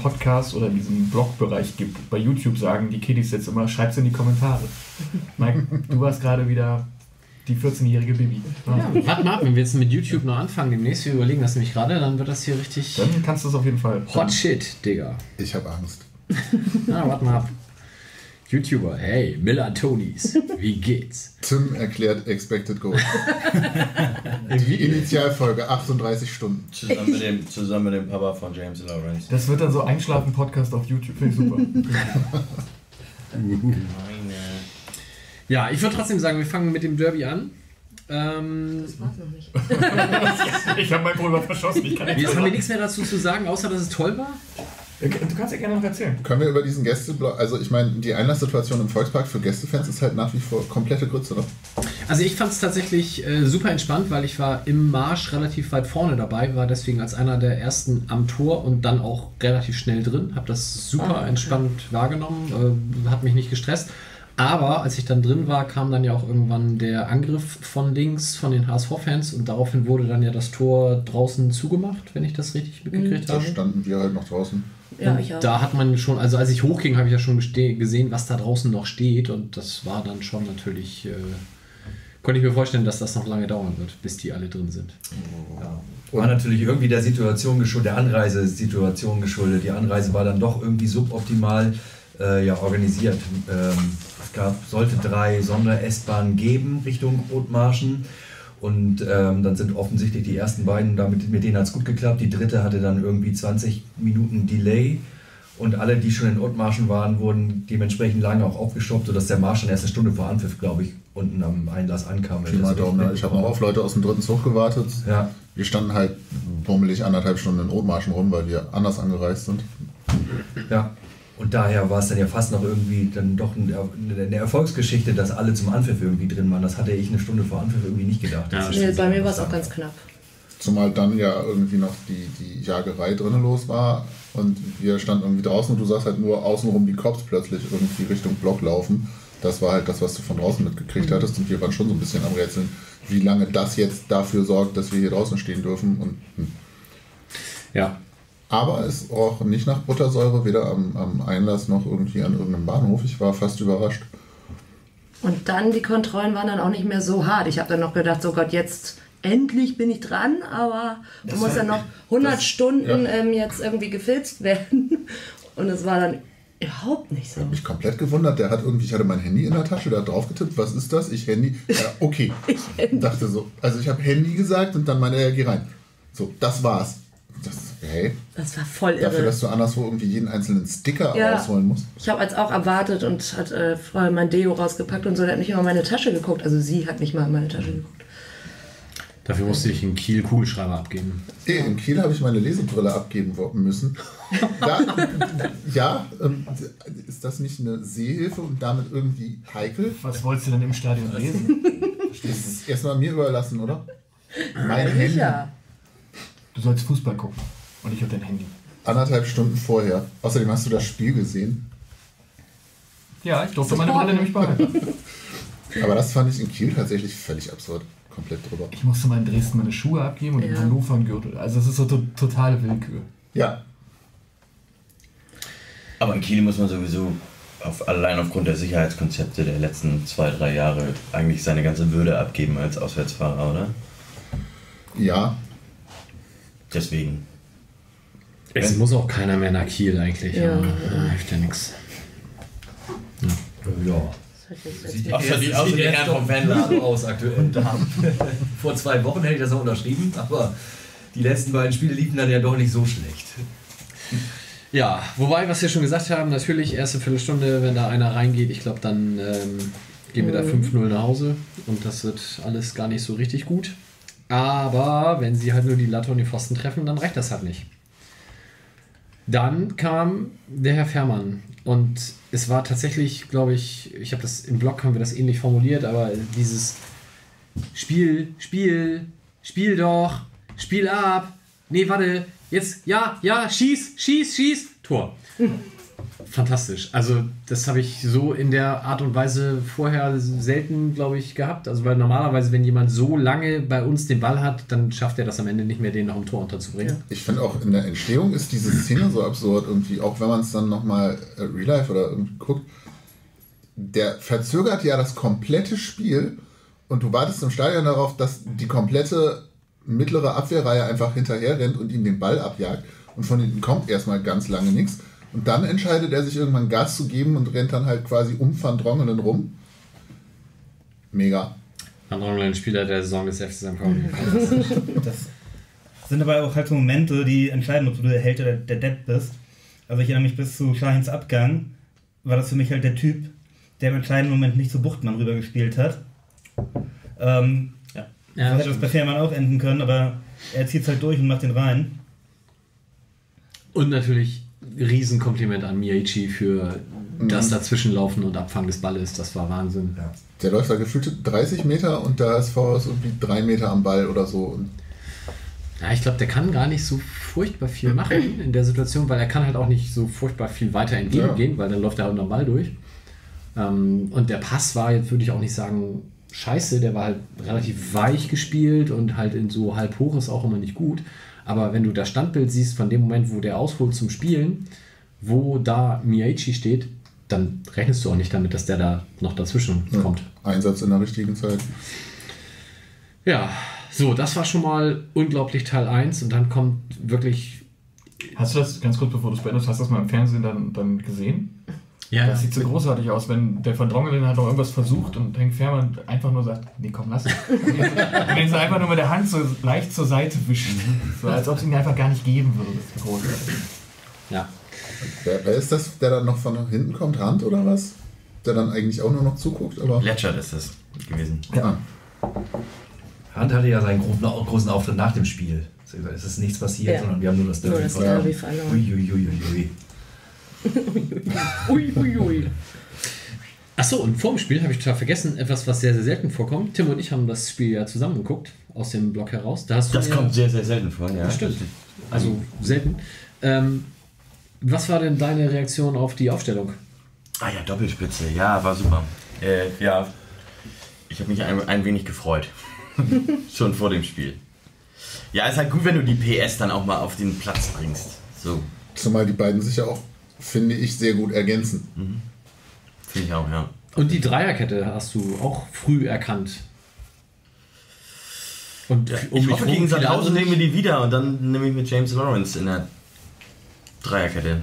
Podcast oder in diesem Blogbereich gibt. Bei YouTube sagen die Kiddies jetzt immer, schreib's in die Kommentare. Mike, du warst gerade wieder die 14-jährige Bibi. Ja, warte mal ab, wenn wir jetzt mit YouTube noch anfangen demnächst, wir überlegen das nämlich gerade, dann wird das hier richtig... Dann kannst du es auf jeden Fall. Hot shit, Digga. Ich habe Angst. Warte mal ab. YouTuber, hey, MillernTonis, wie geht's? Tim erklärt Expected Goal. Die Initialfolge, 38 Stunden. Zusammen mit dem Papa von James Lawrence. Das wird dann so Einschlafen-Podcast auf YouTube. Finde ich super. Ja, ich würde trotzdem sagen, wir fangen mit dem Derby an. Das war's noch nicht. Ich habe mein Pulver verschossen. Jetzt haben wir nichts mehr dazu zu sagen, außer dass es toll war. Du kannst ja gerne noch erzählen. Können wir über diesen Gästeblock, also ich meine, die Einlasssituation im Volkspark für Gästefans ist halt nach wie vor komplette Grütze, oder? Also ich fand es tatsächlich super entspannt, weil ich war im Marsch relativ weit vorne dabei, war deswegen als einer der ersten am Tor und dann auch relativ schnell drin, habe das super entspannt wahrgenommen, hat mich nicht gestresst. Aber als ich dann drin war, kam dann ja auch irgendwann der Angriff von links von den HSV-Fans und daraufhin wurde dann ja das Tor draußen zugemacht, wenn ich das richtig mitgekriegt habe. Da standen wir halt noch draußen. Ja, ich auch. Da hat man schon, also als ich hochging, habe ich ja schon gesehen, was da draußen noch steht und das war dann schon natürlich, konnte ich mir vorstellen, dass das noch lange dauern wird, bis die alle drin sind. Ja. War natürlich irgendwie der Situation geschuldet, der Anreisesituation geschuldet. Die Anreise war dann doch irgendwie suboptimal organisiert. Es sollte 3 Sonder-S-Bahnen geben Richtung Othmarschen und dann sind offensichtlich die ersten beiden, mit denen hat es gut geklappt. Die dritte hatte dann irgendwie 20 Minuten Delay und alle, die schon in Othmarschen waren, wurden dementsprechend lange auch aufgestoppt, sodass der Marsch dann erst eine Stunde vor Anpfiff, glaube ich, unten am Einlass ankam. Ich habe noch auf Leute aus dem dritten Zug gewartet. Ja. Wir standen halt bummelig 1,5 Stunden in Othmarschen rum, weil wir anders angereist sind. Ja. Und daher war es dann ja fast noch irgendwie dann doch eine Erfolgsgeschichte, dass alle zum Anpfiff irgendwie drin waren. Das hatte ich eine Stunde vor Anpfiff irgendwie nicht gedacht. Ja, nee, bei mir war es auch ganz knapp. Zumal dann ja irgendwie noch die Jagerei drinnen los war und wir standen irgendwie draußen und du sahst halt nur außenrum die Cops plötzlich irgendwie Richtung Block laufen. Das war halt das, was du von draußen mitgekriegt hattest und wir waren schon so ein bisschen am Rätseln, wie lange das jetzt dafür sorgt, dass wir hier draußen stehen dürfen. Und ja. Aber es ist auch nicht nach Buttersäure, weder am Einlass noch irgendwie an irgendeinem Bahnhof. Ich war fast überrascht. Und dann, die Kontrollen waren dann auch nicht mehr so hart. Ich habe dann noch gedacht, so Gott, jetzt endlich bin ich dran, aber da muss dann noch 100 Stunden jetzt irgendwie gefilzt werden. Und es war dann überhaupt nicht so. Ich habe mich komplett gewundert. Ich hatte mein Handy in der Tasche, der hat drauf getippt, was ist das? Ich Handy. Ja, okay. Ich dachte so, also ich habe Handy gesagt und dann meine geh rein. So, das war's. Das war voll irre. Dafür, dass du anderswo irgendwie jeden einzelnen Sticker rausholen musst. Ich habe jetzt auch erwartet und hat vorher mein Deo rausgepackt und so, der hat nicht mal in meine Tasche geguckt. Also sie hat nicht mal in meine Tasche geguckt. Dafür musste ich in Kiel Kugelschreiber abgeben. In Kiel habe ich meine Lesebrille abgeben müssen. Ist das nicht eine Sehhilfe und damit irgendwie heikel? Was wolltest du denn im Stadion lesen? Das ist erstmal mir überlassen, oder? Mein Handy. Ja. Du sollst Fußball gucken und ich habe dein Handy. 1,5 Stunden vorher. Außerdem hast du das Spiel gesehen. Ja, ich durfte meine Brille nämlich behalten. Aber das fand ich in Kiel tatsächlich völlig absurd. Komplett drüber. Ich musste mal in Dresden meine Schuhe abgeben und in Hannover einen Gürtel. Also es ist so totale Willkür. Ja, Aber in Kiel muss man sowieso allein aufgrund der Sicherheitskonzepte der letzten 2-3 Jahre eigentlich seine ganze Würde abgeben als Auswärtsfahrer, oder? Ja. Deswegen. Es muss auch keiner mehr nach Kiel eigentlich. Ja. Hilft ja nichts. Ja. Sieht die Herren vom Fanladen aus aktuell. Vor 2 Wochen hätte ich das noch unterschrieben, aber die letzten beiden Spiele liefen dann ja doch nicht so schlecht. Ja, wobei, was wir schon gesagt haben, natürlich erste Viertelstunde, wenn da einer reingeht, ich glaube, dann gehen wir da 5-0 nach Hause und das wird alles gar nicht so richtig gut. Aber wenn sie halt nur die Latte und die Pfosten treffen, dann reicht das halt nicht. Dann kam der Herr Fährmann und es war tatsächlich, glaube ich, habe das im Blog haben wir das ähnlich formuliert, aber dieses Spiel doch, Spiel ab, nee, warte, jetzt, ja, schieß, Tor. Fantastisch. Also das habe ich so in der Art und Weise vorher selten, glaube ich, gehabt. Also weil normalerweise, wenn jemand so lange bei uns den Ball hat, dann schafft er das am Ende nicht mehr, den noch im Tor unterzubringen. Ja. Ich finde auch in der Entstehung ist diese Szene so absurd irgendwie, auch wenn man es dann nochmal Real Life oder irgendwie guckt, der verzögert ja das komplette Spiel und du wartest im Stadion darauf, dass die komplette mittlere Abwehrreihe einfach hinterher rennt und ihm den Ball abjagt und von hinten kommt erstmal ganz lange nichts. Und dann entscheidet er sich irgendwann Gas zu geben und rennt dann halt quasi um Van Drongelen rum. Mega. Van Drongelen, Spieler der Saison des FC St. Pauli. Das sind aber auch halt so Momente, die entscheiden, ob du der Held oder der Depp bist. Also ich erinnere mich, bis zu Schahins Abgang war das für mich halt der Typ, der im entscheidenden Moment nicht zu Buchtmann rübergespielt hat. So hätte das bei Fährmann auch enden können, aber er zieht es halt durch und macht den rein. Und natürlich Riesenkompliment an Miyachi für das Dazwischenlaufen und Abfangen des Balles. Das war Wahnsinn. Ja. Der läuft da gefühlte 30 Meter und der SV ist irgendwie 3 Meter am Ball oder so. Ja, ich glaube, der kann gar nicht so furchtbar viel machen in der Situation, weil er kann halt auch nicht so furchtbar viel weiter entgegengehen, weil dann läuft er halt unter dem Ball durch. Und der Pass war jetzt, würde ich auch nicht sagen, scheiße, der war halt relativ weich gespielt und halt in so halb hoch ist auch immer nicht gut. Aber wenn du das Standbild siehst von dem Moment, wo der ausholt zum Spielen, wo da Miyachi steht, dann rechnest du auch nicht damit, dass der da noch dazwischen kommt. Einsatz in der richtigen Zeit. Ja, so, das war schon mal unglaublich Teil 1 und dann kommt wirklich... Hast du das, ganz kurz bevor du es beendest, hast du das mal im Fernsehen dann gesehen? Ja. Das sieht so großartig aus, wenn der Van Drongelen hat noch irgendwas versucht und Henk Fährmann einfach nur sagt, nee, komm, lass es. Und den so einfach nur mit der Hand so leicht zur Seite wischen. So, als ob es ihn einfach gar nicht geben würde. Das ist großartig. Ja. Wer ist das, der dann noch von hinten kommt? Hand oder was? Der dann eigentlich auch nur noch zuguckt? Aber Plätschert ist das gewesen. Ja. Hand hatte ja seinen großen Auftritt nach dem Spiel. Es ist nichts passiert, sondern wir haben nur das Derby verloren. Uiuiuiui. Achso, und vor dem Spiel habe ich total vergessen, etwas, was sehr, sehr selten vorkommt. Tim und ich haben das Spiel ja zusammen geguckt, aus dem Blog heraus. Das kommt sehr, sehr selten vor, ja. Das stimmt. Also selten. Was war denn deine Reaktion auf die Aufstellung? Ah ja, Doppelspitze, ja, war super. Ja, ich habe mich ein wenig gefreut. Schon vor dem Spiel. Ja, ist halt gut, wenn du die PS dann auch mal auf den Platz bringst. So. Zumal die beiden sich ja auch, finde ich, sehr gut ergänzen. Mhm. Finde ich auch, ja. Und die Dreierkette hast du auch früh erkannt. Und ich hoffe, gegen Sandhausen nehmen wir die wieder und dann nehme ich mit James Lawrence in der Dreierkette.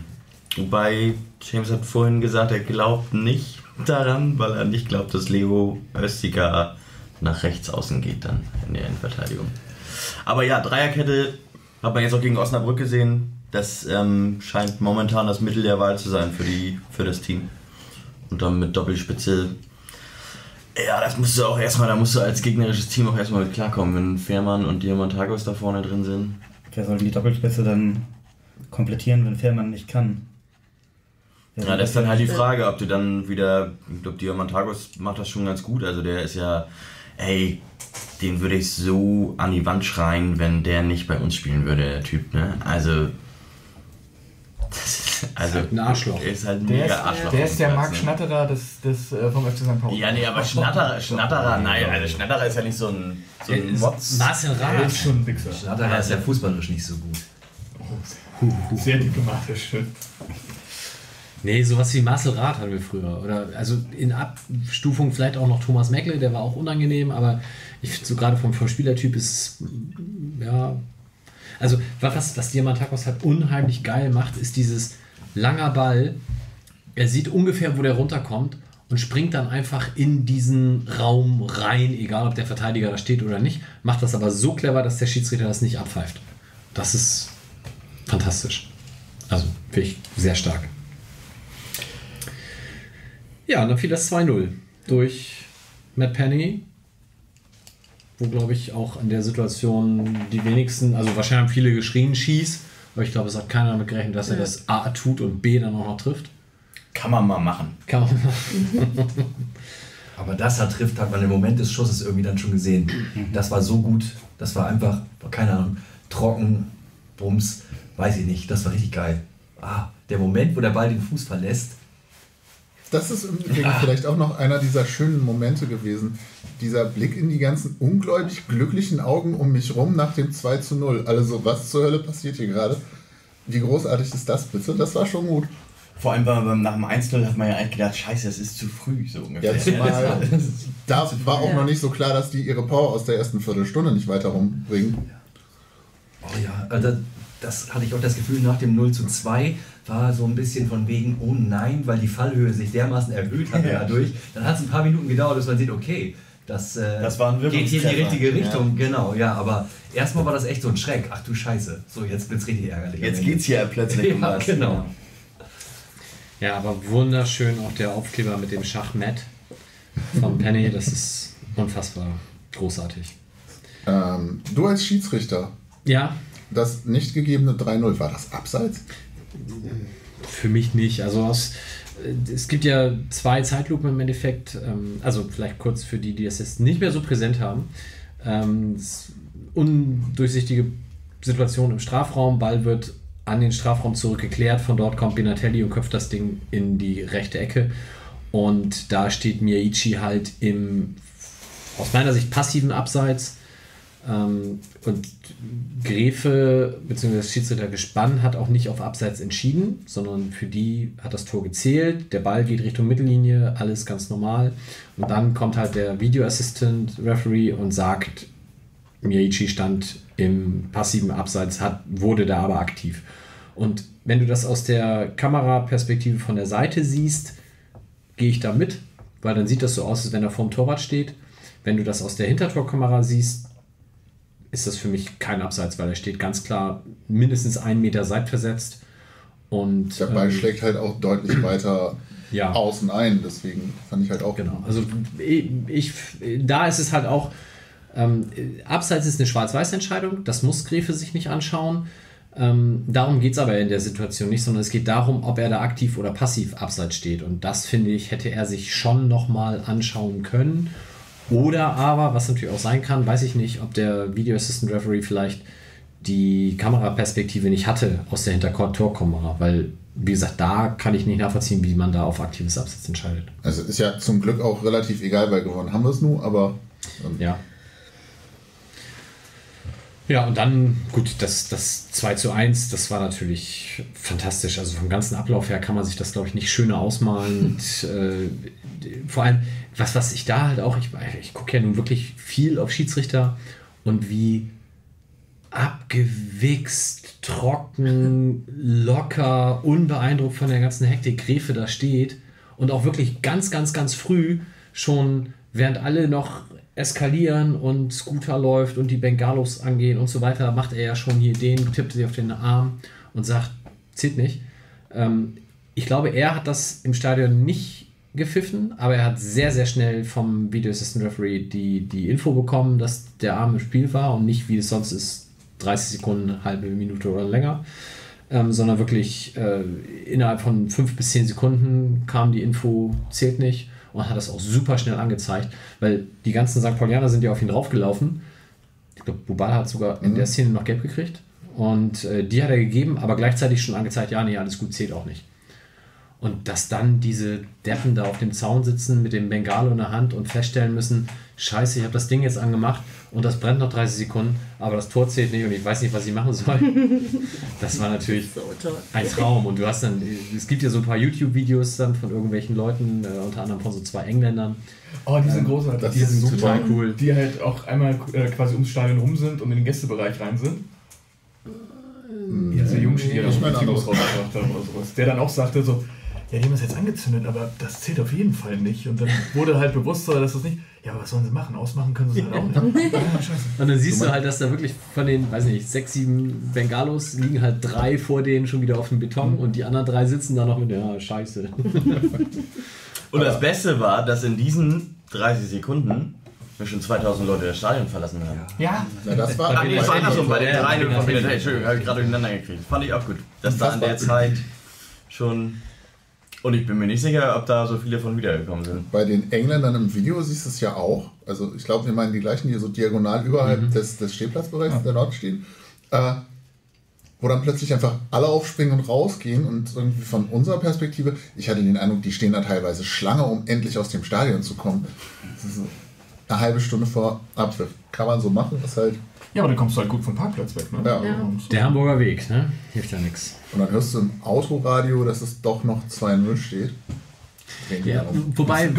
Wobei James hat vorhin gesagt, er glaubt nicht daran, weil er nicht glaubt, dass Leo Östiger nach rechts außen geht dann in der Innenverteidigung. Aber ja, Dreierkette hat man jetzt auch gegen Osnabrück gesehen. Das scheint momentan das Mittel der Wahl zu sein für das Team. Und dann mit Doppelspitze. Ja, das musst du auch erstmal, da musst du als gegnerisches Team auch erstmal mit klarkommen, wenn Fährmann und Diamantagos da vorne drin sind. Wer soll die Doppelspitze dann komplettieren, wenn Fährmann nicht kann? Ja, das ist dann halt die Frage, ob du dann wieder, ich glaube, Diamantagos macht das schon ganz gut, also der ist ja, den würde ich so an die Wand schreien, wenn der nicht bei uns spielen würde, der Typ, ne? Also halt ein Arschloch. Ist halt ein mega Arschloch. Der ist der Marc Schnatterer vom FC St. Pauli. Ja, nee, aber Schnatterer, nein, also Schnatterer ist ja nicht so ein Motz. Marcel Rath. Der ist schon ein Wichser. Schnatterer ist ja fußballerisch nicht so gut. Sehr diplomatisch. Nee, sowas wie Marcel Rath hatten wir früher. Oder also in Abstufung vielleicht auch noch Thomas Meckle, der war auch unangenehm, aber ich finde so gerade vom Spielertyp ist ja. Also was Diamantakos halt unheimlich geil macht, ist dieses langer Ball. Er sieht ungefähr, wo der runterkommt und springt dann einfach in diesen Raum rein, egal ob der Verteidiger da steht oder nicht. Macht das aber so clever, dass der Schiedsrichter das nicht abpfeift. Das ist fantastisch. Also finde ich sehr stark. Ja, und dann fiel das 2-0 durch Matt Penny, wo, glaube ich, auch in der Situation die wenigsten, also wahrscheinlich haben viele geschrien, schieß, aber ich glaube, es hat keiner damit gerechnet, dass er das A tut und B dann auch noch trifft. Kann man mal machen. Aber das hat man im Moment des Schusses irgendwie dann schon gesehen. Das war so gut, das war einfach, keine Ahnung, trocken, Bums, weiß ich nicht, das war richtig geil. Der Moment, wo der Ball den Fuß verlässt. Das ist im Übrigen vielleicht auch noch einer dieser schönen Momente gewesen. Dieser Blick in die ganzen ungläubig glücklichen Augen um mich rum nach dem 2-0. Also was zur Hölle passiert hier gerade? Wie großartig ist das bitte? Das war schon gut. Vor allem nach dem 1-0 hat man ja eigentlich gedacht, scheiße, das ist zu früh, so ungefähr. Ja, zumal da war auch noch nicht so klar, dass die ihre Power aus der ersten Viertelstunde nicht weiter rumbringen. Oh ja, also das hatte ich auch das Gefühl, nach dem 0-2 war so ein bisschen von wegen, oh nein, weil die Fallhöhe sich dermaßen erhöht hat dadurch. Dann hat es ein paar Minuten gedauert, bis man sieht, okay, das war ein geht hier in die richtige Richtung. Ja. Genau, ja, aber erstmal war das echt so ein Schreck. Ach du Scheiße, so jetzt wird's richtig ärgerlich. Jetzt geht's hier plötzlich um was. Genau. Ja, aber wunderschön auch der Aufkleber mit dem Schachmatt von Penny, das ist unfassbar großartig. Du als Schiedsrichter, ja. Das nicht gegebene 3-0, war das abseits? Für mich nicht. Also es gibt ja 2 Zeitlupen im Endeffekt, also vielleicht kurz für die das jetzt nicht mehr so präsent haben. Undurchsichtige Situation im Strafraum, Ball wird an den Strafraum zurückgeklärt, von dort kommt Benatelli und köpft das Ding in die rechte Ecke und da steht Miyaichi halt im, aus meiner Sicht, passiven Abseits. Und Gräfe bzw. das Schiedsrichtergespann hat auch nicht auf Abseits entschieden, sondern für die hat das Tor gezählt, der Ball geht Richtung Mittellinie, alles ganz normal und dann kommt halt der Video Assistant Referee und sagt, Miyaichi stand im passiven Abseits, wurde da aber aktiv. Und wenn du das aus der Kameraperspektive von der Seite siehst, gehe ich da mit, weil dann sieht das so aus, als wenn er vorm Torwart steht. Wenn du das aus der Hintertorkamera siehst, ist das für mich kein Abseits, weil er steht ganz klar mindestens 1 Meter seitversetzt. Und der Ball schlägt halt auch deutlich weiter außen ein, deswegen fand ich halt auch... Genau, also da ist es halt auch, Abseits ist eine Schwarz-Weiß-Entscheidung, das muss Gräfe sich nicht anschauen. Darum geht es aber in der Situation nicht, sondern es geht darum, ob er da aktiv oder passiv Abseits steht. Und das, finde ich, hätte er sich schon nochmal anschauen können. Oder aber, was natürlich auch sein kann, weiß ich nicht, ob der Video Assistant Referee vielleicht die Kameraperspektive nicht hatte aus der Hintertorkamera, weil, wie gesagt, da kann ich nicht nachvollziehen, wie man da auf aktives Abseits entscheidet. Also ist ja zum Glück auch relativ egal, weil gewonnen haben wir es nur, aber... Ja. Ja, und dann, gut, das 2:1, das war natürlich fantastisch. Also vom ganzen Ablauf her kann man sich das, glaube ich, nicht schöner ausmalen. Und, vor allem, was ich da halt auch, ich gucke ja nun wirklich viel auf Schiedsrichter und wie abgewichst, trocken, locker, unbeeindruckt von der ganzen Hektik Gräfe da steht und auch wirklich ganz, ganz, ganz früh schon, während alle noch eskalieren und Scooter läuft und die Bengalos angehen und so weiter, macht er ja schon hier tippt sie auf den Arm und sagt, zählt nicht. Ich glaube, er hat das im Stadion nicht gepfiffen, aber er hat sehr, sehr schnell vom Video Assistant Referee die Info bekommen, dass der Arm im Spiel war und nicht, wie es sonst ist, 30 Sekunden, halbe Minute oder länger, sondern wirklich innerhalb von 5 bis 10 Sekunden kam die Info, zählt nicht. Und hat das auch super schnell angezeigt, weil die ganzen St. Paulianer sind ja auf ihn draufgelaufen. Ich glaube, Bubala hat sogar in der Szene noch gelb gekriegt. Und die hat er gegeben, aber gleichzeitig schon angezeigt, ja, nee, alles gut, zählt auch nicht. Und dass dann diese Deppen da auf dem Zaun sitzen mit dem Bengalo in der Hand und feststellen müssen, scheiße, ich habe das Ding jetzt angemacht und das brennt noch 30 Sekunden, aber das Tor zählt nicht und ich weiß nicht, was ich machen soll. Das war natürlich ein Traum. Und du hast dann, es gibt ja so ein paar YouTube-Videos dann von irgendwelchen Leuten, unter anderem von so 2 Engländern. Oh, die sind großartig. Die sind total cool. Die halt auch einmal quasi ums Stadion rum sind und in den Gästebereich rein sind. Jetzt der Jungstier, der Videos rausgebracht haben oder sowas. Der dann auch sagte so, ja, die haben das jetzt angezündet, aber das zählt auf jeden Fall nicht. Und dann wurde halt bewusster, dass das nicht... Ja, aber was sollen sie machen? Ausmachen können sie es halt auch nicht. Ja, scheiße. Und dann siehst du halt, dass da wirklich von den, weiß nicht, 6, 7 Bengalos liegen halt 3 vor denen schon wieder auf dem Beton und die anderen 3 sitzen da noch mit, ja, scheiße. Und das Beste war, dass in diesen 30 Sekunden wir schon 2000 Leute das Stadion verlassen haben. Ja. Das war... Nee, das war andersrum, bei den 3 von Hey, Entschuldigung, habe ich gerade durcheinander gekriegt. Fand ich auch gut. Dass da an der Zeit schon... Und ich bin mir nicht sicher, ob da so viele von wiedergekommen sind. Bei den Engländern im Video siehst du es ja auch. Also ich glaube, wir meinen die gleichen, die so diagonal überhalb des Stehplatzbereichs der Nord stehen. Wo dann plötzlich einfach alle aufspringen und rausgehen. Und irgendwie von unserer Perspektive, ich hatte den Eindruck, die stehen da teilweise Schlange, um endlich aus dem Stadion zu kommen. Das ist so eine halbe Stunde vor Abpfiff. Kann man so machen, ist halt... Ja, aber dann kommst du halt gut vom Parkplatz weg, ne? Ja. Der Hamburger Weg, ne? Hilft ja nichts. Und dann hörst du im Autoradio, dass es doch noch 2-0 steht. Ja, wobei,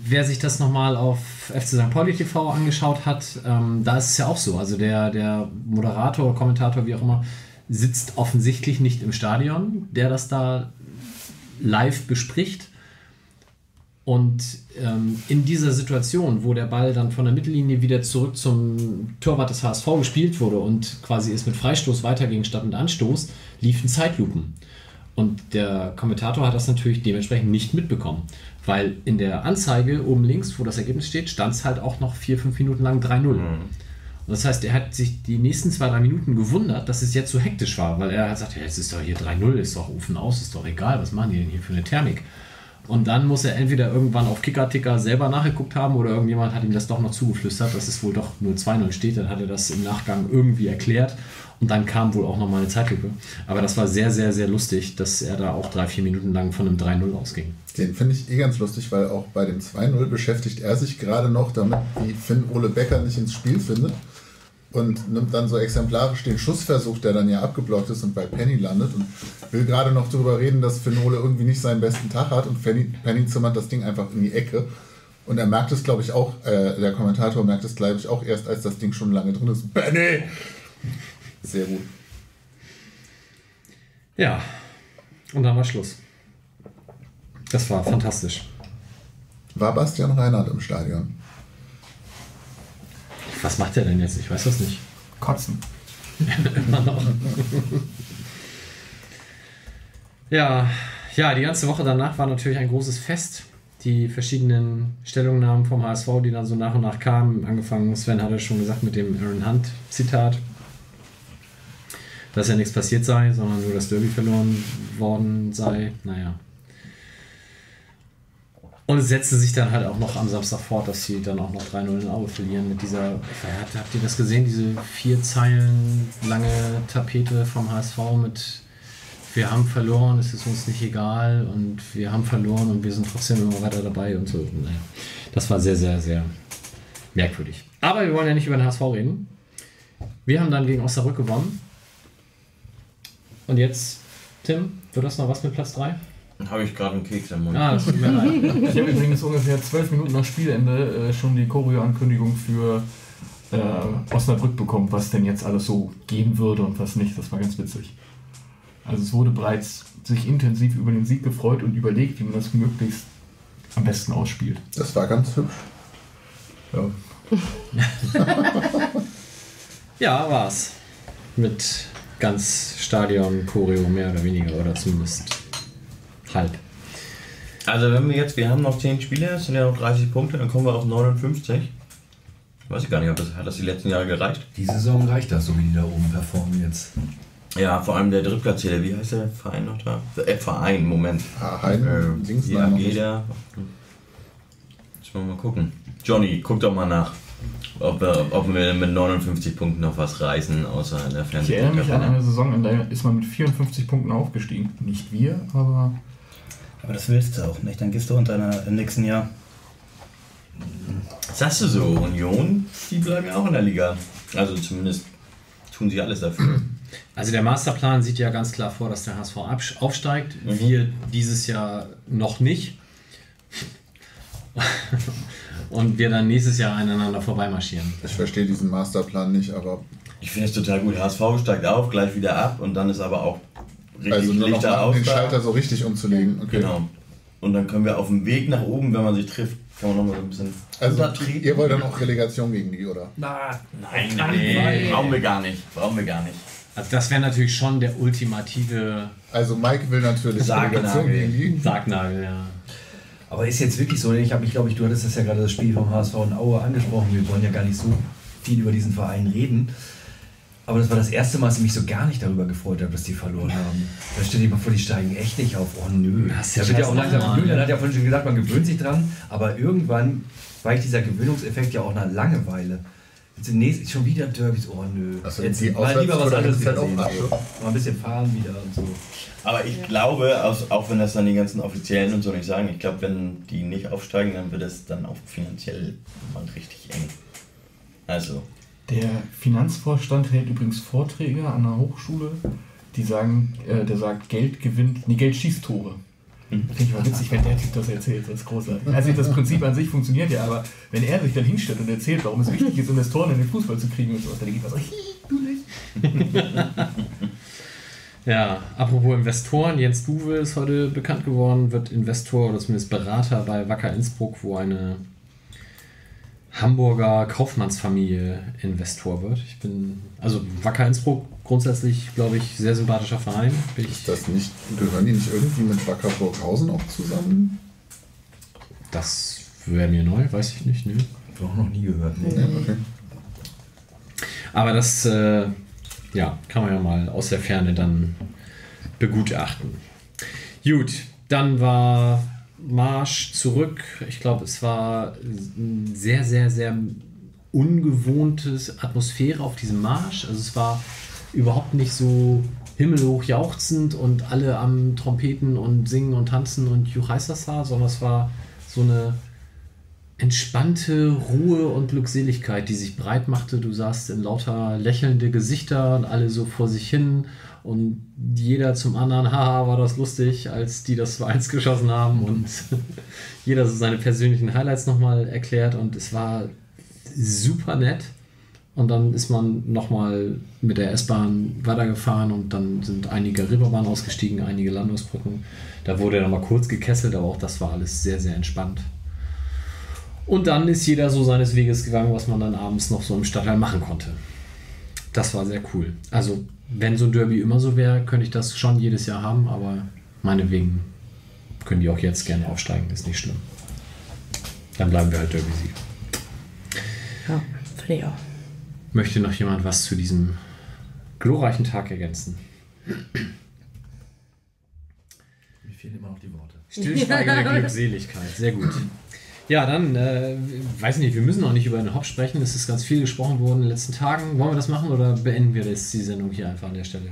wer sich das nochmal auf FC St. Pauli TV angeschaut hat, da ist es ja auch so. Also der Moderator, Kommentator, wie auch immer, sitzt offensichtlich nicht im Stadion, der das da live bespricht. Und in dieser Situation, wo der Ball dann von der Mittellinie wieder zurück zum Torwart des HSV gespielt wurde und quasi es mit Freistoß weiterging statt mit Anstoß, liefen Zeitlupen. Und der Kommentator hat das natürlich dementsprechend nicht mitbekommen, weil in der Anzeige oben links, wo das Ergebnis steht, stand es halt auch noch 4-5 Minuten lang 3-0. Und das heißt, er hat sich die nächsten 2-3 Minuten gewundert, dass es jetzt so hektisch war, weil er hat gesagt, ja, jetzt ist doch hier 3-0, ist doch Ofen aus, ist doch egal, was machen die denn hier für eine Thermik? Und dann muss er entweder irgendwann auf Kicker-Ticker selber nachgeguckt haben oder irgendjemand hat ihm das doch noch zugeflüstert, dass es wohl doch nur 2-0 steht. Dann hat er das im Nachgang irgendwie erklärt und dann kam wohl auch nochmal eine Zeitlupe. Aber das war sehr, sehr, sehr lustig, dass er da auch 3-4 Minuten lang von einem 3-0 ausging. Den finde ich ganz lustig, weil auch bei dem 2-0 beschäftigt er sich gerade noch damit, wie Finn-Ole Becker nicht ins Spiel findet. Und nimmt dann so exemplarisch den Schussversuch, der dann ja abgeblockt ist und bei Penny landet und will gerade noch darüber reden, dass Finn-Ole irgendwie nicht seinen besten Tag hat und Penny zimmert das Ding einfach in die Ecke. Und er merkt es, glaube ich, auch, der Kommentator merkt es, glaube ich, auch erst, als das Ding schon lange drin ist. Penny! Sehr gut. Ja, und dann war Schluss. Das war fantastisch. War Bastian Reinhardt im Stadion? Was macht er denn jetzt? Ich weiß das nicht. Kotzen. Immer noch. Ja, die ganze Woche danach war natürlich ein großes Fest. Die verschiedenen Stellungnahmen vom HSV, die dann so nach und nach kamen. Angefangen, Sven hatte schon gesagt, mit dem Aaron Hunt-Zitat. Dass ja nichts passiert sei, sondern nur das Derby verloren worden sei. Naja. Und es setzte sich dann halt auch noch am Samstag fort, dass sie dann auch noch 3-0 in Aue verlieren mit dieser, habt ihr das gesehen, diese 4 Zeilen lange Tapete vom HSV mit wir haben verloren, es ist uns nicht egal und wir haben verloren und wir sind trotzdem immer weiter dabei und so. Naja, das war sehr, sehr, sehr merkwürdig. Aber wir wollen ja nicht über den HSV reden. Wir haben dann gegen Osnabrück gewonnen. Und jetzt, Tim, wird das noch was mit Platz 3? Habe ich gerade einen Keks im Mund. Das tut mir leid. Ich habe übrigens ungefähr 12 Minuten nach Spielende schon die Choreo-Ankündigung für Osnabrück bekommen, was denn jetzt alles so gehen würde und was nicht. Das war ganz witzig. Also es wurde bereits sich intensiv über den Sieg gefreut und überlegt, wie man das möglichst am besten ausspielt. Das war ganz hübsch. Ja. Ja, war's. Mit ganz Stadion-Choreo mehr oder weniger oder zumindest halb. Also wenn wir haben noch 10 Spiele, es sind ja noch 30 Punkte, dann kommen wir auf 59. Weiß ich gar nicht, hat das die letzten Jahre gereicht? Die Saison reicht das, so wie die da oben performen jetzt. Ja, vor allem der Drittplatzierte, wie heißt der Verein noch da? Verein, Moment. Links die AG da. Jetzt mal gucken. Johnny, guck doch mal nach. ob wir mit 59 Punkten noch was reißen, außer in der Ich erinnere mich an eine Saison, in der ist man mit 54 Punkten aufgestiegen. Nicht wir, aber... Aber das willst du auch nicht, dann gehst du unter im nächsten Jahr. Sagst du so, Union, die bleiben ja auch in der Liga. Also zumindest tun sie alles dafür. Also der Masterplan sieht ja ganz klar vor, dass der HSV aufsteigt. Wir dieses Jahr noch nicht. Und wir dann nächstes Jahr aneinander vorbeimarschieren. Ich verstehe diesen Masterplan nicht, aber... Ich finde es total gut. HSV steigt auf, gleich wieder ab und dann ist aber auch richtig Also nur noch Lichter mal auf. den Schalter so richtig umzulegen. Okay. Genau. Und dann können wir auf dem Weg nach oben, wenn man sich trifft, kann man nochmal so ein bisschen Also runtertreten. ihr wollt dann auch Relegation gegen die, oder? Nein, brauchen wir gar nicht. Also das wäre natürlich schon der ultimative Also Mike will natürlich Sargnagel. Relegation gegen die. Sargnagel, ja. Aber ist jetzt wirklich so, ich glaube, du hattest das ja gerade das Spiel vom HSV in Aue angesprochen, wir wollen ja gar nicht so viel über diesen Verein reden. Aber das war das erste Mal, dass ich mich so gar nicht darüber gefreut habe, dass die verloren haben. Da stell dir mal vor, die steigen echt nicht auf. Oh nö. Das Da wird ja auch langsam, Julian hat ja vorhin schon gesagt, man gewöhnt sich dran, aber irgendwann weicht dieser Gewöhnungseffekt ja auch nach Langeweile. Jetzt demnächst schon wieder Derbys, oh nö. Also jetzt die mal lieber was anderes wieder sehen. auch Mal ein bisschen fahren wieder und so. Aber ich glaube, auch wenn das dann die ganzen Offiziellen und so nicht sagen, ich glaube, wenn die nicht aufsteigen, dann wird es dann auch finanziell mal richtig eng. Also. Der Finanzvorstand hält übrigens Vorträge an der Hochschule, die sagen, der sagt, Geld schießt Tore. Finde ich mal witzig, wenn der Typ das erzählt, das ist großartig. Also das Prinzip an sich funktioniert ja, aber wenn er sich dann hinstellt und erzählt, warum es wichtig ist, Investoren in den Fußball zu kriegen und so, dann geht man so, du nicht. Ja, apropos Investoren, Jens Duwe ist heute bekannt geworden, wird Investor oder zumindest Berater bei Wacker Innsbruck, wo eine Hamburger Kaufmannsfamilie Investor wird. Also Wacker Innsbruck grundsätzlich, glaube ich, sehr sympathischer Verein. Gehören die nicht irgendwie mit Wacker Burghausen auch zusammen? Das wäre mir neu, weiß ich nicht. Ne? Ich habe auch noch nie gehört. Ne? Ja, okay. Aber das kann man ja mal aus der Ferne dann begutachten. Gut, dann war Marsch zurück. Ich glaube, es war ein sehr, sehr, sehr ungewohntes Atmosphäre auf diesem Marsch. Also es war überhaupt nicht so himmelhoch jauchzend und alle am Trompeten und Singen und Tanzen und Juchaisasa, sondern es war so eine entspannte Ruhe und Glückseligkeit, die sich breit machte. Du sahst in lauter lächelnde Gesichter und alle so vor sich hin und jeder zum anderen, haha, war das lustig, als die das 2-1 geschossen haben und jeder so seine persönlichen Highlights nochmal erklärt und es war super nett. Und dann ist man nochmal mit der S-Bahn weitergefahren und dann sind einige Reeperbahn ausgestiegen, einige Landungsbrücken. Da wurde dann mal kurz gekesselt, aber auch das war alles sehr, sehr entspannt. Und dann ist jeder so seines Weges gegangen, was man dann abends noch so im Stadtteil machen konnte. Das war sehr cool. Also, wenn so ein Derby immer so wäre, könnte ich das schon jedes Jahr haben, aber meinetwegen können die auch jetzt gerne aufsteigen, ist nicht schlimm. Dann bleiben wir halt Derby-Sieg. Ja, finde ich auch. Möchte noch jemand was zu diesem glorreichen Tag ergänzen? Mir fehlen immer noch die Worte. Stillschweigende Glückseligkeit, sehr gut. Ja, dann, weiß nicht, wir müssen auch nicht über den Hop sprechen. Es ist ganz viel gesprochen worden in den letzten Tagen. Wollen wir das machen oder beenden wir die Sendung hier einfach an der Stelle?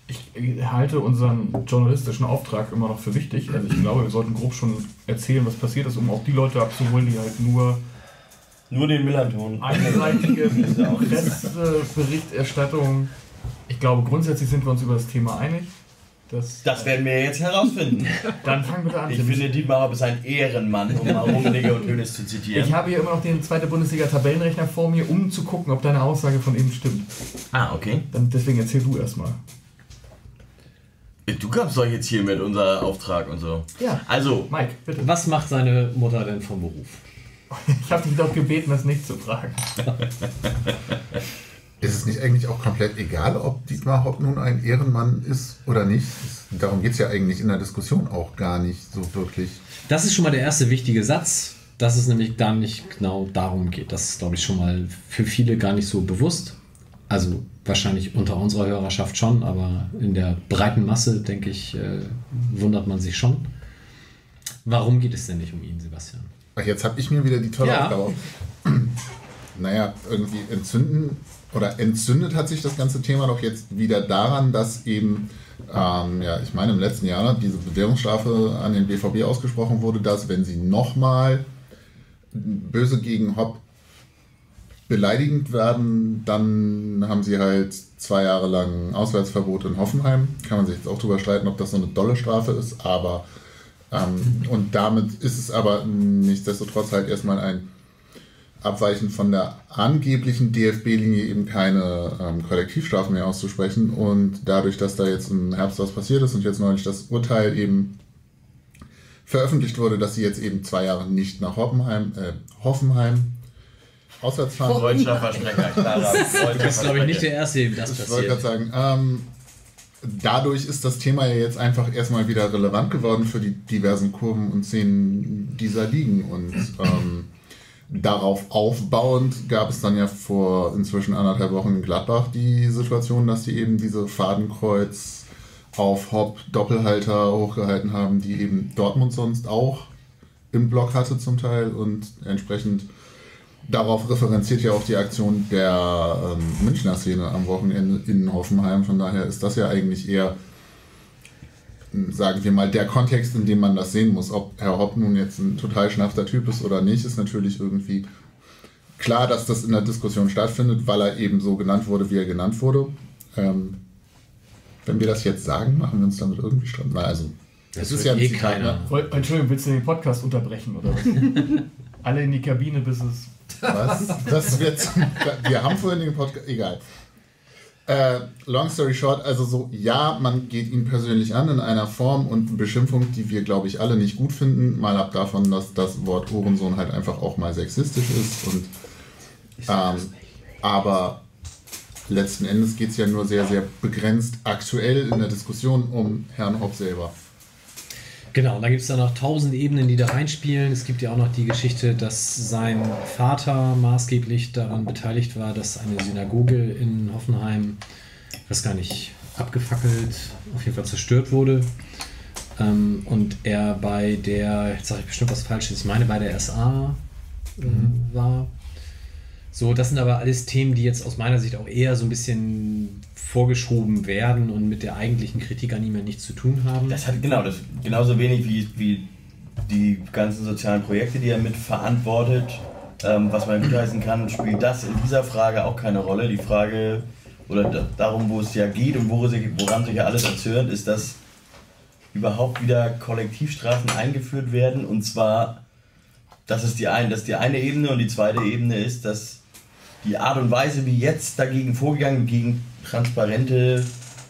Ich halte unseren journalistischen Auftrag immer noch für wichtig. Also ich glaube, wir sollten grob schon erzählen, was passiert ist, um auch die Leute abzuholen, die halt nur den MillernTon. Einseitige Presseberichterstattung. Ich glaube, grundsätzlich sind wir uns über das Thema einig. Das werden wir jetzt herausfinden. Dann fangen wir an. Ich finde, Dietmar Hopp ist ein Ehrenmann, um mal Rummenigge und Hönes zu zitieren. Ich habe hier immer noch den 2. Bundesliga-Tabellenrechner vor mir, um zu gucken, ob deine Aussage von eben stimmt. Ah, okay. Deswegen erzähl du erstmal. Du kamst doch jetzt hier mit unser Auftrag und so. Ja. Also, Mike, bitte. Was macht seine Mutter denn vom Beruf? Ich habe dich doch gebeten, das nicht zu fragen. Ist es nicht eigentlich auch komplett egal, ob Dietmar Hopp nun ein Ehrenmann ist oder nicht? Darum geht es ja eigentlich in der Diskussion auch gar nicht so wirklich. Das ist schon mal der erste wichtige Satz, dass es nämlich gar nicht genau darum geht. Das ist, glaube ich, schon mal für viele gar nicht so bewusst. Also wahrscheinlich unter unserer Hörerschaft schon, aber in der breiten Masse, denke ich, wundert man sich schon. Warum geht es denn nicht um ihn, Sebastian? Ach, jetzt habe ich mir wieder die tolle Aufgabe. naja, irgendwie entzündet hat sich das ganze Thema doch jetzt wieder daran, dass eben, ich meine im letzten Jahr diese Bewährungsstrafe an den BVB ausgesprochen wurde, dass wenn sie nochmal böse gegen Hopp beleidigend werden, dann haben sie halt 2 Jahre lang Auswärtsverbot in Hoffenheim. Kann man sich jetzt auch drüber streiten, ob das so eine dolle Strafe ist, aber und damit ist es aber nichtsdestotrotz halt erstmal ein Abweichen von der angeblichen DFB-Linie, eben keine Kollektivstrafen mehr auszusprechen. Und dadurch, dass da jetzt im Herbst was passiert ist und jetzt neulich das Urteil eben veröffentlicht wurde, dass sie jetzt eben 2 Jahre nicht nach Hoffenheim auswärts fahren. Deutscher Versprecher, klarer. Du bist, glaube ich, nicht der Erste, dem das passiert. Ich wollte gerade sagen, dadurch ist das Thema ja jetzt einfach erstmal wieder relevant geworden für die diversen Kurven und Szenen dieser Ligen. Und darauf aufbauend gab es dann ja vor inzwischen 1,5 Wochen in Gladbach die Situation, dass die eben diese Fadenkreuz auf Hopp Doppelhalter hochgehalten haben, die eben Dortmund sonst auch im Block hatte zum Teil, und entsprechend darauf referenziert ja auch die Aktion der Münchner Szene am Wochenende in Hoffenheim. Von daher ist das ja eigentlich eher, sagen wir mal, der Kontext, in dem man das sehen muss. Ob Herr Hopp nun jetzt ein total schnaffter Typ ist oder nicht, ist natürlich irgendwie klar, dass das in der Diskussion stattfindet, weil er eben so genannt wurde, wie er genannt wurde. Wenn wir das jetzt sagen, machen wir uns damit irgendwie streiten. Also, das ist ja eh keiner. Entschuldigung, willst du den Podcast unterbrechen oder was? Alle in die Kabine, bis es... Was? Das wird... Wir haben vorhin den Podcast... Egal. Long story short, also so, ja, man geht ihn persönlich an in einer Form und Beschimpfung, die wir, glaube ich, alle nicht gut finden. Mal ab davon, dass das Wort Hurensohn halt einfach auch mal sexistisch ist. Und aber letzten Endes geht es ja nur sehr, sehr begrenzt aktuell in der Diskussion um Herrn Hopp selber. Genau, und da gibt es dann noch 1000 Ebenen, die da reinspielen. Es gibt ja auch noch die Geschichte, dass sein Vater maßgeblich daran beteiligt war, dass eine Synagoge in Hoffenheim, ich weiß gar nicht, abgefackelt, auf jeden Fall zerstört wurde. Und er bei der, jetzt sage ich bestimmt was Falsches, ich meine bei der SA war. So, das sind aber alles Themen, die jetzt aus meiner Sicht auch eher so ein bisschen vorgeschoben werden und mit der eigentlichen Kritik an ihm ja nichts zu tun haben. Das hat das genauso wenig wie die ganzen sozialen Projekte, die er mit verantwortet, was man gutheißen kann, spielt das in dieser Frage auch keine Rolle. Die Frage, oder darum, wo es ja geht und woran sich ja alles erzürnt, ist, dass überhaupt wieder Kollektivstrafen eingeführt werden, und zwar, das ist die eine Ebene, und die zweite Ebene ist, dass die Art und Weise, wie jetzt dagegen vorgegangen, gegen transparente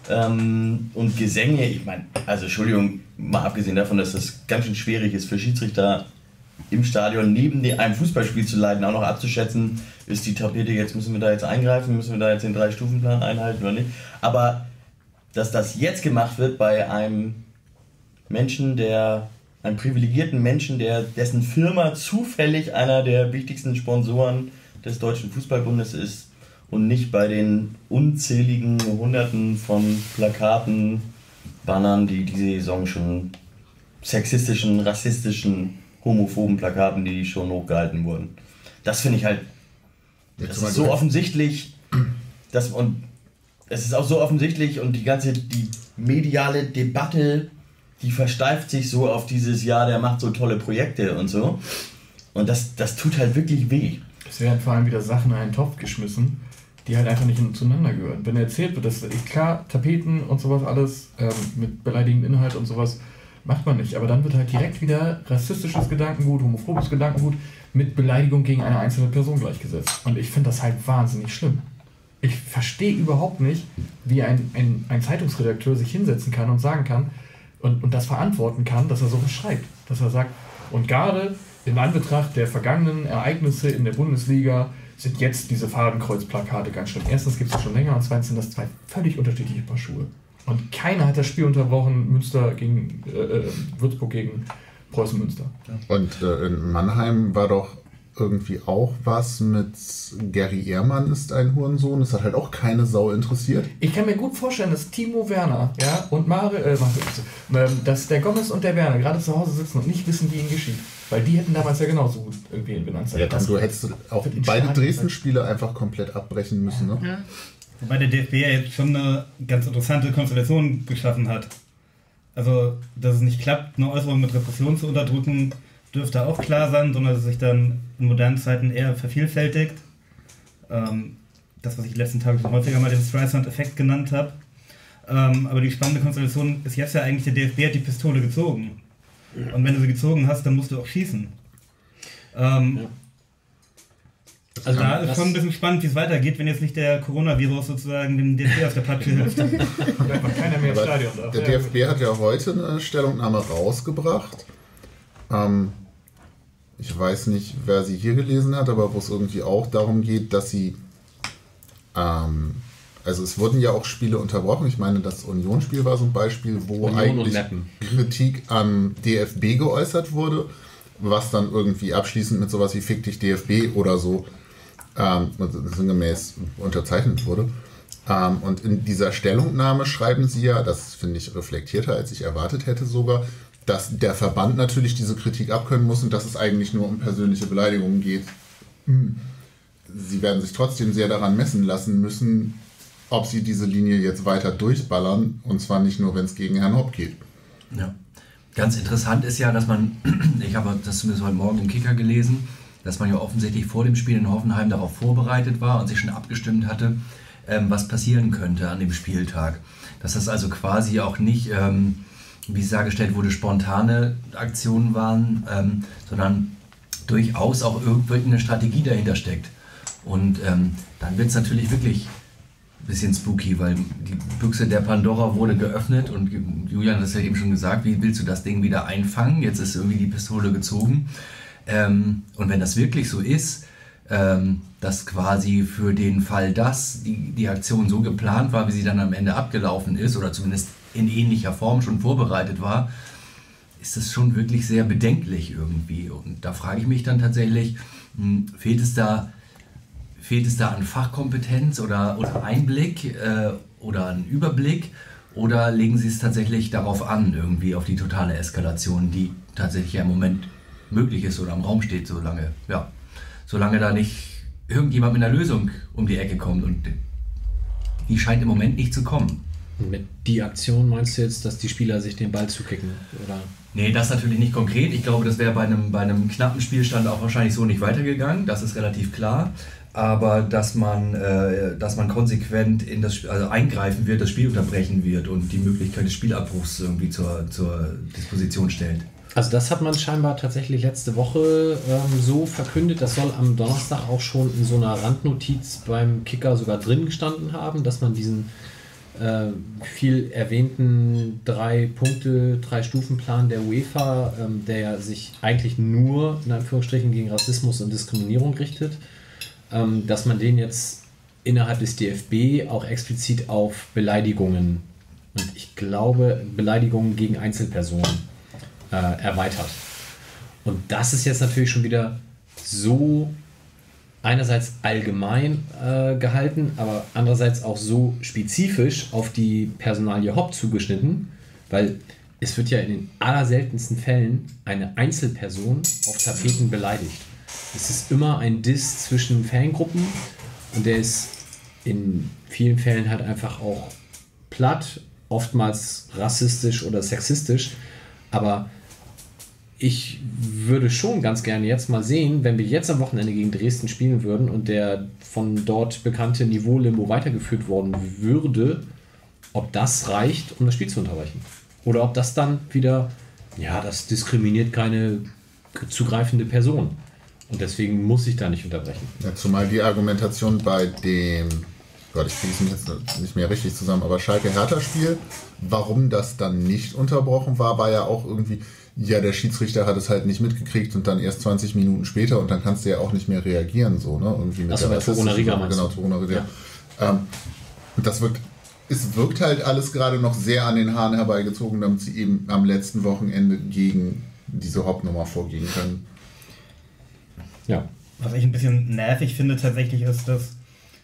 und Gesänge, ich meine, also Entschuldigung, mal abgesehen davon, dass das ganz schön schwierig ist für Schiedsrichter im Stadion neben einem Fußballspiel zu leiten, auch noch abzuschätzen, ist die Tapete, jetzt müssen wir da jetzt eingreifen, müssen wir da jetzt den 3-Stufen-Plan einhalten oder nicht. Aber dass das jetzt gemacht wird bei einem Menschen, einem privilegierten Menschen, dessen Firma zufällig einer der wichtigsten Sponsoren des Deutschen Fußballbundes ist, und nicht bei den unzähligen Hunderten von Plakaten, Bannern, die diese Saison schon sexistischen, rassistischen, homophoben Plakaten, die schon hochgehalten wurden. Das finde ich halt, das ist so offensichtlich, und es ist auch so offensichtlich, und die mediale Debatte, die versteift sich so auf dieses Jahr, der macht so tolle Projekte und so. Und das tut halt wirklich weh. Es werden vor allem wieder Sachen in einen Topf geschmissen, die halt einfach nicht zueinander gehören. Wenn erzählt wird, dass klar, Tapeten und sowas alles mit beleidigendem Inhalt und sowas macht man nicht. Aber dann wird halt direkt wieder rassistisches Gedankengut, homophobes Gedankengut mit Beleidigung gegen eine einzelne Person gleichgesetzt. Und ich finde das halt wahnsinnig schlimm. Ich verstehe überhaupt nicht, wie ein Zeitungsredakteur sich hinsetzen kann und sagen kann und das verantworten kann, dass er sowas schreibt. Dass er sagt, und gerade in Anbetracht der vergangenen Ereignisse in der Bundesliga sind jetzt diese Fadenkreuzplakate ganz schlimm. Erstens gibt es das schon länger, und zweitens sind das 2 völlig unterschiedliche Paar Schuhe. Und keiner hat das Spiel unterbrochen, Würzburg gegen Preußen Münster. Ja. Und in Mannheim war doch irgendwie auch was mit Gary Ehrmann ist ein Hurensohn. Das hat halt auch keine Sau interessiert. Ich kann mir gut vorstellen, dass Timo Werner und dass der Gomez und der Werner gerade zu Hause sitzen und nicht wissen, wie ihnen geschieht. Weil die hätten damals ja genauso gut irgendwie benannt sein. Ja, du hättest auch beide Dresden-Spiele einfach komplett abbrechen müssen. Ne? Ja. Wobei der DFB ja jetzt schon eine ganz interessante Konstellation geschaffen hat. Also, dass es nicht klappt, eine Äußerung mit Repression zu unterdrücken, dürfte auch klar sein, sondern dass es sich dann in modernen Zeiten eher vervielfältigt. Das, was ich die letzten Tage häufiger mal den Streisand-Effekt genannt habe. Aber die spannende Konstellation ist jetzt ja eigentlich, der DFB hat die Pistole gezogen. Und wenn du sie gezogen hast, dann musst du auch schießen. Also da ist schon ein bisschen spannend, wie es weitergeht, wenn jetzt nicht der Coronavirus sozusagen dem DFB auf der Patsche hilft. Keiner mehr ins Stadion darf. Der DFB hat ja heute eine Stellungnahme rausgebracht. Ich weiß nicht, wer sie hier gelesen hat, aber wo es irgendwie auch darum geht, dass sie also es wurden ja auch Spiele unterbrochen. Ich meine, das Union-Spiel war so ein Beispiel, wo Union eigentlich Kritik am DFB geäußert wurde, was dann irgendwie abschließend mit sowas wie Fick dich DFB oder so sinngemäß unterzeichnet wurde. Und in dieser Stellungnahme schreiben sie ja, das finde ich reflektierter, als ich erwartet hätte sogar, dass der Verband natürlich diese Kritik abkönnen muss und dass es eigentlich nur um persönliche Beleidigungen geht. Sie werden sich trotzdem sehr daran messen lassen müssen, ob sie diese Linie jetzt weiter durchballern, und zwar nicht nur, wenn es gegen Herrn Hopp geht. Ja. Ganz interessant ist ja, dass man, ich habe das zumindest heute Morgen im Kicker gelesen, dass man ja offensichtlich vor dem Spiel in Hoffenheim darauf vorbereitet war und sich schon abgestimmt hatte, was passieren könnte an dem Spieltag. Dass das also quasi auch nicht, wie es dargestellt wurde, spontane Aktionen waren, sondern durchaus auch irgendeine Strategie dahinter steckt. Und dann wird es natürlich wirklich ein bisschen spooky, weil die Büchse der Pandora wurde geöffnet und Julian hat es ja eben schon gesagt, wie willst du das Ding wieder einfangen? Jetzt ist irgendwie die Pistole gezogen. Und wenn das wirklich so ist, dass quasi für den Fall, dass die Aktion so geplant war, wie sie dann am Ende abgelaufen ist oder zumindest in ähnlicher Form schon vorbereitet war, ist das schon wirklich sehr bedenklich irgendwie. Und da frage ich mich dann tatsächlich, fehlt es da an Fachkompetenz oder Einblick oder an Überblick, oder legen Sie es tatsächlich darauf an, irgendwie auf die totale Eskalation, die tatsächlich ja im Moment möglich ist oder im Raum steht, solange da nicht irgendjemand mit einer Lösung um die Ecke kommt, und die scheint im Moment nicht zu kommen. Und mit die Aktion meinst du jetzt, dass die Spieler sich den Ball zukicken, oder? Nee, das natürlich nicht konkret. Ich glaube, das wäre bei einem knappen Spielstand auch wahrscheinlich so nicht weitergegangen, das ist relativ klar. Aber dass man konsequent in das Spiel, also eingreifen wird, das Spiel unterbrechen wird und die Möglichkeit des Spielabbruchs irgendwie zur Disposition stellt. Also das hat man scheinbar tatsächlich letzte Woche so verkündet. Das soll am Donnerstag auch schon in so einer Randnotiz beim Kicker sogar drin gestanden haben, dass man diesen viel erwähnten 3-Stufen-Plan der UEFA, der ja sich eigentlich nur in Anführungsstrichen gegen Rassismus und Diskriminierung richtet, dass man den jetzt innerhalb des DFB auch explizit auf Beleidigungen, und ich glaube Beleidigungen gegen Einzelpersonen, erweitert. Und das ist jetzt natürlich schon wieder so einerseits allgemein gehalten, aber andererseits auch so spezifisch auf die Personalie Hopp zugeschnitten, weil es wird ja in den allerseltensten Fällen eine Einzelperson auf Tapeten beleidigt. Es ist immer ein Diss zwischen Fangruppen, und der ist in vielen Fällen halt einfach auch platt, oftmals rassistisch oder sexistisch, aber ich würde schon ganz gerne jetzt mal sehen, wenn wir jetzt am Wochenende gegen Dresden spielen würden und der von dort bekannte Niveau-Limbo weitergeführt worden würde, ob das reicht, um das Spiel zu unterbrechen. Oder ob das dann wieder, ja, das diskriminiert keine zugreifende Person. Und deswegen muss ich da nicht unterbrechen. Ja, zumal die Argumentation bei dem, Gott, ich kriege es jetzt nicht mehr richtig zusammen, aber Schalke-Hertha-Spiel, warum das dann nicht unterbrochen war ja auch irgendwie, ja, der Schiedsrichter hat es halt nicht mitgekriegt und dann erst 20 Minuten später, und dann kannst du ja auch nicht mehr reagieren, so, ne? Irgendwie mit bei Torunariga meinst du? Genau, Torunariga. Ja. Es wirkt halt alles gerade noch sehr an den Haaren herbeigezogen, damit sie eben am letzten Wochenende gegen diese Hauptnummer vorgehen können. Ja. Was ich ein bisschen nervig finde tatsächlich ist, dass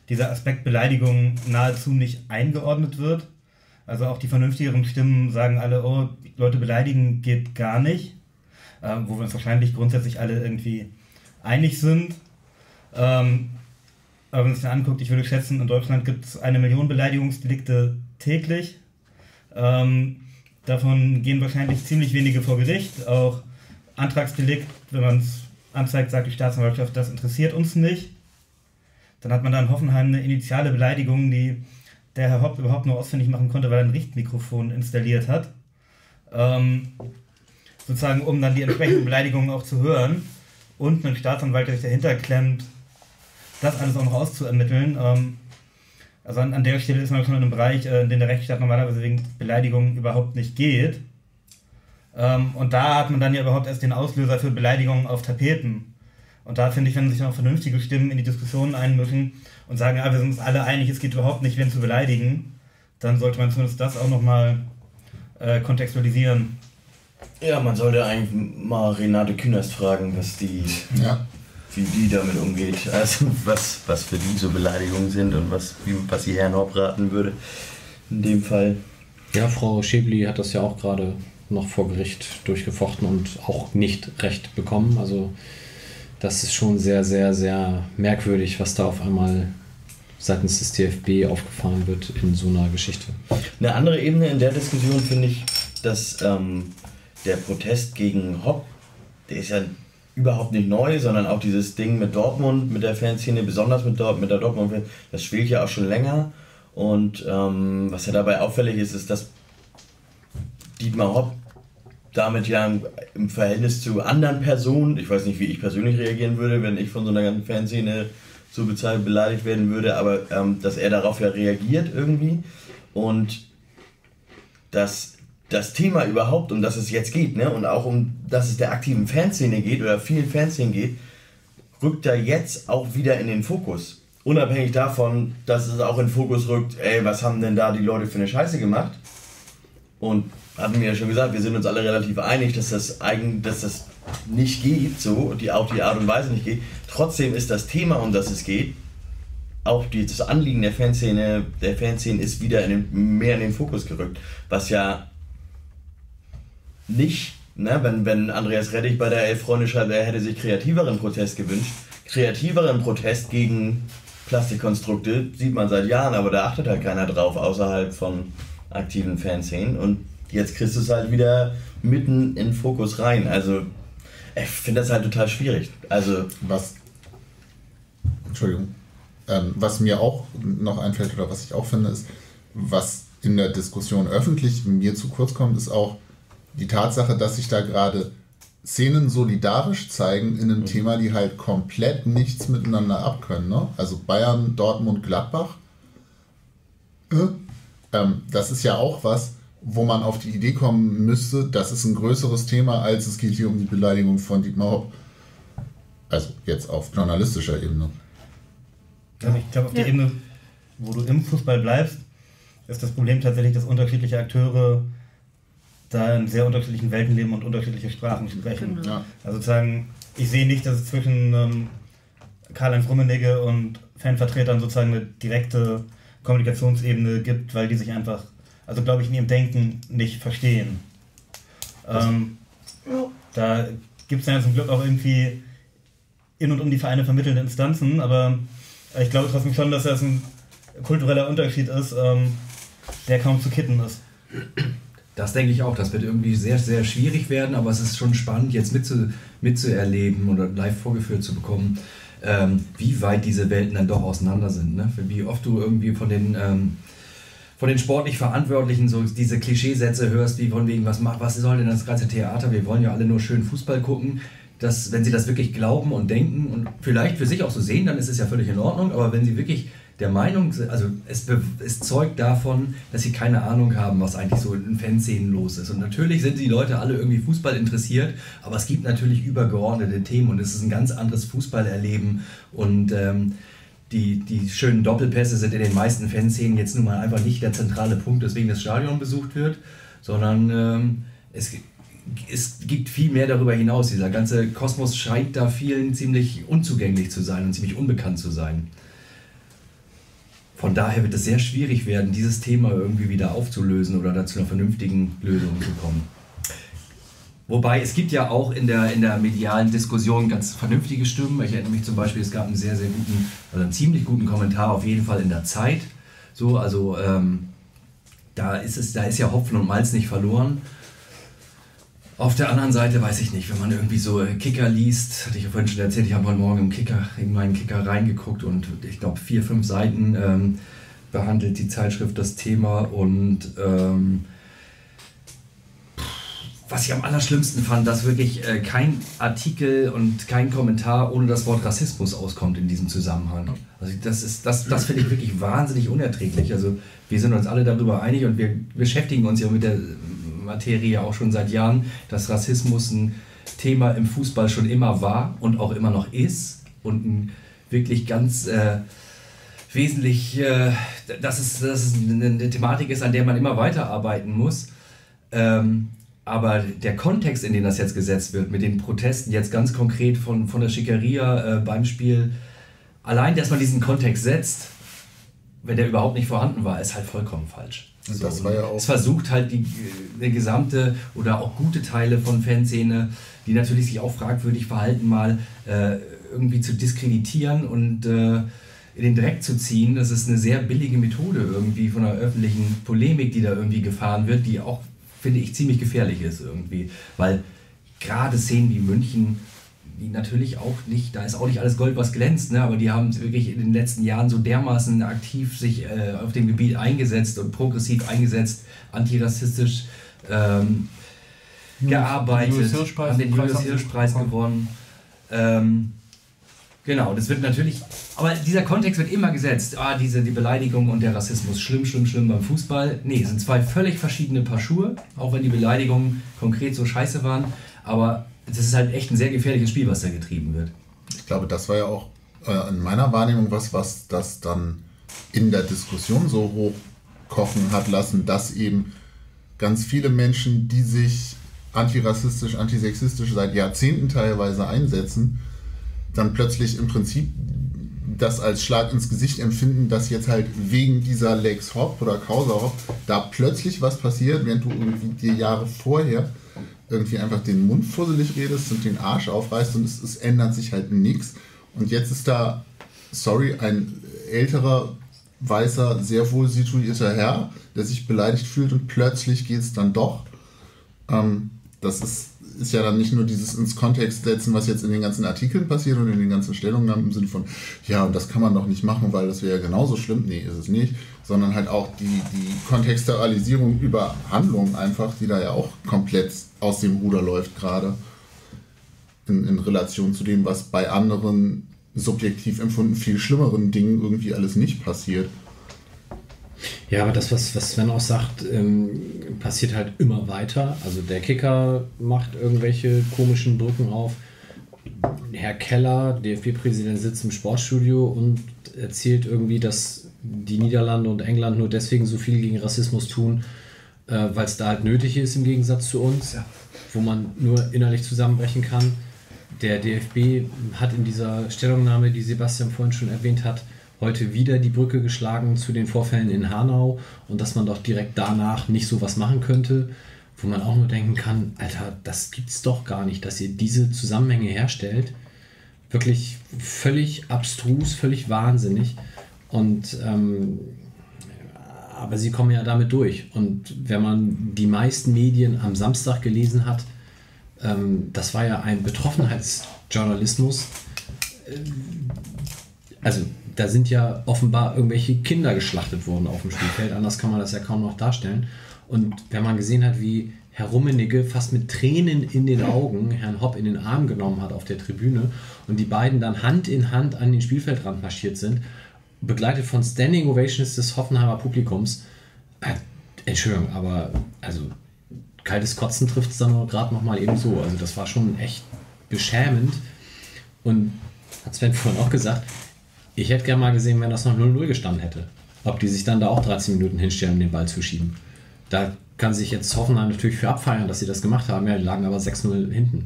dieser Aspekt Beleidigung nahezu nicht eingeordnet wird. Also auch die vernünftigeren Stimmen sagen alle, oh, Leute beleidigen geht gar nicht. wo wir uns wahrscheinlich grundsätzlich alle irgendwie einig sind. Aber wenn man sich dann anguckt, ich würde schätzen, in Deutschland gibt es 1 Million Beleidigungsdelikte täglich. Davon gehen wahrscheinlich ziemlich wenige vor Gericht. Auch Antragsdelikt, wenn man es anzeigt, sagt die Staatsanwaltschaft, das interessiert uns nicht. Dann hat man da in Hoffenheim eine initiale Beleidigung, die der Herr Hopp überhaupt nur ausfindig machen konnte, weil er ein Richtmikrofon installiert hat. Sozusagen, um dann die entsprechenden Beleidigungen auch zu hören. Und einen Staatsanwalt, der sich dahinter klemmt, das alles auch noch auszuermitteln. Also an der Stelle ist man schon in einem Bereich, in dem der Rechtsstaat normalerweise wegen Beleidigungen überhaupt nicht geht. Und da hat man dann ja überhaupt erst den Auslöser für Beleidigungen auf Tapeten. Und da finde ich, wenn sich auch vernünftige Stimmen in die Diskussion einmischen und sagen, ja, wir sind uns alle einig, es geht überhaupt nicht, wen zu beleidigen, dann sollte man zumindest das auch nochmal kontextualisieren. Ja, man sollte eigentlich mal Renate Künast fragen, wie die damit umgeht. Also was für die so Beleidigungen sind und was sie Herrn Hopp raten würde in dem Fall. Ja, Frau Schäbli hat das ja auch gerade noch vor Gericht durchgefochten und auch nicht recht bekommen. Also das ist schon sehr, sehr, sehr merkwürdig, was da auf einmal seitens des DFB aufgefahren wird in so einer Geschichte. Eine andere Ebene in der Diskussion finde ich, dass der Protest gegen Hopp, der ist ja überhaupt nicht neu, sondern auch dieses Ding mit Dortmund, mit der Fanszene, besonders mit der Dortmund, das schwelt ja auch schon länger. Und was ja dabei auffällig ist, ist, dass Dietmar Hopp damit ja im Verhältnis zu anderen Personen, ich weiß nicht, wie ich persönlich reagieren würde, wenn ich von so einer ganzen Fanszene so beleidigt werden würde, aber dass er darauf ja reagiert irgendwie und dass das Thema überhaupt, um das es jetzt geht, ne, und auch dass es der aktiven Fanszene geht oder vielen Fanszenen geht, rückt er jetzt auch wieder in den Fokus. Unabhängig davon, dass es auch in den Fokus rückt, was haben denn da die Leute für eine Scheiße gemacht? Und hatten wir ja schon gesagt, wir sind uns alle relativ einig, dass das nicht geht, so, auch die Art und Weise nicht geht. Trotzdem ist das Thema, um das es geht, auch das Anliegen der Fanszene ist wieder mehr in den Fokus gerückt, was ja nicht, ne, wenn Andreas Rettich bei der 11 Freunde schreibt, er hätte sich kreativeren Protest gewünscht. Kreativeren Protest gegen Plastikkonstrukte sieht man seit Jahren, aber da achtet halt keiner drauf, außerhalb von aktiven Fanszenen. Und jetzt kriegst du es halt wieder mitten in den Fokus rein. Also, ich finde das halt total schwierig. Also, was mir auch noch einfällt oder was ich auch finde, ist, was in der Diskussion öffentlich mir zu kurz kommt, ist auch die Tatsache, dass sich da gerade Szenen solidarisch zeigen in einem Thema, die halt komplett nichts miteinander abkönnen. Ne? Also Bayern, Dortmund, Gladbach. Das ist ja auch was, wo man auf die Idee kommen müsste, das ist ein größeres Thema, als es geht hier um die Beleidigung von Dietmar Hopp. Also jetzt auf journalistischer Ebene. Also ich glaube, auf der Ebene, wo du im Fußball bleibst, ist das Problem tatsächlich, dass unterschiedliche Akteure da in sehr unterschiedlichen Welten leben und unterschiedliche Sprachen sprechen. Genau. Ja. Also sozusagen, ich sehe nicht, dass es zwischen Karl-Heinz Rummenigge und Fanvertretern sozusagen eine direkte Kommunikationsebene gibt, weil die sich einfach, also glaube ich, in ihrem Denken nicht verstehen. Da gibt es ja zum Glück auch irgendwie in und um die Vereine vermittelnde Instanzen, aber ich glaube trotzdem schon, dass das ein kultureller Unterschied ist, der kaum zu kitten ist. Das denke ich auch, das wird irgendwie sehr, sehr schwierig werden, aber es ist schon spannend, jetzt mitzuerleben oder live vorgeführt zu bekommen, wie weit diese Welten dann doch auseinander sind. Ne? Wie oft du irgendwie von den sportlich Verantwortlichen so diese Klischeesätze hörst, wie von wegen, was soll denn das ganze Theater, wir wollen ja alle nur schön Fußball gucken. Dass, wenn sie das wirklich glauben und denken und vielleicht für sich auch so sehen, dann ist es ja völlig in Ordnung, aber wenn sie wirklich der Meinung sind, also es zeugt davon, dass sie keine Ahnung haben, was eigentlich so in Fanszenen los ist. Und natürlich sind die Leute alle irgendwie Fußball interessiert, aber es gibt natürlich übergeordnete Themen und es ist ein ganz anderes Fußballerleben und die schönen Doppelpässe sind in den meisten Fanszenen jetzt nun mal einfach nicht der zentrale Punkt, weswegen das Stadion besucht wird, sondern es gibt viel mehr darüber hinaus. Dieser ganze Kosmos scheint da vielen ziemlich unzugänglich zu sein und ziemlich unbekannt zu sein. Von daher wird es sehr schwierig werden, dieses Thema irgendwie wieder aufzulösen oder da zu einer vernünftigen Lösung zu kommen. Wobei, es gibt ja auch in der medialen Diskussion ganz vernünftige Stimmen. Ich erinnere mich zum Beispiel, es gab einen sehr, sehr guten, also einen ziemlich guten Kommentar auf jeden Fall in der Zeit. So, also da ist ja Hopfen und Malz nicht verloren. Auf der anderen Seite weiß ich nicht, wenn man irgendwie so Kicker liest, hatte ich ja vorhin schon erzählt, ich habe heute Morgen in meinen Kicker reingeguckt und ich glaube 4-5 Seiten behandelt die Zeitschrift das Thema und was ich am allerschlimmsten fand, dass wirklich kein Artikel und kein Kommentar ohne das Wort Rassismus auskommt in diesem Zusammenhang. Also das finde ich wirklich wahnsinnig unerträglich. Also wir sind uns alle darüber einig und wir beschäftigen uns ja mit der Materie auch schon seit Jahren, dass Rassismus ein Thema im Fußball schon immer war und auch immer noch ist und ein wirklich ganz wesentlich, dass es eine Thematik ist, an der man immer weiterarbeiten muss. Aber der Kontext, in den das jetzt gesetzt wird, mit den Protesten jetzt ganz konkret von der Schickeria beim Spiel, allein, dass man diesen Kontext setzt, wenn der überhaupt nicht vorhanden war, ist halt vollkommen falsch. Und das war ja auch, es versucht halt die gesamte oder auch gute Teile von Fanszene, die natürlich sich auch fragwürdig verhalten, mal irgendwie zu diskreditieren und in den Dreck zu ziehen. Das ist eine sehr billige Methode irgendwie von der öffentlichen Polemik, die da irgendwie gefahren wird, die auch, finde ich, ziemlich gefährlich ist irgendwie. Weil gerade Szenen wie München, die natürlich auch nicht, da ist auch nicht alles Gold, was glänzt, ne? Aber die haben wirklich in den letzten Jahren so dermaßen aktiv sich auf dem Gebiet eingesetzt und progressiv eingesetzt, antirassistisch gearbeitet, haben den Julius-Hirsch-Preis gewonnen. Genau, das wird natürlich, aber dieser Kontext wird immer gesetzt. Die Beleidigung und der Rassismus, schlimm, schlimm, schlimm beim Fußball. Nee, es sind zwei völlig verschiedene Paar Schuhe, auch wenn die Beleidigungen konkret so scheiße waren, aber das ist halt echt ein sehr gefährliches Spiel, was da getrieben wird. ich glaube, das war ja auch in meiner Wahrnehmung was das dann in der Diskussion so hochkochen hat lassen, dass eben ganz viele Menschen, die sich antirassistisch, antisexistisch seit Jahrzehnten teilweise einsetzen, dann plötzlich im Prinzip das als Schlag ins Gesicht empfinden, dass jetzt halt wegen dieser Lex Hop oder Causa Hop da plötzlich was passiert, während du irgendwie dir Jahre vorher irgendwie einfach den Mund fusselig redest und den Arsch aufreißt und es ändert sich halt nichts. Und jetzt ist da, ein älterer, weißer, sehr wohl situierter Herr, der sich beleidigt fühlt und plötzlich geht es dann doch. Das ist ja dann nicht nur dieses ins Kontext setzen, was jetzt in den ganzen Artikeln passiert und in den ganzen Stellungnahmen im Sinne von, ja, und das kann man doch nicht machen, weil das wäre ja genauso schlimm. Nee, ist es nicht. Sondern halt auch die Kontextualisierung über Handlungen einfach, die da ja auch komplett aus dem Ruder läuft gerade. In Relation zu dem, was bei anderen subjektiv empfunden viel schlimmeren Dingen irgendwie alles nicht passiert. Ja, aber das, was Sven auch sagt, passiert halt immer weiter. Also der Kicker macht irgendwelche komischen Brücken auf. Herr Keller, DFB-Präsident, sitzt im Sportstudio und erzählt irgendwie, dass die Niederlande und England nur deswegen so viel gegen Rassismus tun, weil es da halt nötig ist im Gegensatz zu uns, ja, wo man nur innerlich zusammenbrechen kann. Der DFB hat in dieser Stellungnahme, die Sebastian vorhin schon erwähnt hat, heute wieder die Brücke geschlagen zu den Vorfällen in Hanau und dass man doch direkt danach nicht sowas machen könnte, wo man auch nur denken kann, Alter, das gibt's doch gar nicht, dass ihr diese Zusammenhänge herstellt. Wirklich völlig abstrus, völlig wahnsinnig. Und aber sie kommen ja damit durch. Und wenn man die meisten Medien am Samstag gelesen hat, das war ja ein Betroffenheitsjournalismus. Also da sind ja offenbar irgendwelche Kinder geschlachtet worden auf dem Spielfeld. Anders kann man das ja kaum noch darstellen. Und wenn man gesehen hat, wie Herr Rummenigge fast mit Tränen in den Augen Herrn Hopp in den Arm genommen hat auf der Tribüne und die beiden dann Hand in Hand an den Spielfeldrand marschiert sind, begleitet von Standing Ovations des Hoffenheimer Publikums. Entschuldigung, aber also kaltes Kotzen trifft es dann gerade noch mal eben so. Also das war schon echt beschämend. Und hat Sven vorhin auch gesagt, ich hätte gerne mal gesehen, wenn das noch 0-0 gestanden hätte. Ob die sich dann da auch 13 Minuten hinstellen, um den Ball zu schieben. Da kann sich jetzt Hoffenheim natürlich für abfeiern, dass sie das gemacht haben. Ja, die lagen aber 6-0 hinten.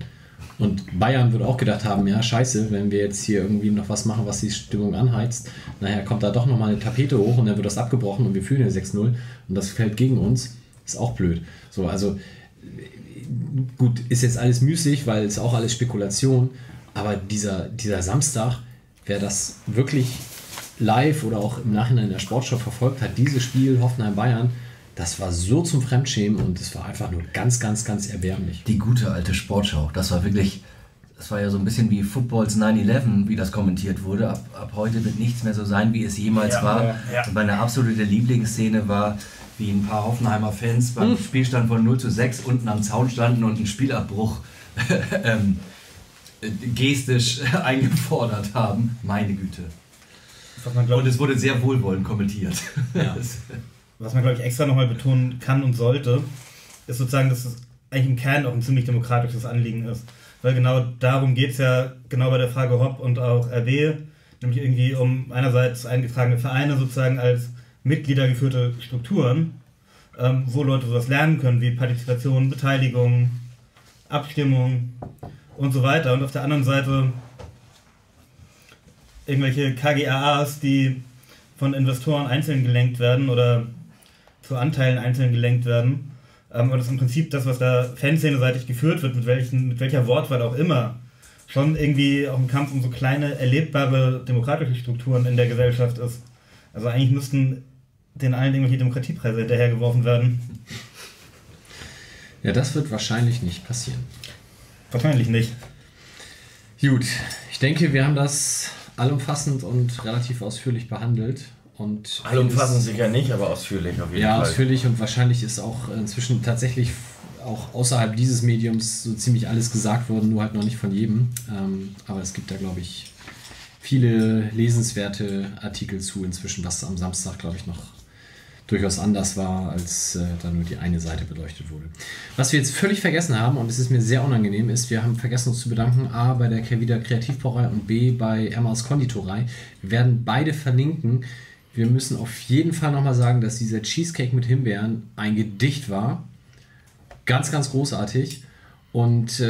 Und Bayern würde auch gedacht haben, ja scheiße, wenn wir jetzt hier irgendwie noch was machen, was die Stimmung anheizt, nachher kommt da doch nochmal eine Tapete hoch und dann wird das abgebrochen und wir führen hier 6-0 und das fällt gegen uns. Ist auch blöd. So, also gut, ist jetzt alles müßig, weil es auch alles Spekulation, aber dieser Samstag, wer das wirklich live oder auch im Nachhinein in der Sportschau verfolgt hat, dieses Spiel Hoffenheim-Bayern, das war so zum Fremdschämen und es war einfach nur ganz, ganz, ganz erbärmlich. Die gute alte Sportschau, das war wirklich, das war ja so ein bisschen wie Footballs 9/11, wie das kommentiert wurde. Ab heute wird nichts mehr so sein, wie es jemals war. Ja. Und meine absolute Lieblingsszene war, wie ein paar Hoffenheimer Fans beim Spielstand von 0:6 unten am Zaun standen und einen Spielabbruch gestisch eingefordert haben. Meine Güte. Und es wurde sehr wohlwollend kommentiert. Ja. Was man, glaube ich, extra nochmal betonen kann und sollte, ist sozusagen, dass es eigentlich im Kern auch ein ziemlich demokratisches Anliegen ist. Weil genau darum geht es ja genau bei der Frage Hopp und auch RB, nämlich irgendwie um einerseits eingetragene Vereine sozusagen als mitgliedergeführte Strukturen, wo Leute sowas lernen können, wie Partizipation, Beteiligung, Abstimmung und so weiter. Und auf der anderen Seite irgendwelche KGaAs, die von Investoren einzeln gelenkt werden oder zu Anteilen einzeln gelenkt werden. Und das ist im Prinzip das, was da Fanszene-seitig geführt wird, mit welcher Wortwahl auch immer, schon irgendwie auch ein Kampf um so kleine, erlebbare demokratische Strukturen in der Gesellschaft ist. Also eigentlich müssten den allen irgendwelche Demokratiepreise hinterhergeworfen werden. Ja, das wird wahrscheinlich nicht passieren. Wahrscheinlich nicht. Gut, ich denke, wir haben das allumfassend und relativ ausführlich behandelt. Und allumfassend sicher nicht, aber ausführlich auf jeden Fall. Ja, ausführlich, und wahrscheinlich ist auch inzwischen tatsächlich auch außerhalb dieses Mediums so ziemlich alles gesagt worden, nur halt noch nicht von jedem. Aber es gibt da, glaube ich, viele lesenswerte Artikel zu inzwischen, was am Samstag, glaube ich, noch durchaus anders war, als da nur die eine Seite beleuchtet wurde. Was wir jetzt völlig vergessen haben, und es ist mir sehr unangenehm, ist, wir haben vergessen, uns zu bedanken, A, bei der Kervida Kreativbrauerei und B, bei Emmas Konditorei. Wir werden beide verlinken. Wir müssen auf jeden Fall nochmal sagen, dass dieser Cheesecake mit Himbeeren ein Gedicht war. Ganz, ganz großartig. Und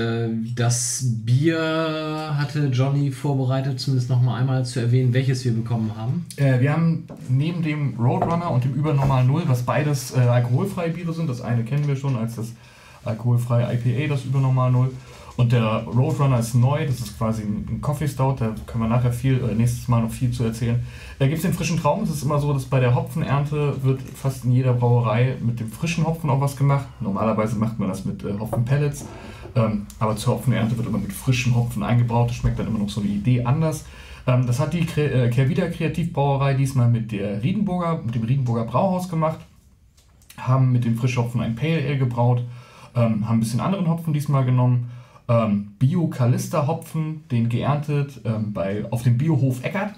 das Bier hatte Johnny vorbereitet, zumindest nochmal einmal zu erwähnen, welches wir bekommen haben. Wir haben neben dem Roadrunner und dem Übernormal Null, was beides alkoholfreie Biere sind, das eine kennen wir schon als das alkoholfreie IPA, das Übernormal Null. Und der Roadrunner ist neu, das ist quasi ein Coffee Stout, da können wir nachher nächstes Mal noch viel zu erzählen. Da gibt es den frischen Traum, es ist immer so, dass bei der Hopfenernte wird fast in jeder Brauerei mit dem frischen Hopfen auch was gemacht. Normalerweise macht man das mit Hopfenpellets, aber zur Hopfenernte wird immer mit frischem Hopfen eingebraut, das schmeckt dann immer noch so eine Idee anders. Das hat die Kervida Kreativbrauerei diesmal mit dem Riedenburger Brauhaus gemacht, haben mit dem Frischhopfen ein Pale Ale gebraut, haben ein bisschen anderen Hopfen diesmal genommen. Bio-Kalister-Hopfen, den geerntet auf dem Biohof Eckert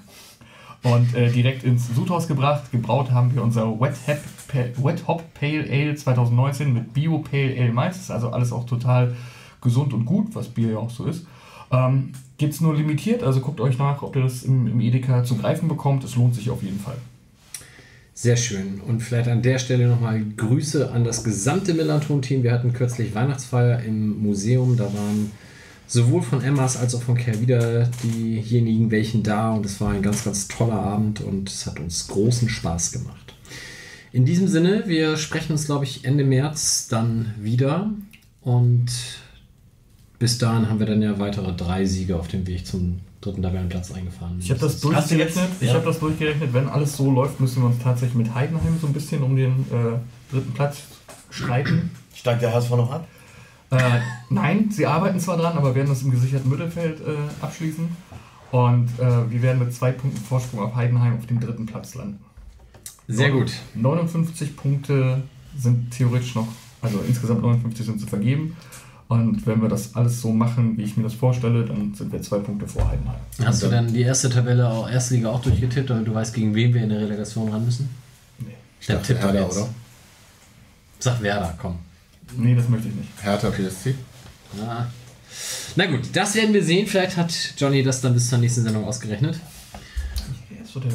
und direkt ins Sudhaus gebracht. Gebraut haben wir unser Wet Hop Pale Ale 2019 mit Bio Pale Ale Malz. Das ist also alles auch total gesund und gut, was Bier ja auch so ist. Gibt es nur limitiert, also guckt euch nach, ob ihr das im Edeka zu greifen bekommt. Es lohnt sich auf jeden Fall. Sehr schön. Und vielleicht an der Stelle nochmal Grüße an das gesamte MillernTon-Team. Wir hatten kürzlich Weihnachtsfeier im Museum. Da waren sowohl von Emmas als auch von Kervida diejenigen welchen da. Und es war ein ganz, ganz toller Abend und es hat uns großen Spaß gemacht. In diesem Sinne, wir sprechen uns, glaube ich, Ende März dann wieder. Und bis dahin haben wir dann ja weitere 3 Siege auf dem Weg zum 3. Tabellenplatz eingefahren. Ich habe das durchgerechnet. Wenn alles so läuft, müssen wir uns tatsächlich mit Heidenheim so ein bisschen um den 3. Platz streiten. Steigt der HSV noch ab? Nein, sie arbeiten zwar dran, aber werden das im gesicherten Mittelfeld abschließen. Und wir werden mit 2 Punkten Vorsprung auf Heidenheim auf dem 3. Platz landen. Sehr gut. 59 Punkte sind theoretisch noch, also insgesamt 59 sind zu vergeben. Und wenn wir das alles so machen, wie ich mir das vorstelle, dann sind wir 2 Punkte vor Heidenheim. Hast du dann die erste Tabelle, erste Liga auch durchgetippt, damit du weißt, gegen wen wir in der Relegation ran müssen? Nee. Dann tipp Werder, oder? Sag Werder, komm. Nee, das möchte ich nicht. Hertha BSC. Ja. Na gut, das werden wir sehen. Vielleicht hat Johnny das dann bis zur nächsten Sendung ausgerechnet. Er ist so der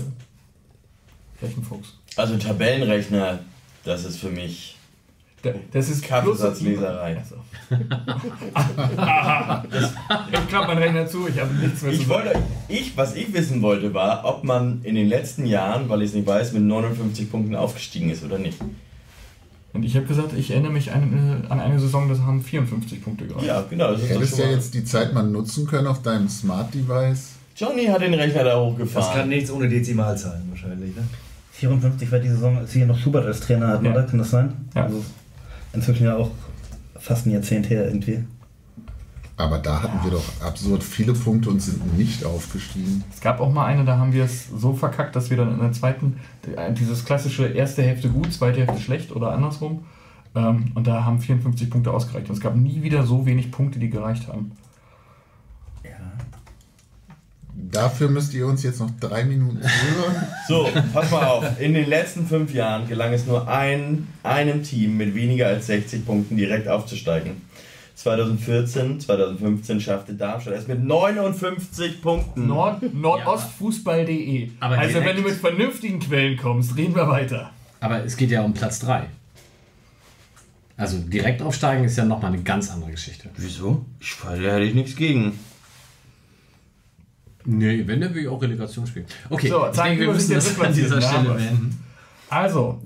Rechenfuchs. Also Tabellenrechner, das ist für mich... Das ist Kaffeesatzleserei. Also. Ich klappe meinen Rechner zu, ich habe nichts mehr zu sagen. Was ich wissen wollte, war, ob man in den letzten Jahren, weil ich es nicht weiß, mit 59 Punkten aufgestiegen ist oder nicht. Und ich habe gesagt, ich erinnere mich an eine Saison, das haben 54 Punkte gereicht. Ja, genau. Das Hättest ja jetzt die Zeit mal nutzen können auf deinem Smart-Device. Johnny hat den Rechner da hochgefahren. Das kann nichts ohne Dezimalzahlen wahrscheinlich, ne? 54 war die Saison, als wir noch Schubert als Trainer hatten, oder? Kann das sein? Ja. Also inzwischen ja auch fast ein Jahrzehnt her irgendwie. Aber da hatten wir doch absurd viele Punkte und sind nicht aufgestiegen. Es gab auch mal eine, da haben wir es so verkackt, dass wir dann in der zweiten, dieses klassische erste Hälfte gut, zweite Hälfte schlecht oder andersrum. Und da haben 54 Punkte ausgereicht. Und es gab nie wieder so wenig Punkte, die gereicht haben. Ja. Dafür müsst ihr uns jetzt noch 3 Minuten zuhören. So, pass mal auf. In den letzten 5 Jahren gelang es nur einem Team mit weniger als 60 Punkten direkt aufzusteigen. 2014, 2015 schaffte Darmstadt es mit 59 Punkten. Nordostfußball.de. Aber also direkt. wenn du mit vernünftigen Quellen kommst, reden wir weiter. Aber es geht ja um Platz 3. Also direkt aufsteigen ist ja nochmal eine ganz andere Geschichte. Wieso? Da hätte ich nichts gegen. Nee, wenn, dann will ich auch Relegation spielen. Okay, So, ich denke, wir müssen das an dieser Stelle beenden. Also,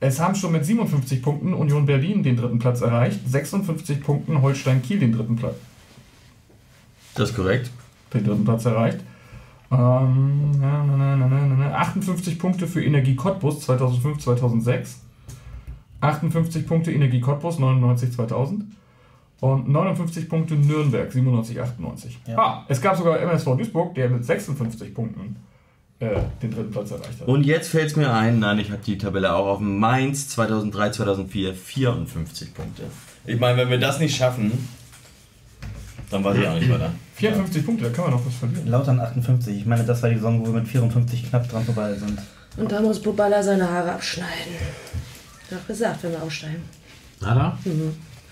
es haben schon mit 57 Punkten Union Berlin den 3. Platz erreicht, 56 Punkten Holstein Kiel den 3. Platz. Das ist korrekt. Den 3. Platz erreicht. 58 Punkte für Energie Cottbus 2005, 2006. 58 Punkte Energie Cottbus 99, 2000. Und 59 Punkte Nürnberg 97, 98. Ja. Es gab sogar MSV Duisburg, der mit 56 Punkten den 3. Platz erreicht hat. Und jetzt fällt es mir ein, nein, ich habe die Tabelle auch auf Mainz 2003, 2004, 54 Punkte. Ich meine, wenn wir das nicht schaffen, dann weiß ich auch nicht weiter. 54 Punkte, da kann man noch was verlieren. Lautern 58. Ich meine, das war die Saison, wo wir mit 54 knapp dran vorbei sind. Und da muss Bubala seine Haare abschneiden. Doch gesagt, wenn wir aussteigen. Na da?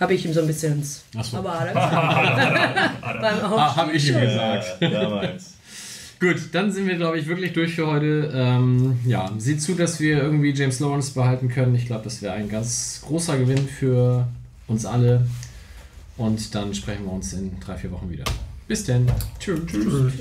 Habe ich ihm so ein bisschen ins... Achso. Aber hat er beim Aufstieg Habe ich ihm schon. gesagt. Damals. Gut, dann sind wir, glaube ich, wirklich durch für heute. Ja, seht zu, dass wir irgendwie James Lawrence behalten können. Ich glaube, das wäre ein ganz großer Gewinn für uns alle. Und dann sprechen wir uns in 3-4 Wochen wieder. Bis denn. Tschüss. Tschüss.